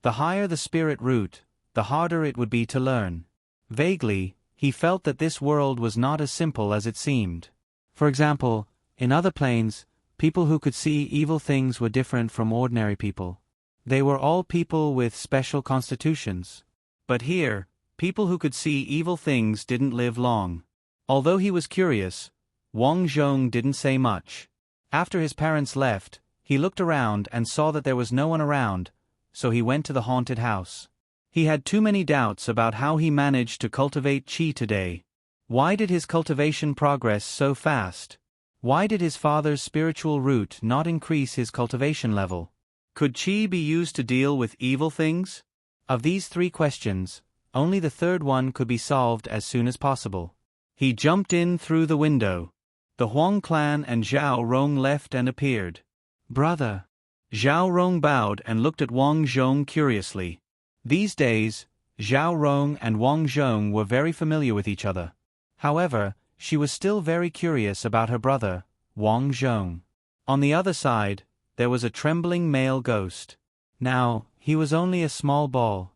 The higher the spirit root, the harder it would be to learn. Vaguely, he felt that this world was not as simple as it seemed. For example, in other planes, people who could see evil things were different from ordinary people. They were all people with special constitutions. But here, people who could see evil things didn't live long. Although he was curious, Wang Zhong didn't say much. After his parents left, he looked around and saw that there was no one around, so he went to the haunted house. He had too many doubts about how he managed to cultivate chi today. Why did his cultivation progress so fast? Why did his father's spiritual root not increase his cultivation level? Could chi be used to deal with evil things? Of these 3 questions, only the third one could be solved as soon as possible. He jumped in through the window. The Huang clan and Zhao Rong left and appeared. Brother. Zhao Rong bowed and looked at Wang Zhong curiously. These days, Zhao Rong and Wang Zhong were very familiar with each other. However, she was still very curious about her brother, Wang Zhong. On the other side, there was a trembling male ghost. Now, he was only a small ball.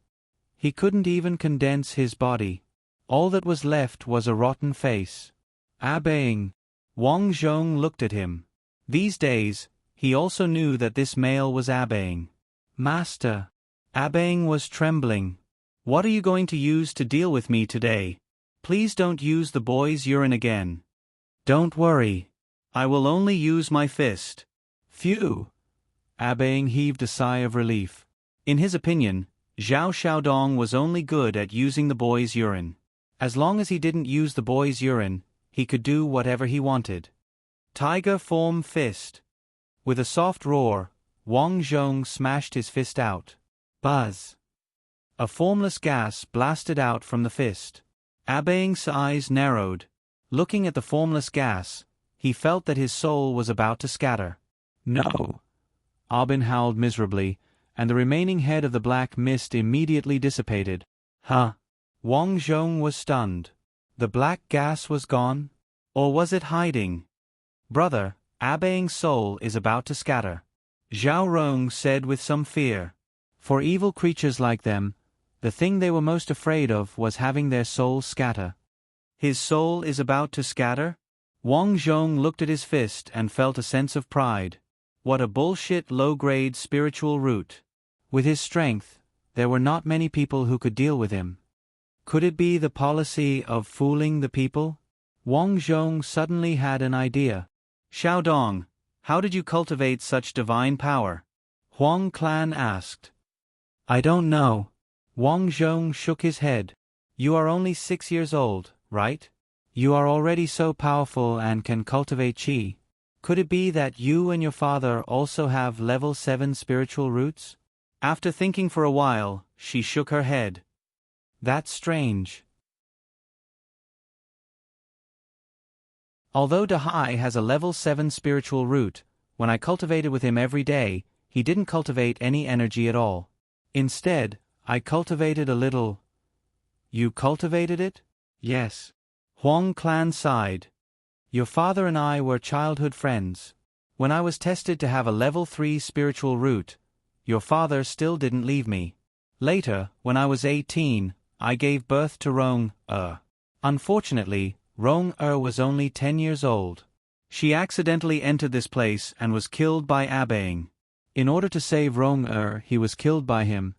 He couldn't even condense his body. All that was left was a rotten face. Abaying. Wang Zhong looked at him. These days, he also knew that this male was abaying. Master. Abeng was trembling. What are you going to use to deal with me today? Please don't use the boy's urine again. Don't worry. I will only use my fist. Phew. Abeng heaved a sigh of relief. In his opinion, Zhao Xiaodong was only good at using the boy's urine. As long as he didn't use the boy's urine, he could do whatever he wanted. Tiger form fist. With a soft roar, Wang Zhong smashed his fist out. Buzz. A formless gas blasted out from the fist. Abeng's eyes narrowed. Looking at the formless gas, he felt that his soul was about to scatter. No! Abin howled miserably, and the remaining head of the black mist immediately dissipated. Huh? Wang Zhong was stunned. The black gas was gone? Or was it hiding? Brother, Abeng's soul is about to scatter. Zhao Rong said with some fear. For evil creatures like them, the thing they were most afraid of was having their souls scatter. His soul is about to scatter? Wang Zhong looked at his fist and felt a sense of pride. What a bullshit low-grade spiritual root. With his strength, there were not many people who could deal with him. Could it be the policy of fooling the people? Wang Zhong suddenly had an idea. Xiaodong, how did you cultivate such divine power? Huang Clan asked. I don't know. Wang Zhong shook his head. You are only 6 years old, right? You are already so powerful and can cultivate qi. Could it be that you and your father also have level 7 spiritual roots? After thinking for a while, she shook her head. That's strange. Although Dahai has a level 7 spiritual root, when I cultivated with him every day, he didn't cultivate any energy at all. Instead, I cultivated a little. You cultivated it? Yes. Huang Clan sighed. Your father and I were childhood friends. When I was tested to have a level 3 spiritual root, your father still didn't leave me. Later, when I was 18, I gave birth to Rong-er. Unfortunately, Rong-er was only 10 years old. She accidentally entered this place and was killed by Abeng. In order to save Rong-er, he was killed by him.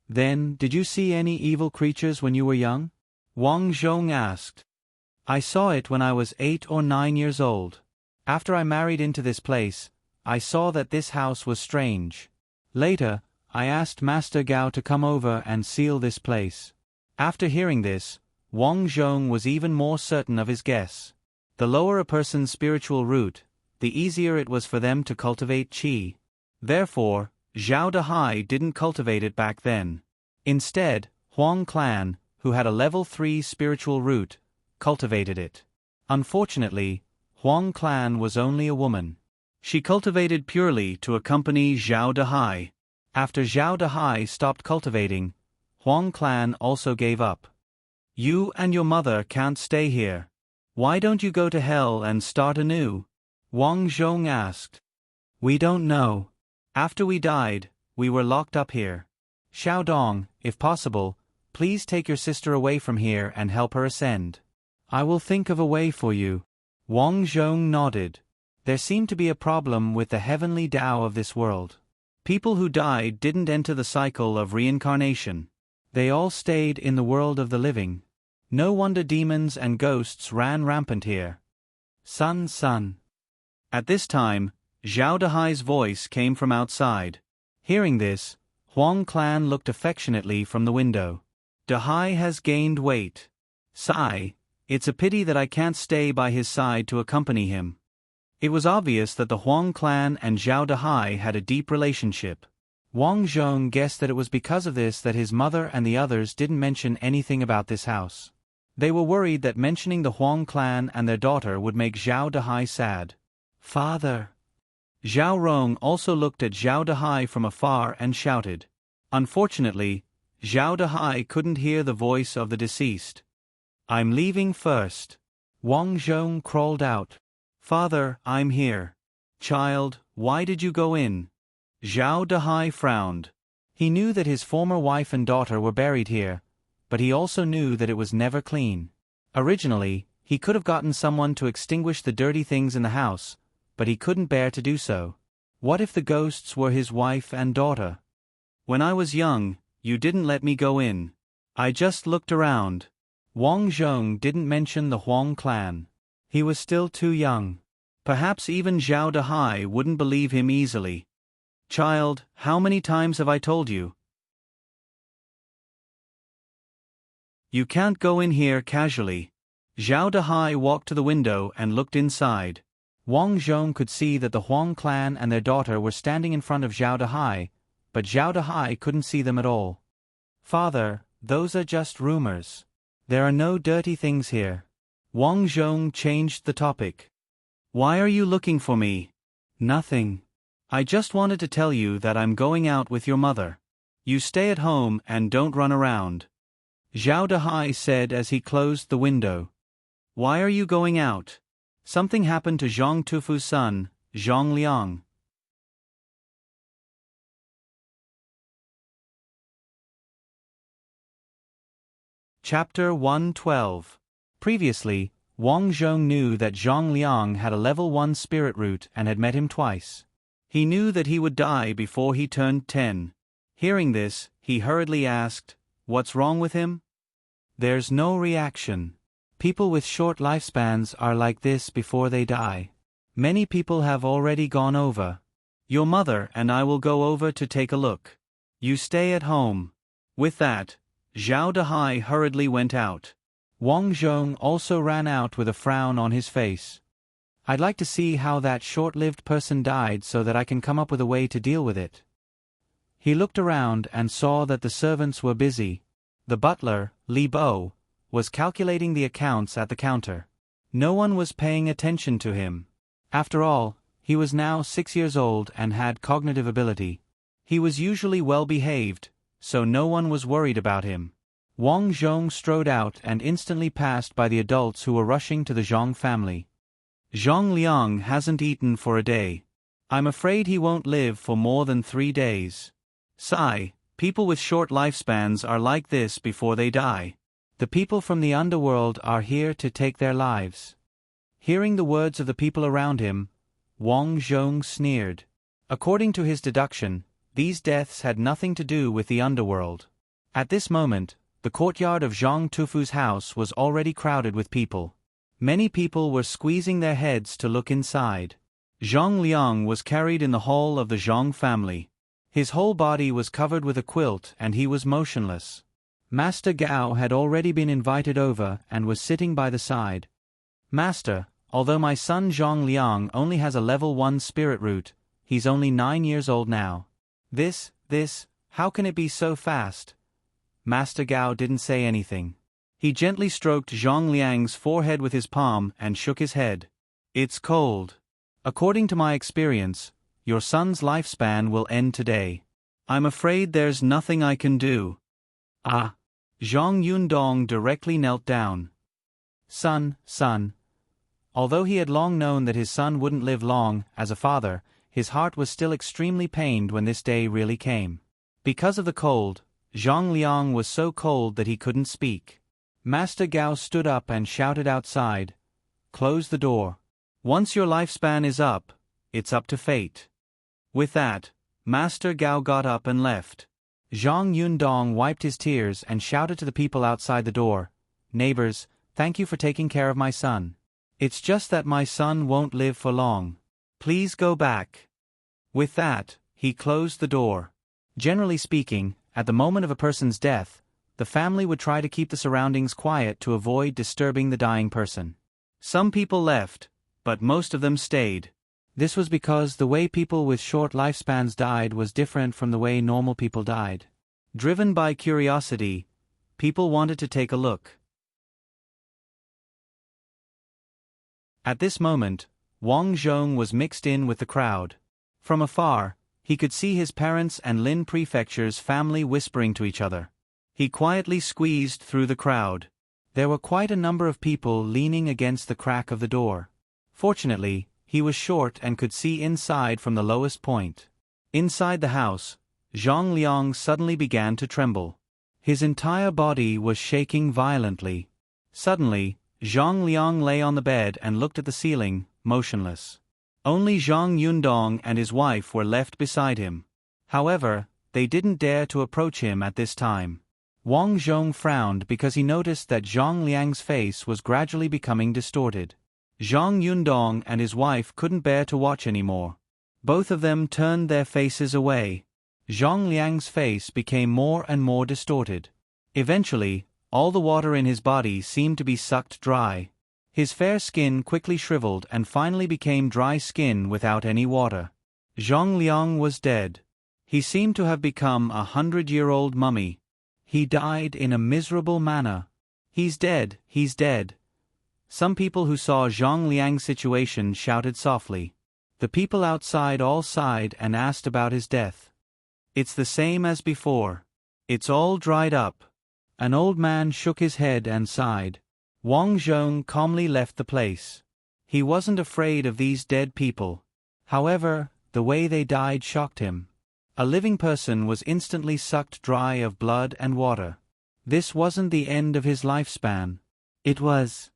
Then, did you see any evil creatures when you were young? Wang Zhong asked. I saw it when I was 8 or 9 years old. After I married into this place, I saw that this house was strange. Later, I asked Master Gao to come over and seal this place. After hearing this, Wang Zhong was even more certain of his guess. The lower a person's spiritual root, the easier it was for them to cultivate qi. Therefore, Zhao Dahai didn't cultivate it back then. Instead, Huang Clan, who had a level 3 spiritual root, cultivated it. Unfortunately, Huang Clan was only a woman. She cultivated purely to accompany Zhao Dahai. After Zhao Dahai stopped cultivating, Huang Clan also gave up. You and your mother can't stay here. Why don't you go to hell and start anew? Wang Zhong asked. We don't know. After we died, we were locked up here. Xiaodong, if possible, please take your sister away from here and help her ascend. I will think of a way for you. Wang Zhong nodded. There seemed to be a problem with the heavenly Tao of this world. People who died didn't enter the cycle of reincarnation. They all stayed in the world of the living. No wonder demons and ghosts ran rampant here. Sun. At this time, Zhao Dahai's voice came from outside. Hearing this, Huang Clan looked affectionately from the window. Dahai has gained weight. Sigh, it's a pity that I can't stay by his side to accompany him. It was obvious that the Huang Clan and Zhao Dahai had a deep relationship. Wang Zhong guessed that it was because of this that his mother and the others didn't mention anything about this house. They were worried that mentioning the Huang Clan and their daughter would make Zhao Dahai sad. Father. Zhao Rong also looked at Zhao Dahai from afar and shouted. Unfortunately, Zhao Dahai couldn't hear the voice of the deceased. I'm leaving first. Wang Zhong crawled out. Father, I'm here. Child, why did you go in? Zhao Dahai frowned. He knew that his former wife and daughter were buried here, but he also knew that it was never clean. Originally, he could have gotten someone to extinguish the dirty things in the house, but he couldn't bear to do so. What if the ghosts were his wife and daughter? When I was young, you didn't let me go in. I just looked around. Wang Zhong didn't mention the Huang clan. He was still too young. Perhaps even Zhao Dehai wouldn't believe him easily. Child, how many times have I told you? You can't go in here casually. Zhao Dehai walked to the window and looked inside. Wang Zhong could see that the Huang clan and their daughter were standing in front of Zhao Dehai, but Zhao Dehai couldn't see them at all. Father, those are just rumors. There are no dirty things here. Wang Zhong changed the topic. Why are you looking for me? Nothing. I just wanted to tell you that I'm going out with your mother. You stay at home and don't run around. Zhao Dehai said as he closed the window. Why are you going out? Something happened to Zhang Tufu's son, Zhang Liang. Chapter 112. Previously, Wang Zhong knew that Zhang Liang had a level 1 spirit root and had met him twice. He knew that he would die before he turned 10. Hearing this, he hurriedly asked, "What's wrong with him?" There's no reaction. People with short lifespans are like this before they die. Many people have already gone over. Your mother and I will go over to take a look. You stay at home. With that, Zhao Dehai hurriedly went out. Wang Zhong also ran out with a frown on his face. I'd like to see how that short-lived person died so that I can come up with a way to deal with it. He looked around and saw that the servants were busy. The butler, Li Bo, was calculating the accounts at the counter. No one was paying attention to him. After all, he was now 6 years old and had cognitive ability. He was usually well-behaved, so no one was worried about him. Wang Zhong strode out and instantly passed by the adults who were rushing to the Zhang family. Zhang Liang hasn't eaten for a day. I'm afraid he won't live for more than 3 days. Sigh, people with short lifespans are like this before they die. The people from the underworld are here to take their lives. Hearing the words of the people around him, Wang Zhong sneered. According to his deduction, these deaths had nothing to do with the underworld. At this moment, the courtyard of Zhang Tufu's house was already crowded with people. Many people were squeezing their heads to look inside. Zhang Liang was carried in the hall of the Zhang family. His whole body was covered with a quilt and he was motionless. Master Gao had already been invited over and was sitting by the side. Master, although my son Zhang Liang only has a level 1 spirit root, he's only 9 years old now. How can it be so fast? Master Gao didn't say anything. He gently stroked Zhang Liang's forehead with his palm and shook his head. It's cold. According to my experience, your son's lifespan will end today. I'm afraid there's nothing I can do. Ah. Zhang Yundong directly knelt down. Son. Although he had long known that his son wouldn't live long, as a father, his heart was still extremely pained when this day really came. Because of the cold, Zhang Liang was so cold that he couldn't speak. Master Gao stood up and shouted outside, "Close the door. Once your lifespan is up, it's up to fate." With that, Master Gao got up and left. Zhang Yundong wiped his tears and shouted to the people outside the door, "Neighbors, thank you for taking care of my son. It's just that my son won't live for long. Please go back." With that, he closed the door. Generally speaking, at the moment of a person's death, the family would try to keep the surroundings quiet to avoid disturbing the dying person. Some people left, but most of them stayed. This was because the way people with short lifespans died was different from the way normal people died. Driven by curiosity, people wanted to take a look. At this moment, Wang Zhong was mixed in with the crowd. From afar, he could see his parents and Lin Prefecture's family whispering to each other. He quietly squeezed through the crowd. There were quite a number of people leaning against the crack of the door. Fortunately, he was short and could see inside from the lowest point. Inside the house, Zhang Liang suddenly began to tremble. His entire body was shaking violently. Suddenly, Zhang Liang lay on the bed and looked at the ceiling, motionless. Only Zhang Yundong and his wife were left beside him. However, they didn't dare to approach him at this time. Wang Zhong frowned because he noticed that Zhang Liang's face was gradually becoming distorted. Zhang Yundong and his wife couldn't bear to watch anymore. Both of them turned their faces away. Zhang Liang's face became more and more distorted. Eventually, all the water in his body seemed to be sucked dry. His fair skin quickly shriveled and finally became dry skin without any water. Zhang Liang was dead. He seemed to have become a 100-year-old mummy. He died in a miserable manner. "He's dead, he's dead." Some people who saw Zhang Liang's situation shouted softly. The people outside all sighed and asked about his death. "It's the same as before. It's all dried up." An old man shook his head and sighed. Wang Zhong calmly left the place. He wasn't afraid of these dead people. However, the way they died shocked him. A living person was instantly sucked dry of blood and water. This wasn't the end of his lifespan. It was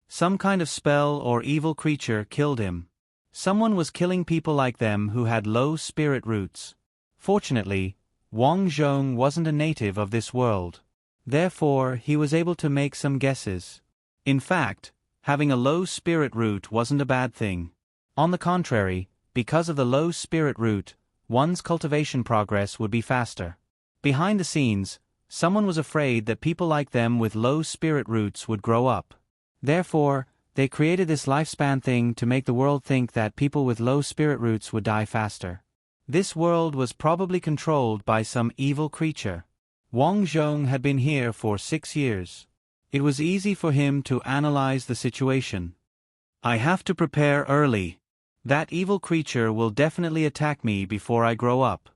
some kind of spell or evil creature killed him. Someone was killing people like them who had low spirit roots. Fortunately, Wang Zhong wasn't a native of this world. Therefore, he was able to make some guesses. In fact, having a low spirit root wasn't a bad thing. On the contrary, because of the low spirit root, one's cultivation progress would be faster. Behind the scenes, someone was afraid that people like them with low spirit roots would grow up. Therefore, they created this lifespan thing to make the world think that people with low spirit roots would die faster. This world was probably controlled by some evil creature. Wang Zhong had been here for 6 years. It was easy for him to analyze the situation. "I have to prepare early. That evil creature will definitely attack me before I grow up."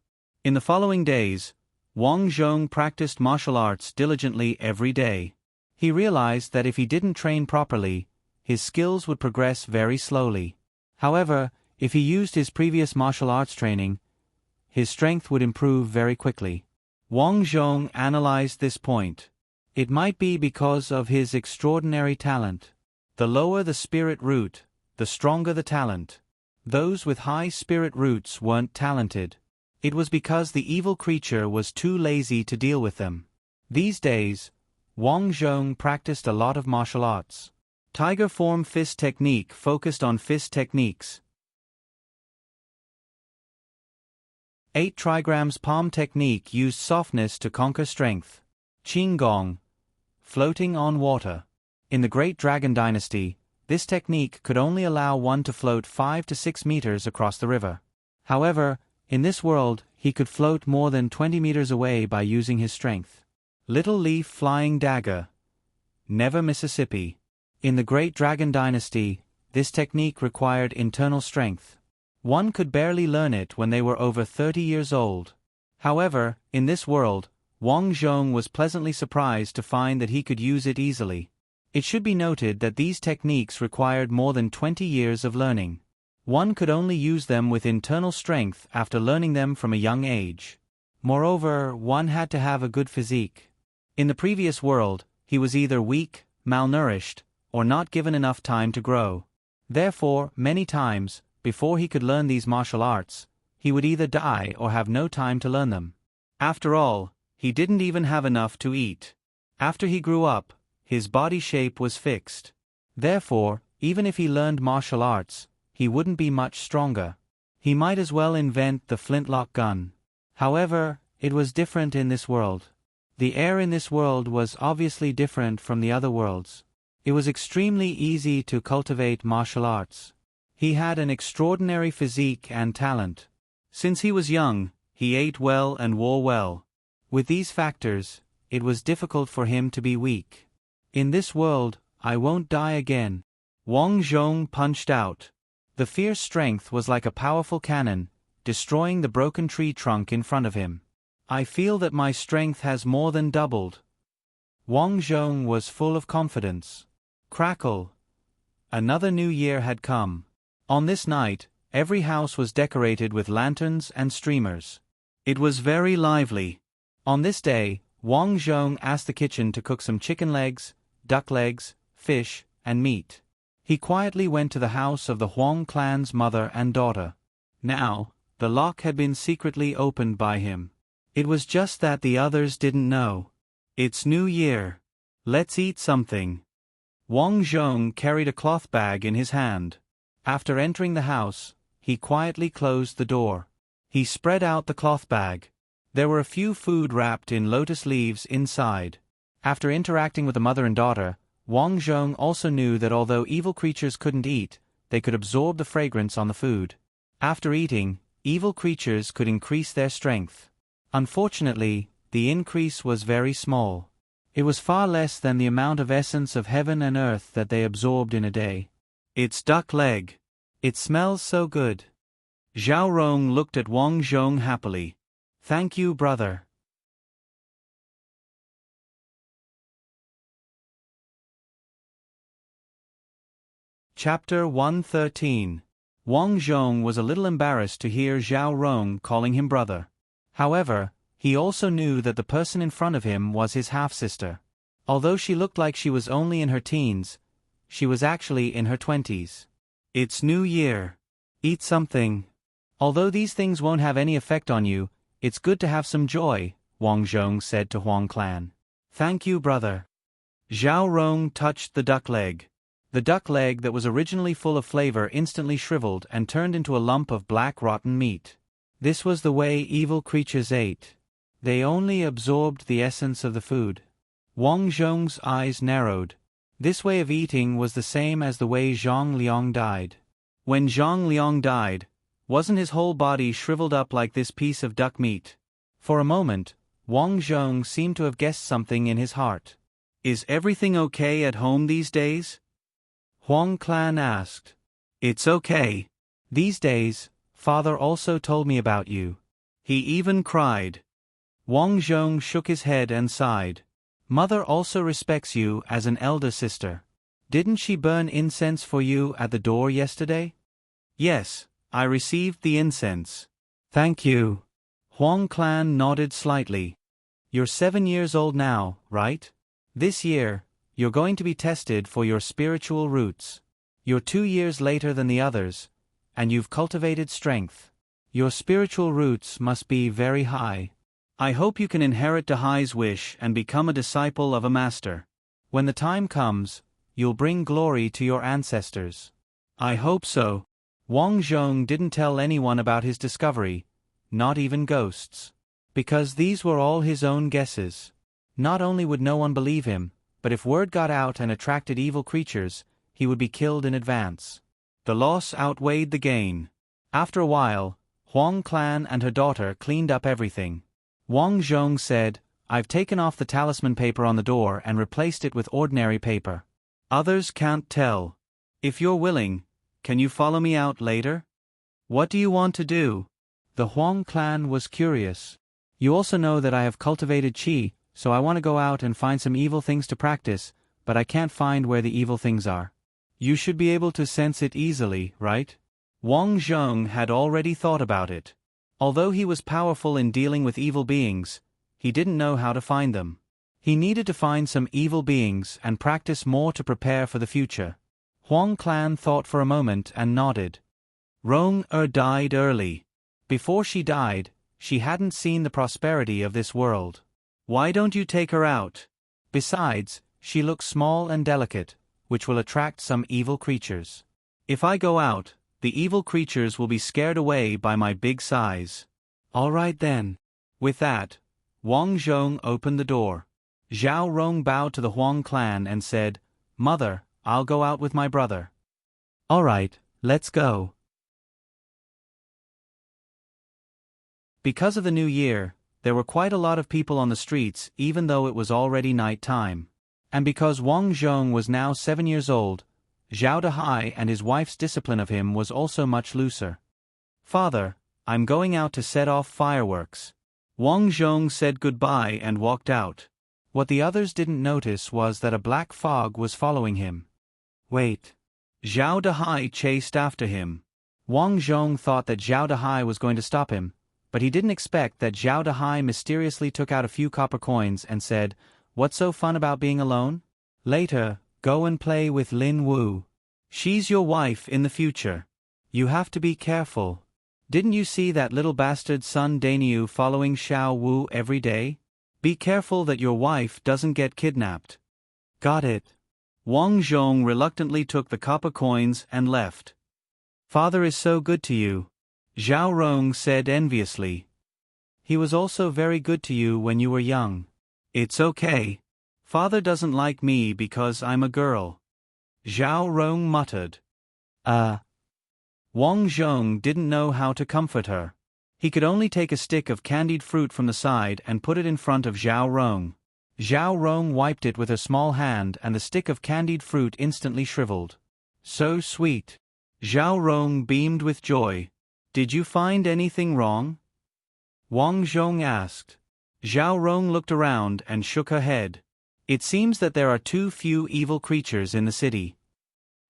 In the following days, Wang Zhong practiced martial arts diligently every day. He realized that if he didn't train properly, his skills would progress very slowly. However, if he used his previous martial arts training, his strength would improve very quickly. Wang Zhong analyzed this point. It might be because of his extraordinary talent. The lower the spirit root, the stronger the talent. Those with high spirit roots weren't talented. It was because the evil creature was too lazy to deal with them. These days, Wang Zhong practiced a lot of martial arts. Tiger form fist technique focused on fist techniques. 8 trigrams palm technique used softness to conquer strength. Qinggong, floating on water. In the Great Dragon Dynasty, this technique could only allow one to float 5 to 6 meters across the river. However, in this world, he could float more than 20 meters away by using his strength. Little Leaf Flying Dagger, Never Mississippi. In the Great Dragon Dynasty, this technique required internal strength. One could barely learn it when they were over 30 years old. However, in this world, Wang Zhong was pleasantly surprised to find that he could use it easily. It should be noted that these techniques required more than 20 years of learning. One could only use them with internal strength after learning them from a young age. Moreover, one had to have a good physique. In the previous world, he was either weak, malnourished, or not given enough time to grow. Therefore, many times, before he could learn these martial arts, he would either die or have no time to learn them. After all, he didn't even have enough to eat. After he grew up, his body shape was fixed. Therefore, even if he learned martial arts, he wouldn't be much stronger. He might as well invent the flintlock gun. However, it was different in this world. The air in this world was obviously different from the other worlds. It was extremely easy to cultivate martial arts. He had an extraordinary physique and talent. Since he was young, he ate well and wore well. With these factors, it was difficult for him to be weak. In this world, I won't die again. Wang Zhong punched out. The fierce strength was like a powerful cannon, destroying the broken tree trunk in front of him. I feel that my strength has more than doubled. Wang Zhong was full of confidence. Crackle! Another new year had come. On this night, every house was decorated with lanterns and streamers. It was very lively. On this day, Wang Zhong asked the kitchen to cook some chicken legs, duck legs, fish, and meat. He quietly went to the house of the Huang clan's mother and daughter. Now, the lock had been secretly opened by him. It was just that the others didn't know. It's New Year. Let's eat something. Wang Zhong carried a cloth bag in his hand. After entering the house, he quietly closed the door. He spread out the cloth bag. There were a few food wrapped in lotus leaves inside. After interacting with the mother and daughter, Wang Zhong also knew that although evil creatures couldn't eat, they could absorb the fragrance on the food. After eating, evil creatures could increase their strength. Unfortunately, the increase was very small. It was far less than the amount of essence of heaven and earth that they absorbed in a day. It's duck leg. It smells so good. Zhao Rong looked at Wang Zhong happily. Thank you, brother. Chapter 113. Wang Zhong was a little embarrassed to hear Zhao Rong calling him brother. However, he also knew that the person in front of him was his half-sister. Although she looked like she was only in her teens, she was actually in her 20s. It's New Year. Eat something. Although these things won't have any effect on you, it's good to have some joy, Wang Zhong said to Huang Clan. Thank you, brother. Zhao Rong touched the duck leg. The duck leg that was originally full of flavor instantly shriveled and turned into a lump of black rotten meat. This was the way evil creatures ate. They only absorbed the essence of the food. Wang Zhong's eyes narrowed. This way of eating was the same as the way Zhang Liang died. When Zhang Liang died, wasn't his whole body shriveled up like this piece of duck meat? For a moment, Wang Zhong seemed to have guessed something in his heart. Is everything okay at home these days? Huang Clan asked. It's okay. These days, father also told me about you. He even cried. Wang Zhong shook his head and sighed. Mother also respects you as an elder sister. Didn't she burn incense for you at the door yesterday? Yes, I received the incense. Thank you. Huang Clan nodded slightly. You're 7 years old now, right? This year, you're going to be tested for your spiritual roots. You're 2 years later than the others, and you've cultivated strength. Your spiritual roots must be very high. I hope you can inherit Dahai's wish and become a disciple of a master. When the time comes, you'll bring glory to your ancestors. I hope so. Wang Zhong didn't tell anyone about his discovery, not even ghosts. Because these were all his own guesses. Not only would no one believe him, but if word got out and attracted evil creatures, he would be killed in advance. The loss outweighed the gain. After a while, Huang Clan and her daughter cleaned up everything. Wang Zhong said, I've taken off the talisman paper on the door and replaced it with ordinary paper. Others can't tell. If you're willing, can you follow me out later? What do you want to do? The Huang Clan was curious. You also know that I have cultivated qi, so I want to go out and find some evil things to practice, but I can't find where the evil things are. You should be able to sense it easily, right? Wang Zhong had already thought about it. Although he was powerful in dealing with evil beings, he didn't know how to find them. He needed to find some evil beings and practice more to prepare for the future. Huang Clan thought for a moment and nodded. Rong died early. Before she died, she hadn't seen the prosperity of this world. Why don't you take her out? Besides, she looks small and delicate, which will attract some evil creatures. If I go out, the evil creatures will be scared away by my big size. All right then. With that, Wang Zhong opened the door. Zhao Rong bowed to the Huang Clan and said, Mother, I'll go out with my brother. All right, let's go. Because of the new year, there were quite a lot of people on the streets even though it was already night time. And because Wang Zhong was now 7 years old, Zhao Dahai and his wife's discipline of him was also much looser. Father, I'm going out to set off fireworks. Wang Zhong said goodbye and walked out. What the others didn't notice was that a black fog was following him. Wait. Zhao Dahai chased after him. Wang Zhong thought that Zhao Dahai was going to stop him, but he didn't expect that Zhao Dahai mysteriously took out a few copper coins and said, What's so fun about being alone? Later, go and play with Lin Wu. She's your wife in the future. You have to be careful. Didn't you see that little bastard Sun Daniu following Xiao Wu every day? Be careful that your wife doesn't get kidnapped. Got it. Wang Zhong reluctantly took the copper coins and left. Father is so good to you, Zhao Rong said enviously. He was also very good to you when you were young. It's okay. Father doesn't like me because I'm a girl, Zhao Rong muttered. Wang Zhong didn't know how to comfort her. He could only take a stick of candied fruit from the side and put it in front of Zhao Rong. Zhao Rong wiped it with her small hand and the stick of candied fruit instantly shriveled. So sweet. Zhao Rong beamed with joy. Did you find anything wrong? Wang Zhong asked. Zhao Rong looked around and shook her head. It seems that there are too few evil creatures in the city.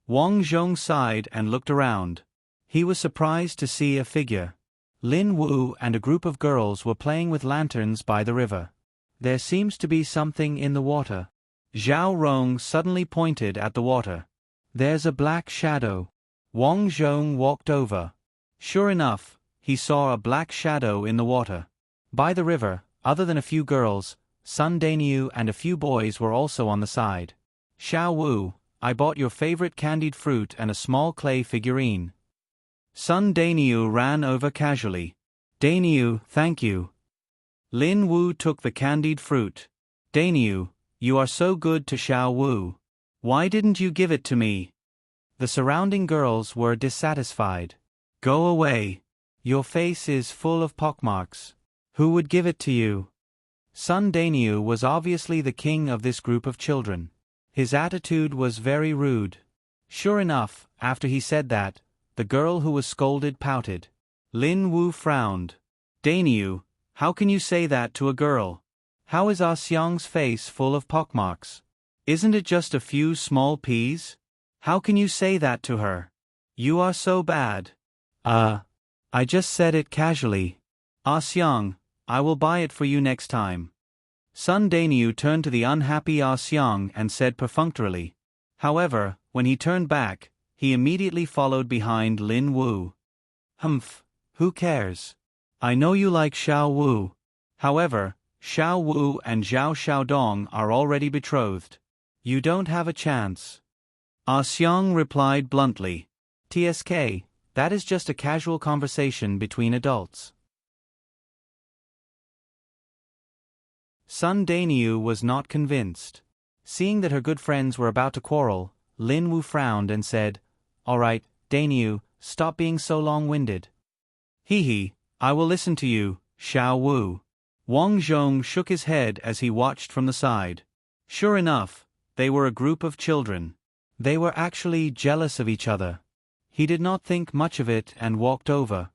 Wang Zhong sighed and looked around. He was surprised to see a figure. Lin Wu and a group of girls were playing with lanterns by the river. There seems to be something in the water. Zhao Rong suddenly pointed at the water. There's a black shadow. Wang Zhong walked over. Sure enough, he saw a black shadow in the water. By the river, other than a few girls, Sun Daniu and a few boys were also on the side. Xiao Wu, I bought your favorite candied fruit and a small clay figurine. Sun Daniu ran over casually. Daniu, thank you. Lin Wu took the candied fruit. Daniu, you are so good to Xiao Wu. Why didn't you give it to me? The surrounding girls were dissatisfied. Go away. Your face is full of pockmarks. Who would give it to you? Sun Daniu was obviously the king of this group of children. His attitude was very rude. Sure enough, after he said that, the girl who was scolded pouted. Lin Wu frowned. Daniu, how can you say that to a girl? How is Ah Xiang's face full of pockmarks? Isn't it just a few small peas? How can you say that to her? You are so bad. I just said it casually. Ah Xiang, I will buy it for you next time. Sun Daniu turned to the unhappy Ah Xiang and said perfunctorily. However, when he turned back, he immediately followed behind Lin Wu. Humph, who cares? I know you like Xiao Wu. However, Xiao Wu and Zhao Xiaodong are already betrothed. You don't have a chance. Ah Xiang replied bluntly. TSK, that is just a casual conversation between adults. Sun Daniu was not convinced. Seeing that her good friends were about to quarrel, Lin Wu frowned and said, All right, Daniu, stop being so long-winded. Hee, I will listen to you, Xiao Wu. Wang Zhong shook his head as he watched from the side. Sure enough, they were a group of children. They were actually jealous of each other. He did not think much of it and walked over.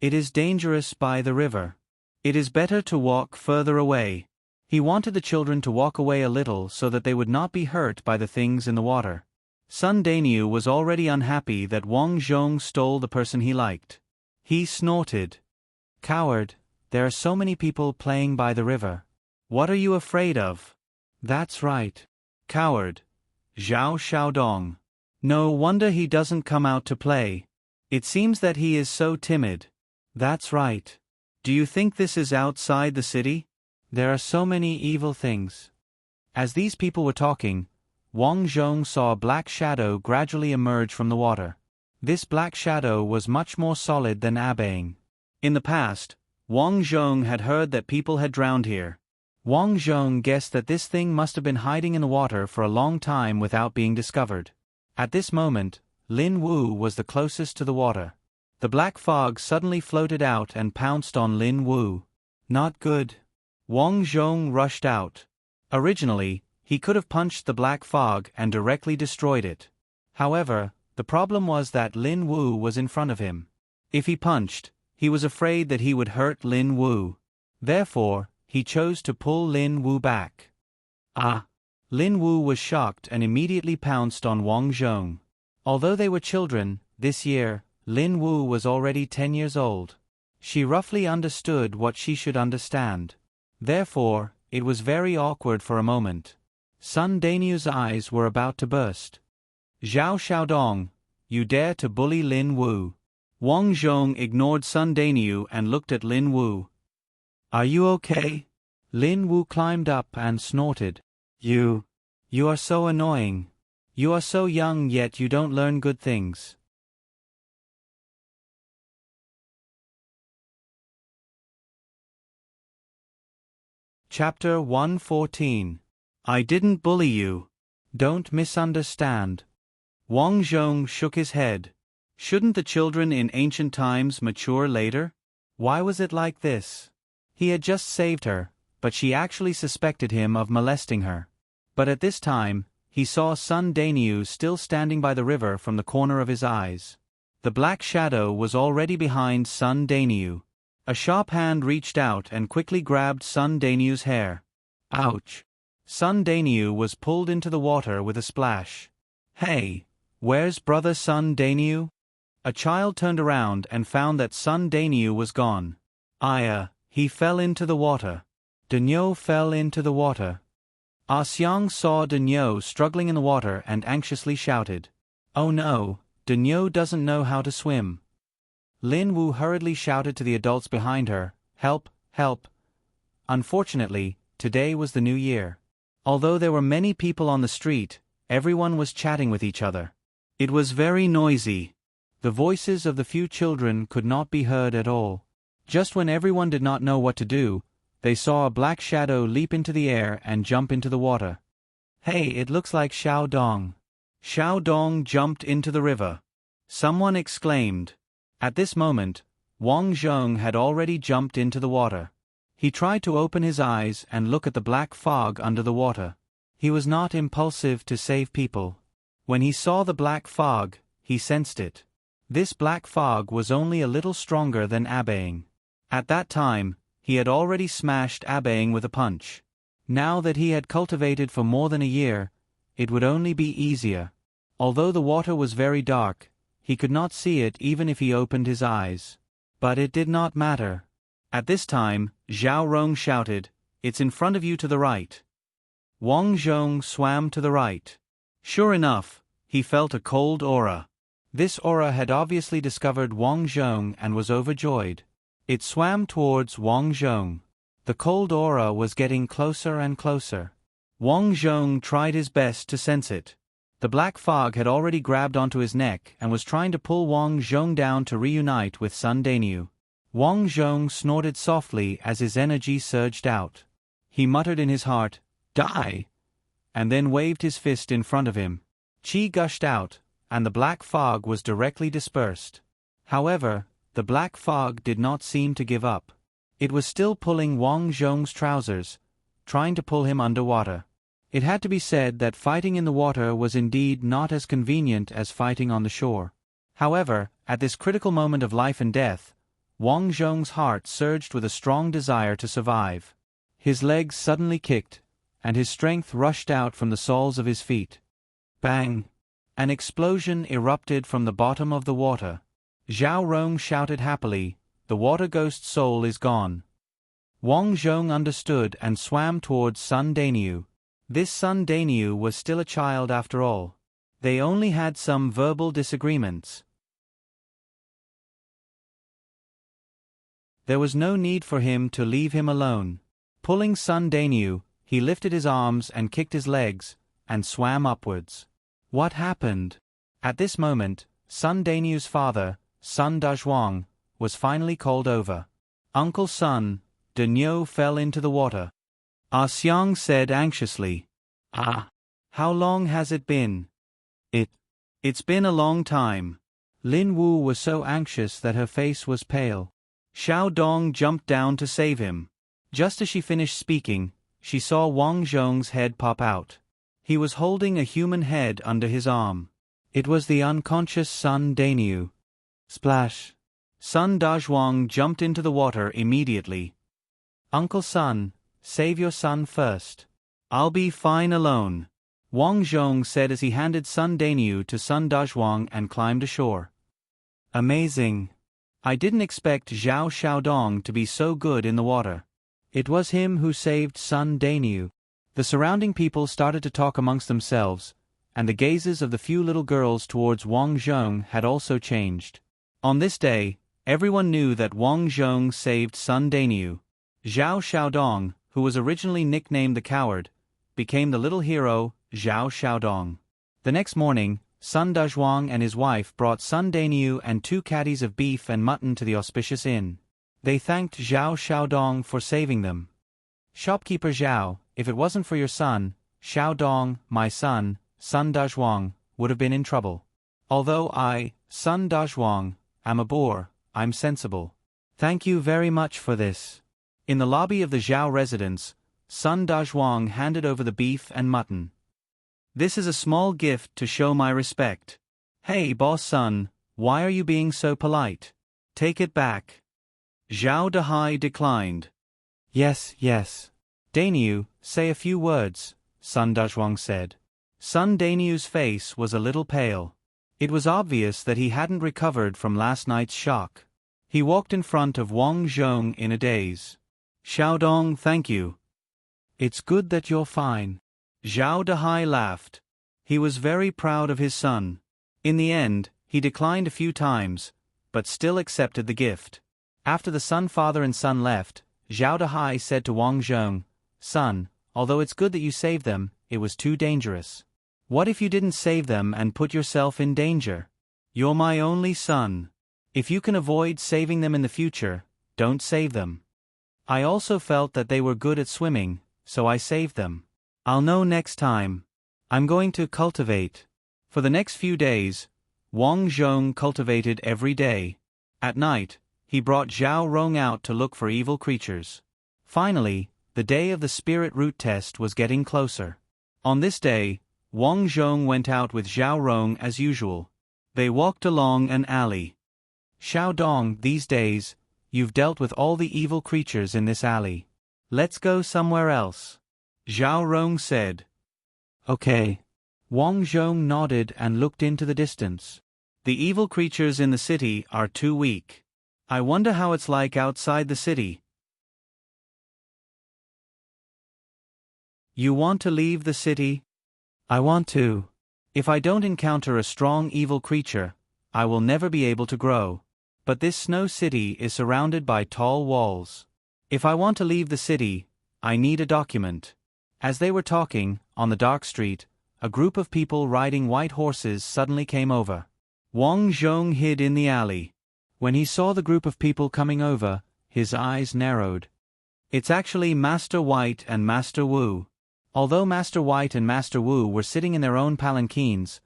It is dangerous by the river. It is better to walk further away. He wanted the children to walk away a little so that they would not be hurt by the things in the water. Sun Daniu was already unhappy that Wang Zhong stole the person he liked. He snorted. Coward, there are so many people playing by the river. What are you afraid of? That's right. Coward. Zhao Xiaodong. No wonder he doesn't come out to play. It seems that he is so timid. That's right. Do you think this is outside the city? There are so many evil things. As these people were talking, Wang Zhong saw a black shadow gradually emerge from the water. This black shadow was much more solid than Abang. In the past, Wang Zhong had heard that people had drowned here. Wang Zhong guessed that this thing must have been hiding in the water for a long time without being discovered. At this moment, Lin Wu was the closest to the water. The black fog suddenly floated out and pounced on Lin Wu. Not good. Wang Zhong rushed out. Originally, he could have punched the black fog and directly destroyed it. However, the problem was that Lin Wu was in front of him. If he punched, he was afraid that he would hurt Lin Wu. Therefore, he chose to pull Lin Wu back. Lin Wu was shocked and immediately pounced on Wang Zhong. Although they were children, this year, Lin Wu was already 10 years old. She roughly understood what she should understand. Therefore, it was very awkward for a moment. Sun Daniu's eyes were about to burst. Zhao Xiaodong, you dare to bully Lin Wu. Wang Zhong ignored Sun Daniu and looked at Lin Wu. Are you okay? Lin Wu climbed up and snorted. You are so annoying. You are so young yet you don't learn good things. Chapter 114. I didn't bully you. Don't misunderstand. Wang Zhong shook his head. Shouldn't the children in ancient times mature later? Why was it like this? He had just saved her, but she actually suspected him of molesting her. But at this time, he saw Sun Daniu still standing by the river from the corner of his eyes. The black shadow was already behind Sun Daniu. A sharp hand reached out and quickly grabbed Sun Daniu's hair. Ouch! Sun Daniu was pulled into the water with a splash. Hey, where's brother Sun Daniu? A child turned around and found that Sun Daniu was gone. He fell into the water. Daniu fell into the water. Ah Xiang saw Daniu struggling in the water and anxiously shouted. Oh no, Daniu doesn't know how to swim. Lin Wu hurriedly shouted to the adults behind her, Help, help. Unfortunately, today was the new year. Although there were many people on the street, everyone was chatting with each other. It was very noisy. The voices of the few children could not be heard at all. Just when everyone did not know what to do, they saw a black shadow leap into the air and jump into the water. Hey, it looks like Xiao Dong. Xiao Dong jumped into the river. Someone exclaimed. At this moment, Wang Zhong had already jumped into the water. He tried to open his eyes and look at the black fog under the water. He was not impulsive to save people. When he saw the black fog, he sensed it. This black fog was only a little stronger than Abeing. At that time, he had already smashed Abeing with a punch. Now that he had cultivated for more than a year, it would only be easier. Although the water was very dark, he could not see it even if he opened his eyes. But it did not matter. At this time, Zhao Rong shouted, It's in front of you to the right. Wang Zhong swam to the right. Sure enough, he felt a cold aura. This aura had obviously discovered Wang Zhong and was overjoyed. It swam towards Wang Zhong. The cold aura was getting closer and closer. Wang Zhong tried his best to sense it. The black fog had already grabbed onto his neck and was trying to pull Wang Zhong down to reunite with Sun Daniu. Wang Zhong snorted softly as his energy surged out. He muttered in his heart, Die! And then waved his fist in front of him. Qi gushed out, and the black fog was directly dispersed. However, the black fog did not seem to give up. It was still pulling Wang Zhong's trousers, trying to pull him underwater. It had to be said that fighting in the water was indeed not as convenient as fighting on the shore. However, at this critical moment of life and death, Wang Zhong's heart surged with a strong desire to survive. His legs suddenly kicked, and his strength rushed out from the soles of his feet. Bang! An explosion erupted from the bottom of the water. Zhao Rong shouted happily, The water ghost soul is gone. Wang Zhong understood and swam towards Sun Daniu. This Sun Daniu was still a child after all. They only had some verbal disagreements. There was no need for him to leave him alone. Pulling Sun Daniu, he lifted his arms and kicked his legs, and swam upwards. What happened? At this moment, Sun Daniu's father, Sun Dazhuang, was finally called over. Uncle Sun, Daniu fell into the water. Ah Xiang said anxiously. How long has it been? It's been a long time. Lin Wu was so anxious that her face was pale. Xiao Dong jumped down to save him. Just as she finished speaking, she saw Wang Zhong's head pop out. He was holding a human head under his arm. It was the unconscious Sun Daniu. Splash! Sun Dazhuang jumped into the water immediately. Uncle Sun, save your son first. I'll be fine alone, Wang Zhong said as he handed Sun Daniu to Sun Dazhuang and climbed ashore. Amazing. I didn't expect Zhao Xiaodong to be so good in the water. It was him who saved Sun Daniu. The surrounding people started to talk amongst themselves, and the gazes of the few little girls towards Wang Zhong had also changed. On this day, everyone knew that Wang Zhong saved Sun Daniu. Zhao Xiaodong, who was originally nicknamed the Coward, became the little hero, Zhao Xiaodong. The next morning, Sun Dazhuang and his wife brought Sun Daniu and 2 caddies of beef and mutton to the auspicious inn. They thanked Zhao Xiaodong for saving them. "Shopkeeper Zhao, if it wasn't for your son, Xiaodong, my son, Sun Dazhuang, would have been in trouble. Although I, Sun Dazhuang, am a boor, I'm sensible. Thank you very much for this." In the lobby of the Zhao residence, Sun Dazhuang handed over the beef and mutton. "This is a small gift to show my respect." "Hey boss Sun, why are you being so polite? Take it back." Zhao Dahai declined. Yes. Daniu, say a few words," Sun Dazhuang said. Sun Daniu's face was a little pale. It was obvious that he hadn't recovered from last night's shock. He walked in front of Wang Zhong in a daze. "Xiaodong, thank you. It's good that you're fine." Zhao Dahai laughed. He was very proud of his son. In the end, he declined a few times, but still accepted the gift. After the Sun father and son left, Zhao Dahai said to Wang Zhong, "Son, although it's good that you saved them, it was too dangerous. What if you didn't save them and put yourself in danger? You're my only son. If you can avoid saving them in the future, don't save them. I also felt that they were good at swimming, so I saved them. I'll know next time. I'm going to cultivate." For the next few days, Wang Zhong cultivated every day. At night, he brought Zhao Rong out to look for evil creatures. Finally, the day of the spirit root test was getting closer. On this day, Wang Zhong went out with Zhao Rong as usual. They walked along an alley. "Xiaodong, these days, you've dealt with all the evil creatures in this alley. Let's go somewhere else," Zhao Rong said. "Okay." Wang Zhong nodded and looked into the distance. "The evil creatures in the city are too weak. I wonder how it's like outside the city." "You want to leave the city?" "I want to. If I don't encounter a strong evil creature, I will never be able to grow. But this snow city is surrounded by tall walls. If I want to leave the city, I need a document." As they were talking, on the dark street, a group of people riding white horses suddenly came over. Wang Zhong hid in the alley. When he saw the group of people coming over, his eyes narrowed. It's actually Master White and Master Wu. Although Master White and Master Wu were sitting in their own palanquins,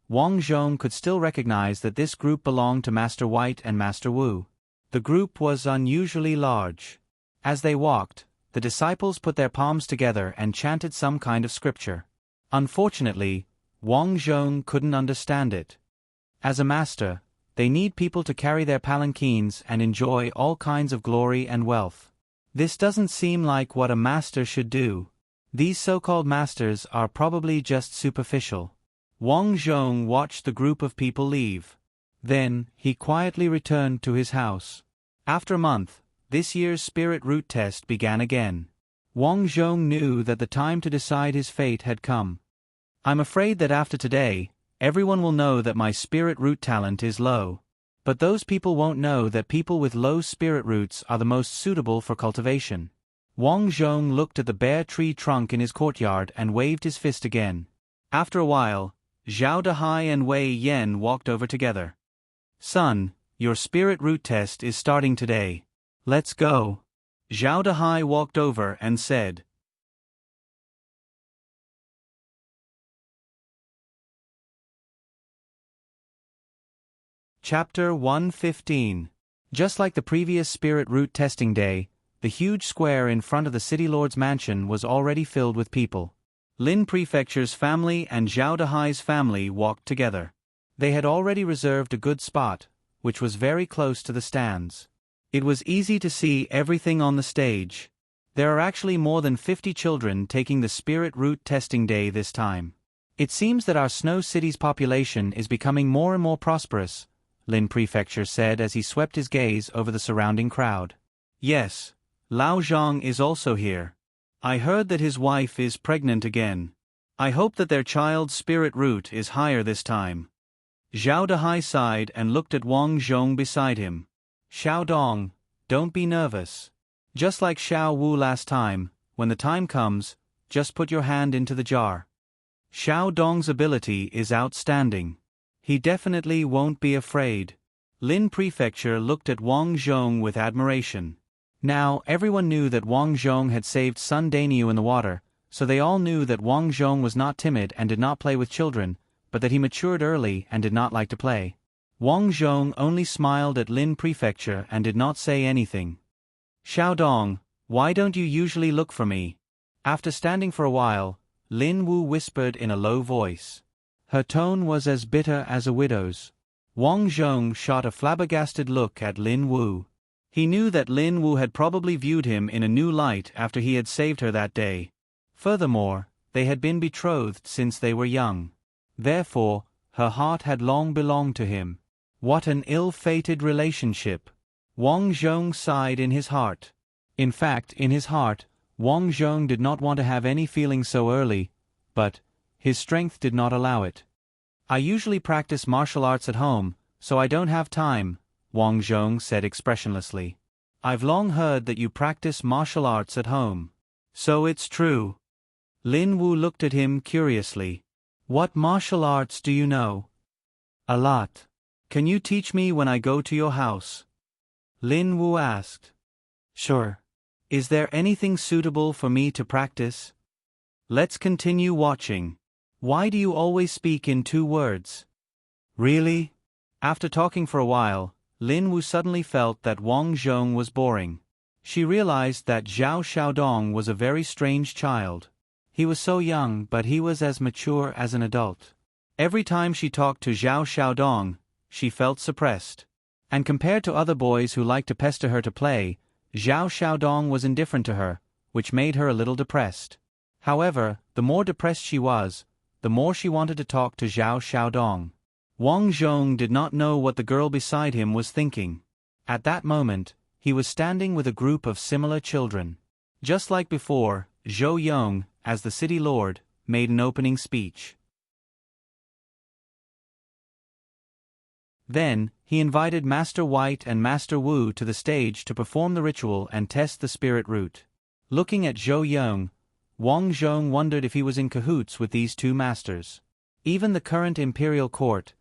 Wang Zhong could still recognize that this group belonged to Master White and Master Wu. The group was unusually large. As they walked, the disciples put their palms together and chanted some kind of scripture. Unfortunately, Wang Zhong couldn't understand it. As a master, they need people to carry their palanquins and enjoy all kinds of glory and wealth. This doesn't seem like what a master should do. These so-called masters are probably just superficial. Wang Zhong watched the group of people leave. Then, he quietly returned to his house. After a month, this year's spirit root test began again. Wang Zhong knew that the time to decide his fate had come. "I'm afraid that after today, everyone will know that my spirit root talent is low. But those people won't know that people with low spirit roots are the most suitable for cultivation." Wang Zhong looked at the bare tree trunk in his courtyard and waved his fist again. After a while, Zhao Dahai and Wei Yan walked over together. "Son, your spirit root test is starting today. Let's go." Zhao Dahai walked over and said. Chapter 115. Just like the previous spirit root testing day, the huge square in front of the city lord's mansion was already filled with people. Lin Prefecture's family and Zhao Dahai's family walked together. They had already reserved a good spot, which was very close to the stands. It was easy to see everything on the stage. There are actually more than 50 children taking the spirit root testing day this time. It seems that our Snow City's population is becoming more and more prosperous, Lin Prefecture said as he swept his gaze over the surrounding crowd. "Yes, Lao Zhang is also here. I heard that his wife is pregnant again. I hope that their child's spirit root is higher this time." Zhao Dahai sighed and looked at Wang Zhong beside him. Xiao Dong, don't be nervous. Just like Xiao Wu last time, when the time comes, just put your hand into the jar. Xiao Dong's ability is outstanding. He definitely won't be afraid. Lin Prefecture looked at Wang Zhong with admiration. Now, everyone knew that Wang Zhong had saved Sun Dainyu in the water, so they all knew that Wang Zhong was not timid and did not play with children, but that he matured early and did not like to play. Wang Zhong only smiled at Lin Prefecture and did not say anything. Xiao Dong, why don't you usually look for me? After standing for a while, Lin Wu whispered in a low voice. Her tone was as bitter as a widow's. Wang Zhong shot a flabbergasted look at Lin Wu. He knew that Lin Wu had probably viewed him in a new light after he had saved her that day. Furthermore, they had been betrothed since they were young. Therefore, her heart had long belonged to him. What an ill-fated relationship. Wang Zhong sighed in his heart. In fact, in his heart, Wang Zhong did not want to have any feelings so early, but his strength did not allow it. I usually practice martial arts at home, so I don't have time, Wang Zhong said expressionlessly. I've long heard that you practice martial arts at home. So it's true. Lin Wu looked at him curiously. What martial arts do you know? A lot. Can you teach me when I go to your house? Lin Wu asked. Sure. Is there anything suitable for me to practice? Let's continue watching. Why do you always speak in 2 words? Really? After talking for a while, Lin Wu suddenly felt that Wang Zhong was boring. She realized that Zhao Xiaodong was a very strange child. He was so young, but he was as mature as an adult. Every time she talked to Zhao Xiaodong, she felt suppressed. And compared to other boys who liked to pester her to play, Zhao Xiaodong was indifferent to her, which made her a little depressed. However, the more depressed she was, the more she wanted to talk to Zhao Xiaodong. Wang Zhong did not know what the girl beside him was thinking. At that moment, he was standing with a group of similar children. Just like before, Zhou Yong, as the city lord, made an opening speech. Then, he invited Master White and Master Wu to the stage to perform the ritual and test the spirit root. Looking at Zhou Yong, Wang Zhong wondered if he was in cahoots with these 2 masters. Even the current imperial court,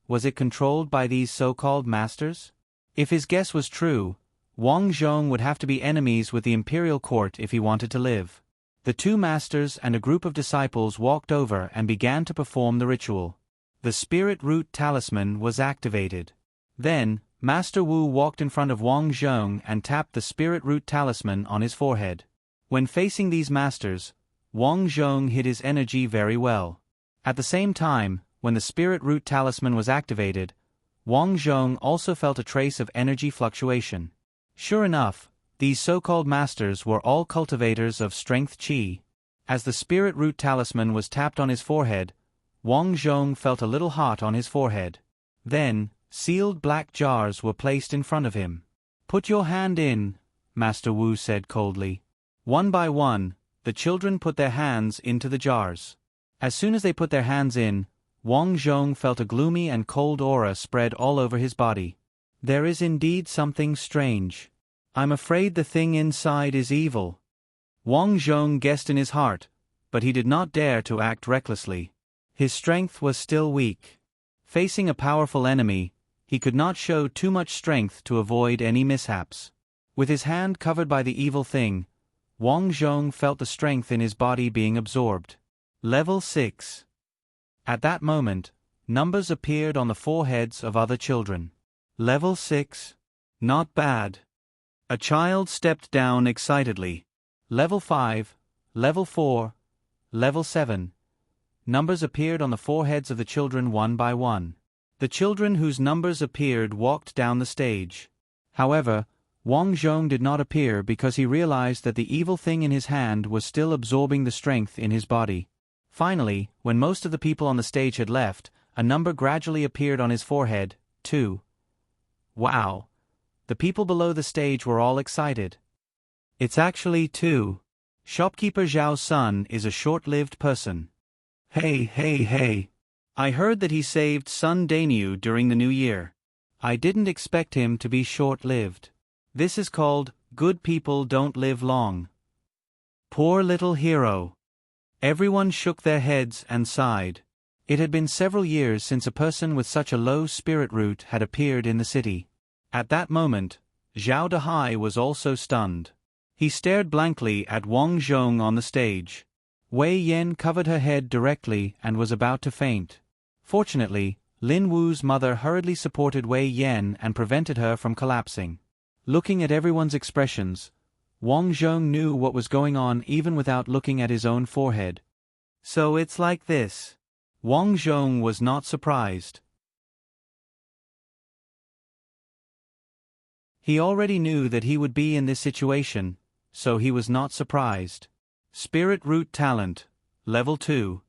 was it controlled by these so-called masters? If his guess was true, Wang Zhong would have to be enemies with the imperial court if he wanted to live. The 2 masters and a group of disciples walked over and began to perform the ritual. The spirit root talisman was activated. Then, Master Wu walked in front of Wang Zhong and tapped the spirit root talisman on his forehead. When facing these masters, Wang Zhong hid his energy very well. At the same time, when the spirit root talisman was activated, Wang Zhong also felt a trace of energy fluctuation. Sure enough, these so-called masters were all cultivators of strength qi. As the spirit root talisman was tapped on his forehead, Wang Zhong felt a little hot on his forehead. Then, sealed black jars were placed in front of him. Put your hand in, Master Wu said coldly. One by one, the children put their hands into the jars. As soon as they put their hands in, Wang Zhong felt a gloomy and cold aura spread all over his body. There is indeed something strange. I'm afraid the thing inside is evil. Wang Zhong guessed in his heart, but he did not dare to act recklessly. His strength was still weak. Facing a powerful enemy, he could not show too much strength to avoid any mishaps. With his hand covered by the evil thing, Wang Zhong felt the strength in his body being absorbed. Level 6. At that moment, numbers appeared on the foreheads of other children. Level 6. Not bad. A child stepped down excitedly. Level 5, Level 4, Level 7. Numbers appeared on the foreheads of the children one by one. The children whose numbers appeared walked down the stage. However, Wang Zhong did not appear because he realized that the evil thing in his hand was still absorbing the strength in his body. Finally, when most of the people on the stage had left, a number gradually appeared on his forehead, 2. Wow! The people below the stage were all excited. It's actually 2. Shopkeeper Zhao's son is a short-lived person. Hey, hey, hey! I heard that he saved Sun Dainyu during the new year. I didn't expect him to be short-lived. This is called, good people don't live long. Poor little hero. Everyone shook their heads and sighed. It had been several years since a person with such a low spirit root had appeared in the city. At that moment, Zhao Dehai was also stunned. He stared blankly at Wang Zhong on the stage. Wei Yan covered her head directly and was about to faint. Fortunately, Lin Wu's mother hurriedly supported Wei Yan and prevented her from collapsing. Looking at everyone's expressions, Wang Zhong knew what was going on even without looking at his own forehead. So it's like this. Wang Zhong was not surprised. He already knew that he would be in this situation, so he was not surprised. Spirit Root Talent, Level 2.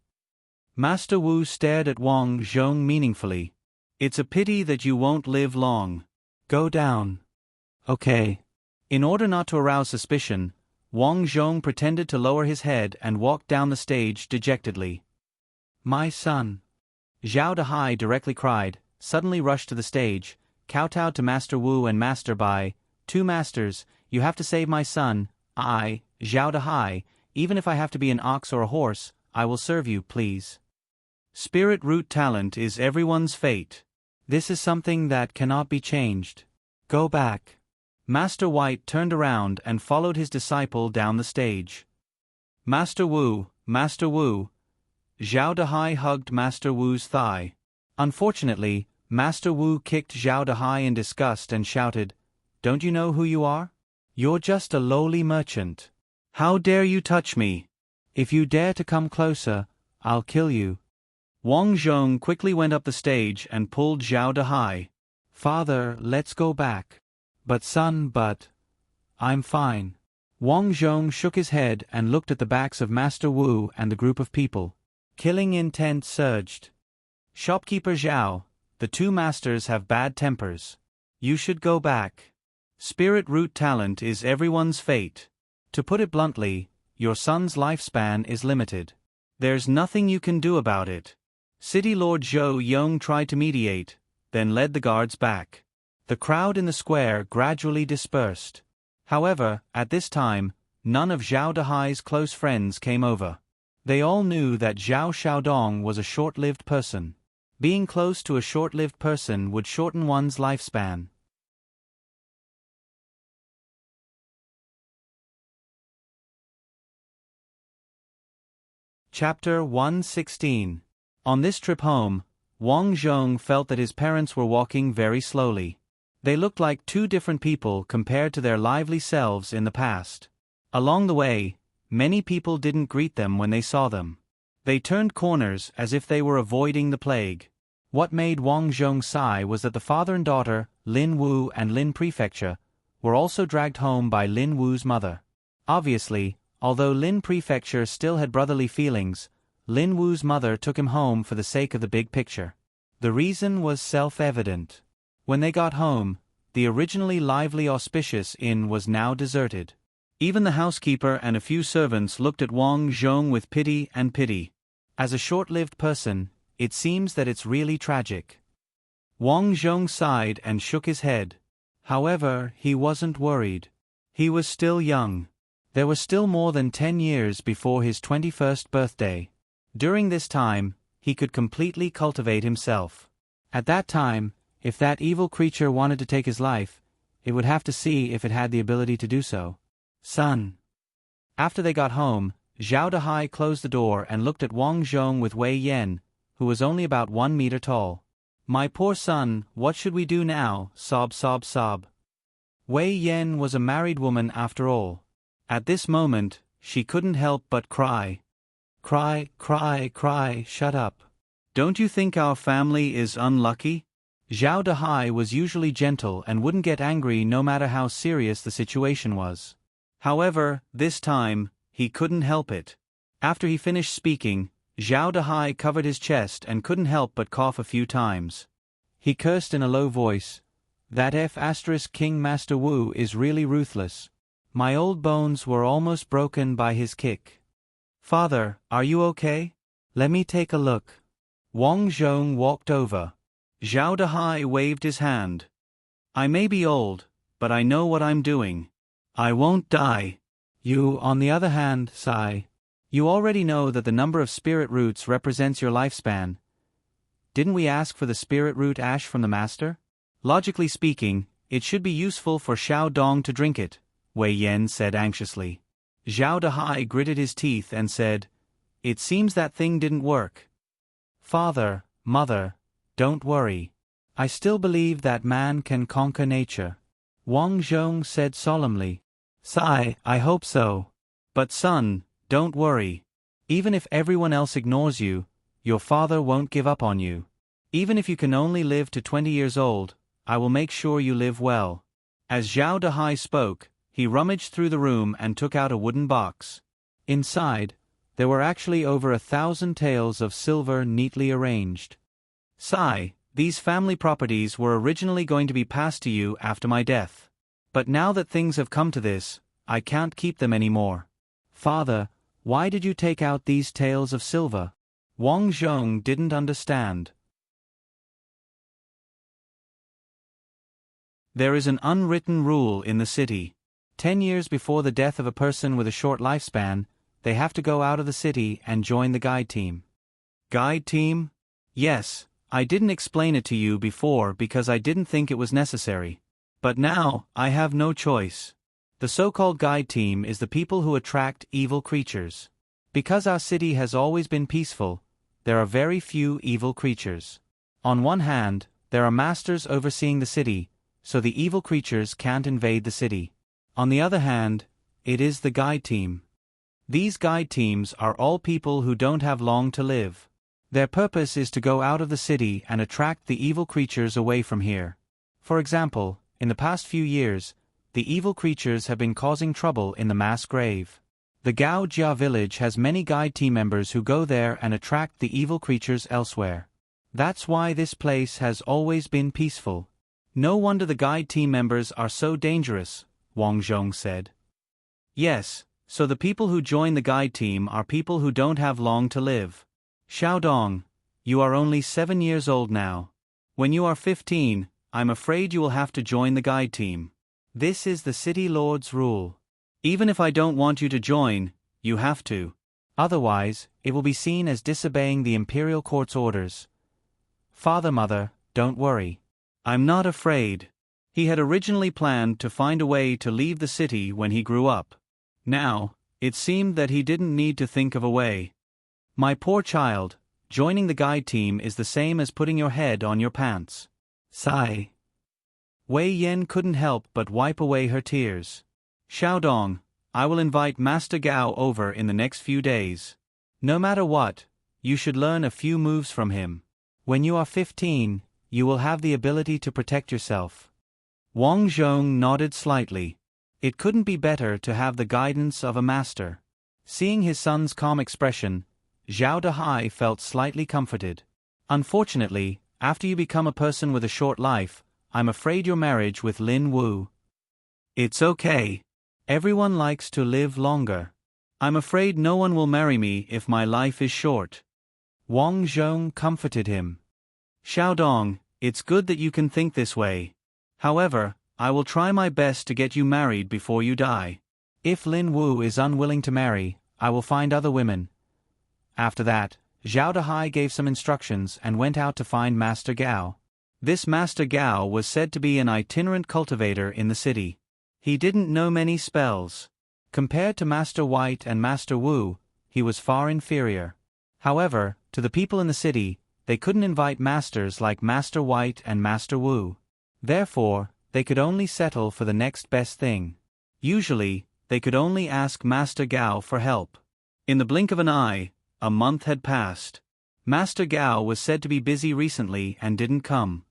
Master Wu stared at Wang Zhong meaningfully. It's a pity that you won't live long. Go down. Okay. In order not to arouse suspicion, Wang Zhong pretended to lower his head and walked down the stage dejectedly. My son. Zhao Dehai directly cried, suddenly rushed to the stage, kowtowed to Master Wu and Master Bai. Two masters, you have to save my son. I, Zhao Dehai, even if I have to be an ox or a horse, I will serve you, please. Spirit Root Talent is everyone's fate. This is something that cannot be changed. Go back. Master White turned around and followed his disciple down the stage. Master Wu, Master Wu. Zhao Dehai hugged Master Wu's thigh. Unfortunately, Master Wu kicked Zhao Dehai in disgust and shouted, Don't you know who you are? You're just a lowly merchant. How dare you touch me? If you dare to come closer, I'll kill you. Wang Zhong quickly went up the stage and pulled Zhao Dehai. Father, let's go back. But son, I'm fine. Wang Zhong shook his head and looked at the backs of Master Wu and the group of people. Killing intent surged. Shopkeeper Zhao, the two masters have bad tempers. You should go back. Spirit Root Talent is everyone's fate. To put it bluntly, your son's lifespan is limited. There's nothing you can do about it. City Lord Zhou Yong tried to mediate, then led the guards back. The crowd in the square gradually dispersed. However, at this time, none of Zhao Dehai's close friends came over. They all knew that Zhao Xiaodong was a short-lived person. Being close to a short-lived person would shorten one's lifespan. Chapter 116. On this trip home, Wang Zhong felt that his parents were walking very slowly. They looked like two different people compared to their lively selves in the past. Along the way, many people didn't greet them when they saw them. They turned corners as if they were avoiding the plague. What made Wang Zhong sigh was that the father and daughter, Lin Wu and Lin Prefecture, were also dragged home by Lin Wu's mother. Obviously, although Lin Prefecture still had brotherly feelings, Lin Wu's mother took him home for the sake of the big picture. The reason was self-evident. When they got home, the originally lively auspicious inn was now deserted. Even the housekeeper and a few servants looked at Wang Zhong with pity and pity. As a short-lived person, it seems that it's really tragic. Wang Zhong sighed and shook his head. However, he wasn't worried. He was still young. There was still more than 10 years before his 21st birthday. During this time, he could completely cultivate himself. At that time, if that evil creature wanted to take his life, it would have to see if it had the ability to do so. Son. After they got home, Zhao Dehai closed the door and looked at Wang Zhong with Wei Yan, who was only about 1 meter tall. My poor son, what should we do now? Sob, sob, sob. Wei Yan was a married woman after all. At this moment, she couldn't help but cry. Cry, cry, cry, shut up. Don't you think our family is unlucky? Zhao Dehai was usually gentle and wouldn't get angry no matter how serious the situation was. However, this time, he couldn't help it. After he finished speaking, Zhao Dehai covered his chest and couldn't help but cough a few times. He cursed in a low voice. That King Master Wu is really ruthless. My old bones were almost broken by his kick. Father, are you okay? Let me take a look. Wang Zhong walked over. Zhao Dehai waved his hand. I may be old, but I know what I'm doing. I won't die. You, on the other hand, Sai. You already know that the number of spirit roots represents your lifespan. Didn't we ask for the spirit root ash from the master? Logically speaking, it should be useful for Xiao Dong to drink it, Wei Yan said anxiously. Zhao Dehai gritted his teeth and said, It seems that thing didn't work. Father, mother, don't worry. I still believe that man can conquer nature. Wang Zhong said solemnly. Sai, I hope so. But son, don't worry. Even if everyone else ignores you, your father won't give up on you. Even if you can only live to 20 years old, I will make sure you live well. As Zhao Dehai spoke, he rummaged through the room and took out a wooden box. Inside, there were actually over 1,000 taels of silver neatly arranged. Sai, these family properties were originally going to be passed to you after my death. But now that things have come to this, I can't keep them anymore. Father, why did you take out these taels of silver? Wang Zhong didn't understand. There is an unwritten rule in the city. 10 years before the death of a person with a short lifespan, they have to go out of the city and join the guide team. Guide team? Yes, I didn't explain it to you before because I didn't think it was necessary. But now, I have no choice. The so-called guide team is the people who attract evil creatures. Because our city has always been peaceful, there are very few evil creatures. On one hand, there are masters overseeing the city, so the evil creatures can't invade the city. On the other hand, it is the guide team. These guide teams are all people who don't have long to live. Their purpose is to go out of the city and attract the evil creatures away from here. For example, in the past few years, the evil creatures have been causing trouble in the mass grave. The Gao Jia village has many guide team members who go there and attract the evil creatures elsewhere. That's why this place has always been peaceful. No wonder the guide team members are so dangerous, Wang Zhong said. Yes, so the people who join the guide team are people who don't have long to live. Xiaodong, you are only 7 years old now. When you are 15, I'm afraid you will have to join the guide team. This is the city lord's rule. Even if I don't want you to join, you have to. Otherwise, it will be seen as disobeying the imperial court's orders. Father, mother, don't worry. I'm not afraid. He had originally planned to find a way to leave the city when he grew up. Now, it seemed that he didn't need to think of a way. My poor child, joining the guide team is the same as putting your head on your pants. Sigh. Wei Yan couldn't help but wipe away her tears. Xiaodong, I will invite Master Gao over in the next few days. No matter what, you should learn a few moves from him. When you are 15, you will have the ability to protect yourself. Wang Zhong nodded slightly. It couldn't be better to have the guidance of a master. Seeing his son's calm expression, Zhao Dehai felt slightly comforted. Unfortunately, after you become a person with a short life, I'm afraid your marriage with Lin Wu. It's okay. Everyone likes to live longer. I'm afraid no one will marry me if my life is short. Wang Zhong comforted him. Xiaodong, it's good that you can think this way. However, I will try my best to get you married before you die. If Lin Wu is unwilling to marry, I will find other women. After that, Zhao Dehai gave some instructions and went out to find Master Gao. This Master Gao was said to be an itinerant cultivator in the city. He didn't know many spells. Compared to Master White and Master Wu, he was far inferior. However, to the people in the city, they couldn't invite masters like Master White and Master Wu. Therefore, they could only settle for the next best thing. Usually, they could only ask Master Gao for help. In the blink of an eye, a month had passed. Master Gao was said to be busy recently and didn't come.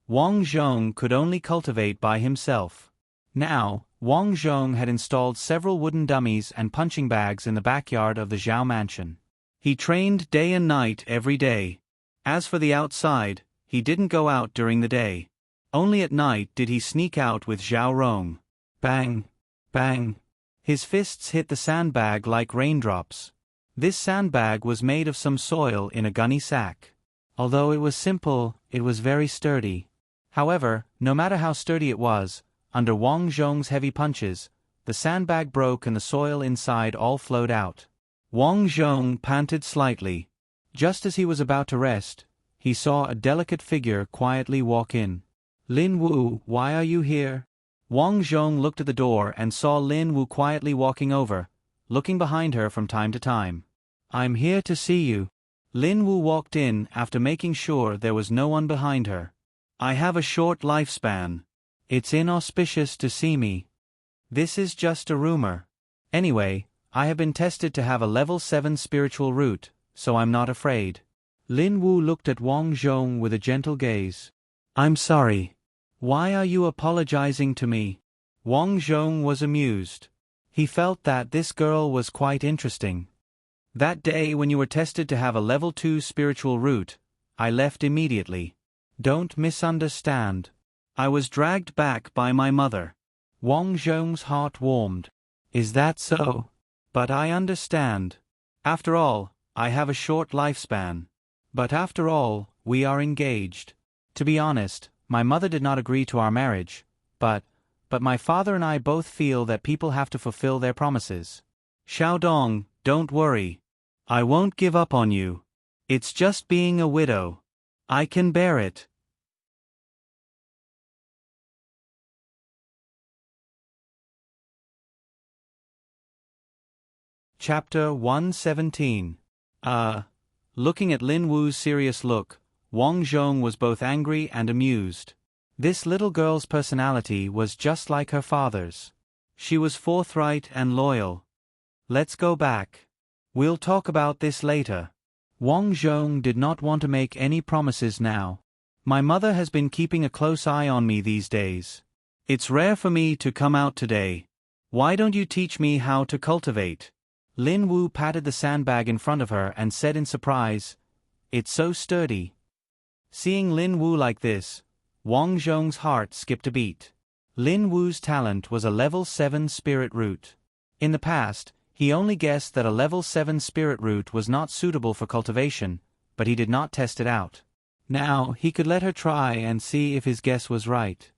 Wang Zhong could only cultivate by himself. Now, Wang Zhong had installed several wooden dummies and punching bags in the backyard of the Zhao mansion. He trained day and night every day. As for the outside, he didn't go out during the day. Only at night did he sneak out with Zhao Rong. Bang! Bang! His fists hit the sandbag like raindrops. This sandbag was made of some soil in a gunny sack. Although it was simple, it was very sturdy. However, no matter how sturdy it was, under Wang Zhong's heavy punches, the sandbag broke and the soil inside all flowed out. Wang Zhong panted slightly. Just as he was about to rest, he saw a delicate figure quietly walk in. "Lin Wu, why are you here?" Wang Zhong looked at the door and saw Lin Wu quietly walking over, looking behind her from time to time. "I'm here to see you." Lin Wu walked in after making sure there was no one behind her. "I have a short lifespan. It's inauspicious to see me. This is just a rumor. Anyway, I have been tested to have a level 7 spiritual root, so I'm not afraid." Lin Wu looked at Wang Zhong with a gentle gaze. "I'm sorry. Why are you apologizing to me?" Wang Zhong was amused. He felt that this girl was quite interesting. "That day when you were tested to have a level 2 spiritual root, I left immediately. Don't misunderstand. I was dragged back by my mother." Wang Zhong's heart warmed. "Is that so? But I understand. After all, I have a short lifespan. But after all, we are engaged. To be honest, my mother did not agree to our marriage, but my father and I both feel that people have to fulfill their promises. Xiaodong, don't worry. I won't give up on you. It's just being a widow. I can bear it." Chapter 117. Looking at Lin Wu's serious look, Wang Zhong was both angry and amused. This little girl's personality was just like her father's. She was forthright and loyal. "Let's go back. We'll talk about this later." Wang Zhong did not want to make any promises now. "My mother has been keeping a close eye on me these days. It's rare for me to come out today. Why don't you teach me how to cultivate?" Lin Wu patted the sandbag in front of her and said in surprise, "It's so sturdy." Seeing Lin Wu like this, Wang Zhong's heart skipped a beat. Lin Wu's talent was a level 7 spirit root. In the past, he only guessed that a level 7 spirit root was not suitable for cultivation, but he did not test it out. Now, he could let her try and see if his guess was right.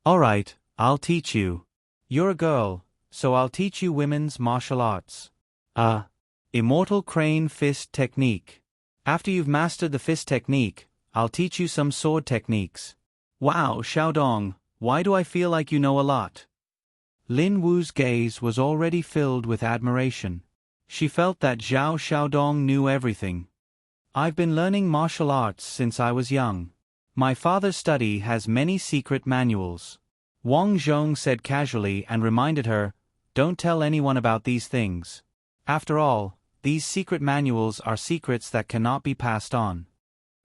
"All right, I'll teach you. You're a girl, so I'll teach you women's martial arts. Immortal Crane Fist Technique. After you've mastered the fist technique, I'll teach you some sword techniques." "Wow, Xiaodong, why do I feel like you know a lot?" Lin Wu's gaze was already filled with admiration. She felt that Zhao Xiaodong knew everything. "I've been learning martial arts since I was young. My father's study has many secret manuals." Wang Zhong said casually and reminded her, "Don't tell anyone about these things. After all, these secret manuals are secrets that cannot be passed on."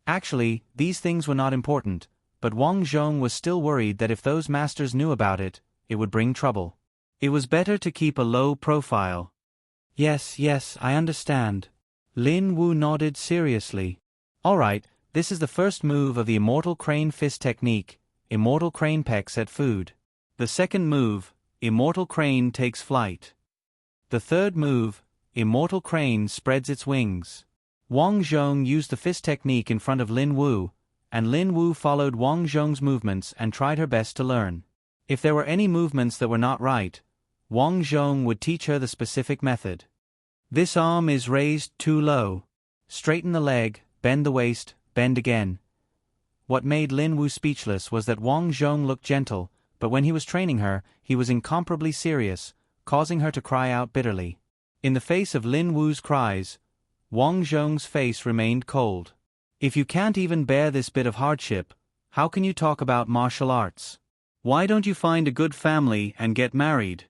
Actually, these things were not important, but Wang Zhong was still worried that if those masters knew about it, it would bring trouble. It was better to keep a low profile. Yes, I understand." Lin Wu nodded seriously. "All right, this is the first move of the Immortal Crane Fist Technique, Immortal Crane pecks at food. The second move, Immortal Crane takes flight. The third move, Immortal Crane spreads its wings." Wang Zhong used the fist technique in front of Lin Wu, and Lin Wu followed Wang Zhong's movements and tried her best to learn. If there were any movements that were not right, Wang Zhong would teach her the specific method. "This arm is raised too low. Straighten the leg, bend the waist, bend again." What made Lin Wu speechless was that Wang Zhong looked gentle, but when he was training her, he was incomparably serious, causing her to cry out bitterly. In the face of Lin Wu's cries, Wang Zhong's face remained cold. "If you can't even bear this bit of hardship, how can you talk about martial arts? Why don't you find a good family and get married?"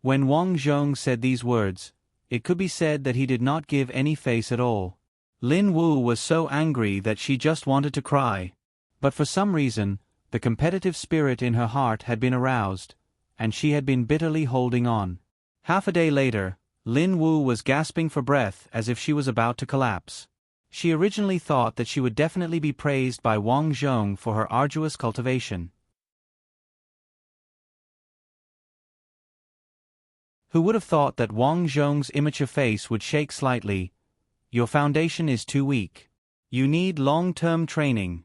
When Wang Zhong said these words, it could be said that he did not give any face at all. Lin Wu was so angry that she just wanted to cry. But for some reason, the competitive spirit in her heart had been aroused, and she had been bitterly holding on. Half a day later, Lin Wu was gasping for breath as if she was about to collapse. She originally thought that she would definitely be praised by Wang Zhong for her arduous cultivation. Who would have thought that Wang Zhong's immature face would shake slightly? Your foundation is too weak. You need long-term training.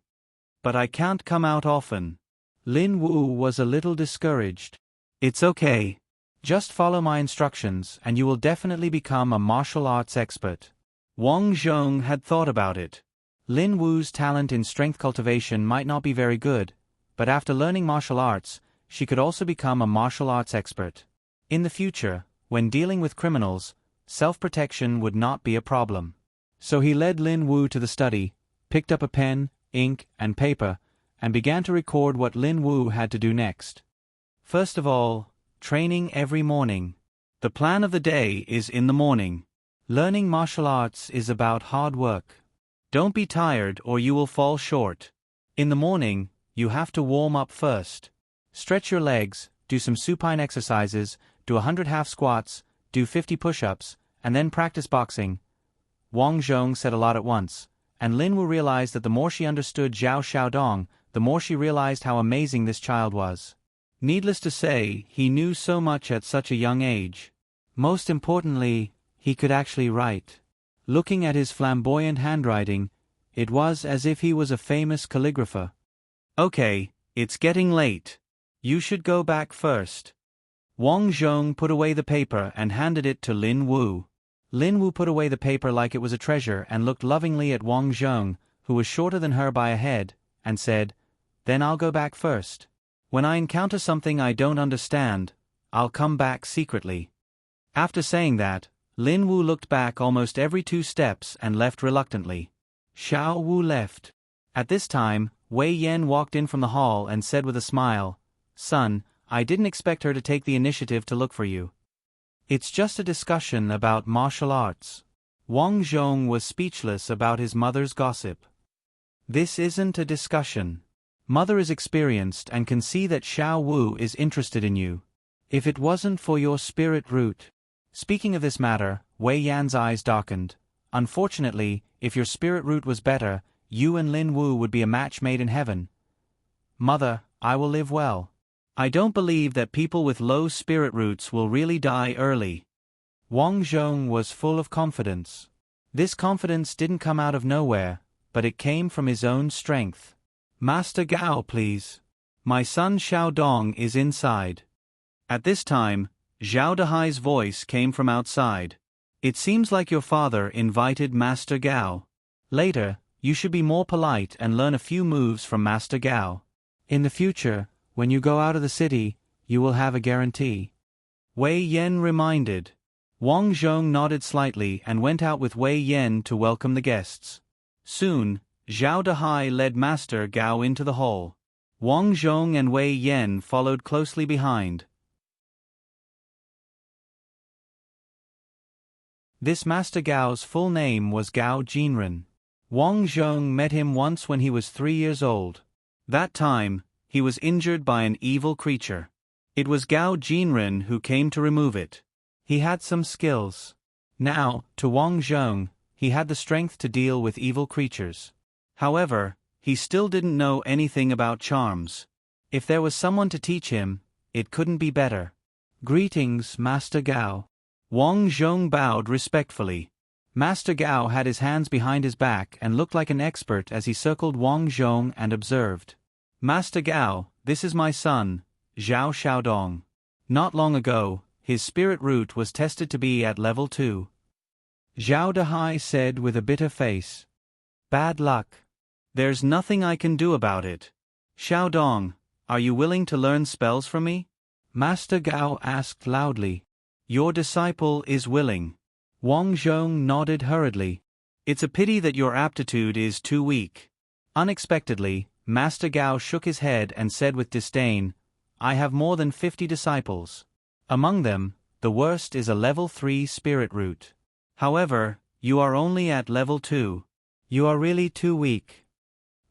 But I can't come out often. Lin Wu was a little discouraged. It's okay. Just follow my instructions and you will definitely become a martial arts expert. Wang Zhong had thought about it. Lin Wu's talent in strength cultivation might not be very good, but after learning martial arts, she could also become a martial arts expert. In the future, when dealing with criminals, self-protection would not be a problem. So he led Lin Wu to the study, picked up a pen, ink, and paper, and began to record what Lin Wu had to do next. First of all, training every morning. The plan of the day is in the morning. Learning martial arts is about hard work. Don't be tired or you will fall short. In the morning, you have to warm up first. Stretch your legs, do some supine exercises, do 100 half squats, do 50 push-ups, and then practice boxing. Wang Zhong said a lot at once, and Lin Wu realized that the more she understood Zhao Xiaodong, the more she realized how amazing this child was. Needless to say, he knew so much at such a young age. Most importantly, he could actually write. Looking at his flamboyant handwriting, it was as if he was a famous calligrapher. Okay, it's getting late. You should go back first. Wang Zhong put away the paper and handed it to Lin Wu. Lin Wu put away the paper like it was a treasure and looked lovingly at Wang Zhong, who was shorter than her by a head, and said, "Then I'll go back first. When I encounter something I don't understand, I'll come back secretly." After saying that, Lin Wu looked back almost every 2 steps and left reluctantly. Xiao Wu left. At this time, Wei Yan walked in from the hall and said with a smile, "Son, I didn't expect her to take the initiative to look for you. It's just a discussion about martial arts." Wang Zhong was speechless about his mother's gossip. This isn't a discussion. Mother is experienced and can see that Xiao Wu is interested in you. If it wasn't for your spirit root. Speaking of this matter, Wei Yan's eyes darkened. Unfortunately, if your spirit root was better, you and Lin Wu would be a match made in heaven. Mother, I will live well. I don't believe that people with low spirit roots will really die early. Wang Zhong was full of confidence. This confidence didn't come out of nowhere, but it came from his own strength. "Master Gao, please. My son Xiaodong is inside." At this time, Zhao Dehai's voice came from outside. "It seems like your father invited Master Gao. Later, you should be more polite and learn a few moves from Master Gao. In the future, when you go out of the city, you will have a guarantee." Wei Yan reminded. Wang Zhong nodded slightly and went out with Wei Yan to welcome the guests. Soon, Zhao Dehai led Master Gao into the hall. Wang Zhong and Wei Yan followed closely behind. This Master Gao's full name was Gao Jinren. Wang Zhong met him once when he was 3 years old. That time, he was injured by an evil creature. It was Gao Jinren who came to remove it. He had some skills. Now, to Wang Zhong, he had the strength to deal with evil creatures. However, he still didn't know anything about charms. If there was someone to teach him, it couldn't be better. "Greetings, Master Gao." Wang Zhong bowed respectfully. Master Gao had his hands behind his back and looked like an expert as he circled Wang Zhong and observed. "Master Gao, this is my son, Zhao Xiaodong. Not long ago, his spirit root was tested to be at level 2. Zhao Dehai said with a bitter face. "Bad luck. There's nothing I can do about it. Xiaodong, are you willing to learn spells from me?" Master Gao asked loudly. "Your disciple is willing." Wang Zhong nodded hurriedly. "It's a pity that your aptitude is too weak." Unexpectedly, Master Gao shook his head and said with disdain, "I have more than 50 disciples. Among them, the worst is a level 3 spirit root. However, you are only at level 2. You are really too weak."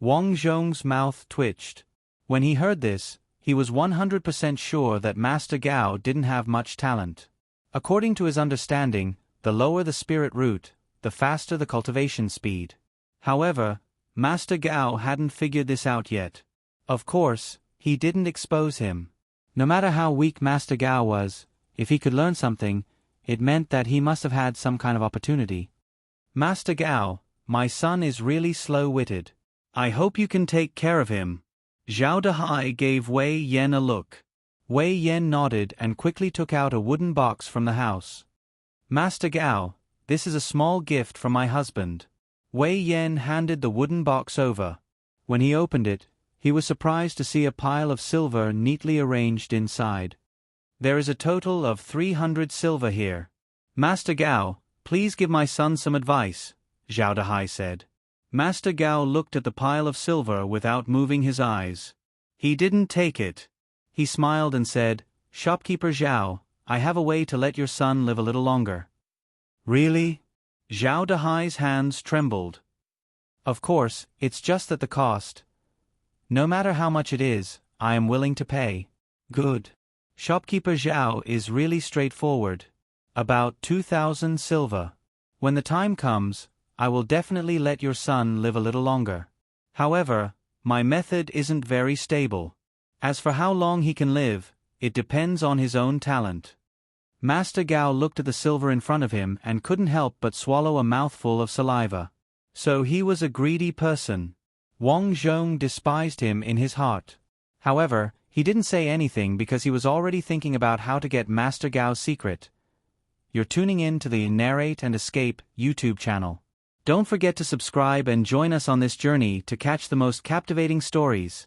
Wang Zhong's mouth twitched. When he heard this, he was 100% sure that Master Gao didn't have much talent. According to his understanding, the lower the spirit root, the faster the cultivation speed. However, Master Gao hadn't figured this out yet. Of course, he didn't expose him. No matter how weak Master Gao was, If he could learn something, it meant that he must have had some kind of opportunity. Master Gao, my son is really slow-witted. I hope you can take care of him. Zhao Dehai gave Wei Yan a look. Wei Yan nodded and quickly took out a wooden box from the house. Master Gao, this is a small gift from my husband. Wei Yan handed the wooden box over. When he opened it, he was surprised to see a pile of silver neatly arranged inside. There is a total of 300 silver here. Master Gao, please give my son some advice, Zhao Dehai said. Master Gao looked at the pile of silver without moving his eyes. He didn't take it. He smiled and said, Shopkeeper Zhao, I have a way to let your son live a little longer. Really? Zhao Dehai's hands trembled. Of course, it's just at the cost. No matter how much it is, I am willing to pay. Good. Shopkeeper Zhao is really straightforward. About 2,000 silver. When the time comes, I will definitely let your son live a little longer. However, my method isn't very stable. As for how long he can live, it depends on his own talent. Master Gao looked at the silver in front of him and couldn't help but swallow a mouthful of saliva. So he was a greedy person. Wang Zhong despised him in his heart. However, he didn't say anything because he was already thinking about how to get Master Gao's secret. You're tuning in to the Narrate and Escape YouTube channel. Don't forget to subscribe and join us on this journey to catch the most captivating stories.